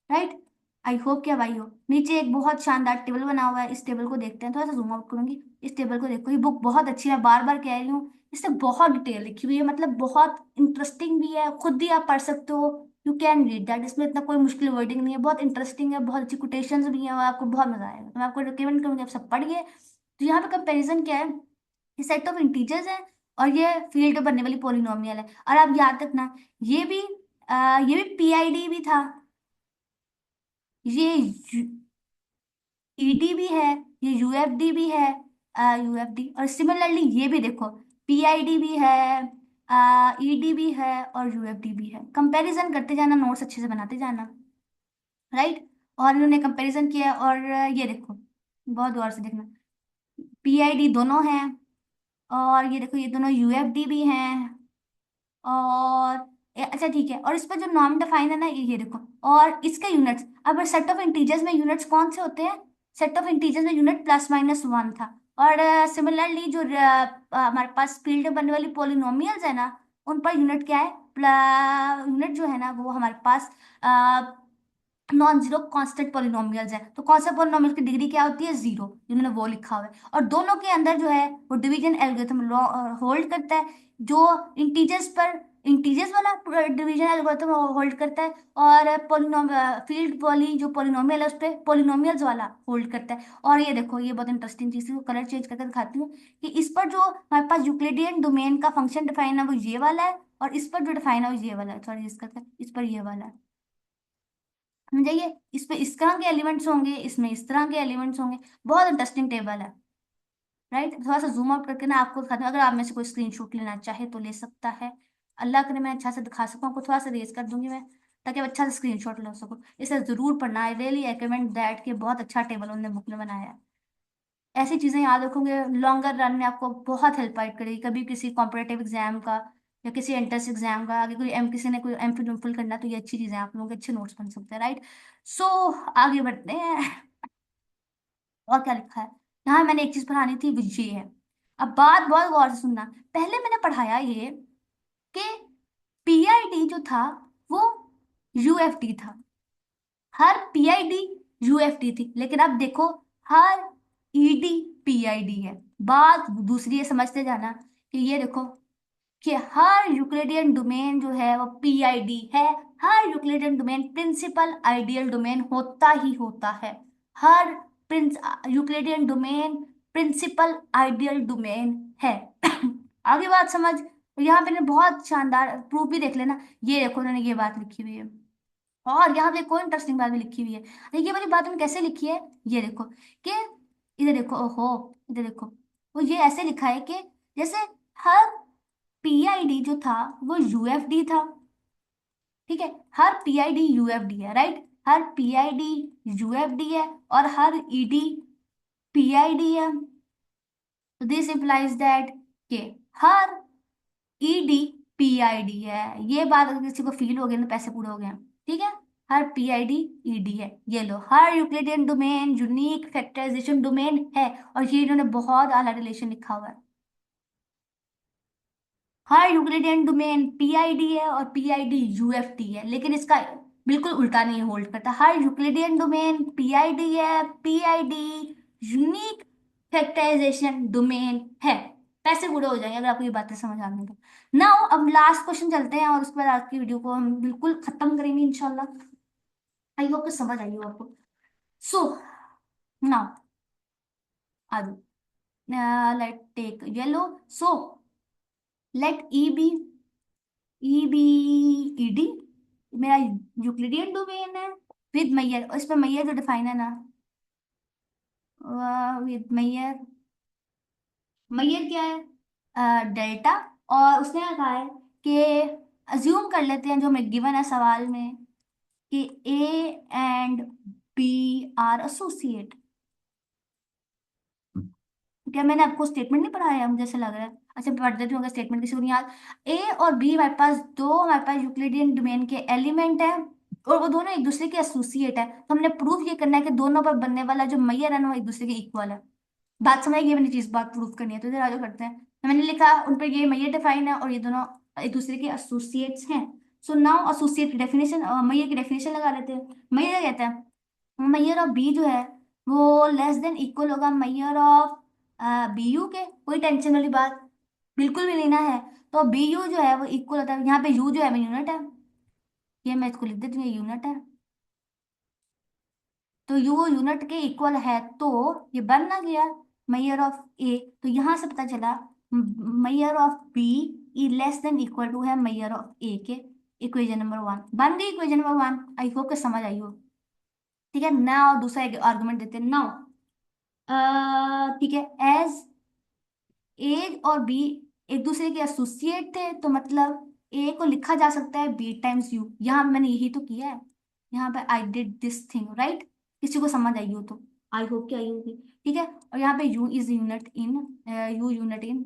राइट। आई होप क्या भाई हो। नीचे एक बहुत शानदार टेबल बना हुआ है, इस टेबल को देखते हैं, थोड़ा सा जूम आउट करूंगी। इस टेबल को देखो, ये बुक बहुत अच्छी है, बार बार कह रही हूँ। इससे बहुत डिटेल लिखी हुई है, मतलब बहुत इंटरेस्टिंग भी है, खुद भी आप पढ़ सकते हो। यू कैन रीड दैट, इसमें इतना कोई मुश्किल वर्डिंग नहीं है, बहुत इंटरेस्टिंग है, बहुत अच्छी कोटेशंस भी है, और आपको बहुत मजा आएगा। तो मैं आपको रिकमेंड करूंगी आप सब पढ़िए। तो यहाँ पे कंपेरिजन क्या है, ये सेट ऑफ इंटीजर्स है, और ये फील्ड पे बनने वाली पोलिनोमियल है। और आप याद रखना, ये भी ये भी पीआईडी भी था, ये ईडी भी है, ये यूएफडी भी है, यूएफडी। और सिमिलरली ये भी देखो, पीआईडी भी है, ईडी भी है, और यूएफडी भी है। कंपैरिजन करते जाना, नोट्स अच्छे से बनाते जाना। राइट। और इन्होंने कंपैरिजन किया है, और ये देखो, बहुत गौर से देखना, पीआईडी दोनों हैं, और ये देखो ये दोनों यूएफडी भी हैं। और अच्छा ठीक है, और इस पर जो नॉर्म डिफाइन है ना, ये देखो, और इसके यूनिट्स, अब सेट ऑफ इंटीजर्स में यूनिट्स कौन से होते हैं? सेट ऑफ इंटीजर्स में यूनिट +-1 था। और सिमिलरली जो हमारे पास फील्ड में बनने वाली पोलिनोमियल्स है ना, उन पर यूनिट क्या है? यूनिट जो है ना वो हमारे पास नॉन जीरो कांस्टेंट पोलिनोमियल्स है। तो कौन सा पोलिनोमियल की डिग्री क्या होती है? 0। इन्होंने वो लिखा हुआ है। और दोनों के अंदर जो है वो डिवीजन एल्गोरिथम होल्ड करता है, जो इंटीजर्स पर इंटीजर्स वाला डिवीजन एल्गोरिथम होल्ड करता है, और पोलिनोम फील्ड वाली जो पोलिनोमियल है उस पर पोलिनोमियल्स वाला होल्ड करता है। और ये देखो, ये बहुत इंटरेस्टिंग चीज है, कलर चेंज करके दिखाती हूँ कि इस पर जो हमारे पास यूक्लिडियन डोमेन का फंक्शन डिफाइन है वो ये वाला है, और इस पर जो डिफाइन है वो ये वाला है, सॉरी इस पर ये वाला है। समझाइए, इस पे इस तरह के एलिमेंट्स होंगे, इसमें इस तरह के एलिमेंट्स होंगे। बहुत इंटरेस्टिंग टेबल है। राइट। थोड़ा सा जूम आउट करके ना आपको दिखाती हूँ, अगर आप में से कोई स्क्रीनशॉट लेना चाहे तो ले सकता है। अल्लाह करे मैं अच्छा से दिखा सकूँ आपको, थोड़ा सा रेज कर दूंगी मैं, ताकि आप अच्छा से स्क्रीनशॉट ले सकूँ। इसे जरूर पढ़ना, आई रियली रिकमेंड दैट, कि बहुत अच्छा टेबल उन्होंने बुक में बनाया है। ऐसी चीजें याद रखोगे, लॉन्गर रन में आपको बहुत हेल्प आउट करेगी, कभी किसी कॉम्पिटेटिव एग्जाम का या किसी एंट्रेंस एग्जाम का, आगे कोई एम किसी ने कोई एम फिल फिल करना, तो ये अच्छी चीजें, आप लोगों के अच्छे नोट्स बन सकते हैं। राइट। सो आगे बढ़ते हैं। और क्या लिखा है यहाँ? मैंने एक चीज पढ़ानी थी, वो ये है। अब बात बहुत गौर से सुनना। पहले मैंने पढ़ाया ये कि पीआईडी जो था वो यूएफडी था, हर पीआईडी यूएफडी थी। लेकिन अब देखो, हर ईडी पीआईडी है। बात दूसरी है, समझते जाना, कि ये देखो कि हर यूक्लिडियन डोमेन जो है वो पीआईडी है। हर Euclidean domain principal ideal domain होता ही होता है। हर prince Euclidean domain principal ideal domain है। आगे बात समझ। यहाँ पे ना बहुत शानदार प्रूफ भी देख लेना, ये देखो उन्होंने ये बात लिखी हुई है। और यहाँ पे कोई इंटरेस्टिंग बात भी लिखी हुई है। ये वाली बात उन्होंने कैसे लिखी है, ये देखो कि, इधर देखो, ओहो, इधर देखो, वो ये ऐसे लिखा है कि जैसे हर पीआईडी जो था वो यूएफडी था। ठीक है, हर पीआईडी यूएफडी है। राइट। हर पीआईडी यूएफडी है, और हर ईडी पीआईडी है। तो दिस इंप्लाइज दैट के हर ईडी पीआईडी है। ये बात अगर किसी को फील हो गई ना, पैसे पूरे हो गए हैं। ठीक है। हर पीआईडी ईडी है। ये लो, हर Euclidean domain unique factorisation domain है। और ये इन्होंने बहुत आला रिलेशन लिखा हुआ है। हर यूक्लिडियन डोमेन पीआईडी है और पीआईडी यूएफटी है, लेकिन इसका बिल्कुल उल्टा नहीं होल्ड करता। हर यूक्लिडियन डोमेन पीआईडी है, पीआईडी यूनिक फैक्टराइजेशन डोमेन है। पैसे पूरे हो जाएंगे अगर आपको ये बातें समझ आ गई तो। नाउ अब लास्ट क्वेश्चन चलते हैं, और उसके बाद आज की वीडियो को हम बिल्कुल खत्म करेंगे इंशाल्लाह। आई होप कि समझ आई हो आपको। सो नाउ आ जाओ, let take yellow. So let E be ED मेरा यूक्लिडियन डोमेन है विद मैयर, और इसमें मैयर जो डिफाइन है ना, विद मैयर, मैयर क्या है? डेल्टा और उसने क्या कहा है कि अज्यूम कर लेते हैं जो हमें गिवन है सवाल में कि A and B are associate. क्या मैंने आपको स्टेटमेंट नहीं पढ़ाया है? मुझे ऐसा लग रहा है। अच्छा मैं पढ़ देती हूँ अगर स्टेटमेंट किसी को नहीं याद। ए और बी हमारे पास यूक्लिडियन डोमेन के एलिमेंट है और वो दोनों एक दूसरे के एसोसिएट है, तो हमने प्रूफ ये करना है कि दोनों पर बनने वाला जो मैयर है ना वो एक दूसरे के इक्वल है। बात समझ गई? मैंने चीज बात प्रूफ करनी है तो इधर आगे करते हैं। तो मैंने लिखा उन पर ये मैयर डिफाइन है और ये दोनों एक दूसरे के एसोसिएट्स हैं। सो नाउ एसोसिएट की डेफिनेशन, मैयर की डेफिनेशन लगा लेते हैं। मैयर कहते हैं मैयर ऑफ बी जो है वो लेस देन इक्वल होगा मैयर ऑफ बी यू के। कोई टेंशन वाली बात बिल्कुल भी नहीं ना है। तो बी यू जो है वो इक्वल होता है, यहाँ पे यू जो है वो यूनिट है, ये मैं इसको लिख देती हूँ, ये यूनिट है। तो यू यूनिट के इक्वल है तो ये बन ना गया मैयर ऑफ ए। तो यहां से पता चला mayor of B E less than equal to है मैयर ऑफ ए के। इक्वेशन नंबर वन बन गई, equation number one. I hope के समझ आई हो। ठीक है ना, और दूसरा आर्गुमेंट देते हैं नाउ। ठीक है, एज ए और बी एक दूसरे के एसोसिएट थे तो मतलब ए को लिखा जा सकता है बी टाइम्स यू। यहाँ मैंने यही तो किया है, यहाँ पे I did this thing right. किसी को समझ आई हो तो आई होप कि आई होगी। ठीक है, और यहाँ पे U is unit in, U unit in,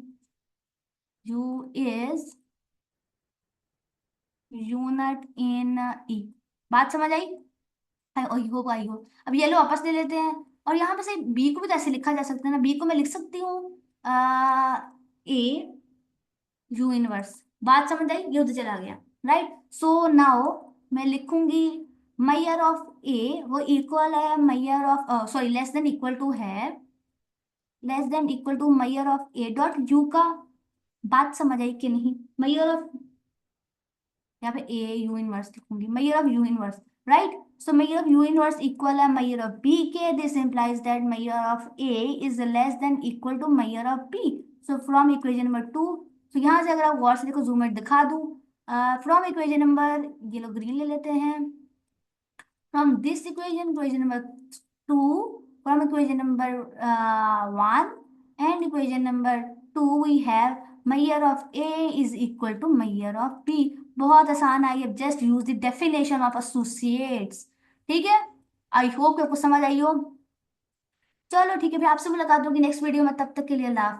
U is unit in E. बात समझ आई? आई होप आई हो। अब ये लो वापस ले लेते हैं और यहाँ पे से बी को भी तो ऐसे लिखा जा सकता है ना। बी को मैं लिख सकती हूँ ए यू इनवर्स। बात समझ आई? ये उधर चला गया राइट। सो नाउ मैं लिखूंगी मैयर ऑफ ए वो इक्वल है mayor of, sorry less than equal to है, less than equal to mayor of A dot U का। बात समझ आई कि नहीं? मैयर ऑफ, यहाँ पे ए यू इनवर्स लिखूंगी, mayor of U inverse right. So mayor of U inverse equal है मैयर ऑफ बी के। This implies that mayor of A is less than equal to mayor of B. So from equation number two, तो यहाँ से अगर आप गौर से देखो जूम में दिखा दूं, फ्रॉम इक्वेशन नंबर, ये लोग ग्रीन ले लेते हैं, from this equation number 2, from equation number 1 and equation number 2 we have measure of A is equal to measure of B। बहुत आसान है, अब just use the definition of associates. ठीक है, आई होप कि आपको समझ आई हो। चलो ठीक है, फिर आपसे मुलाकात होगी नेक्स्ट वीडियो में, तब तक के लिए अल्लाह हाफिज़।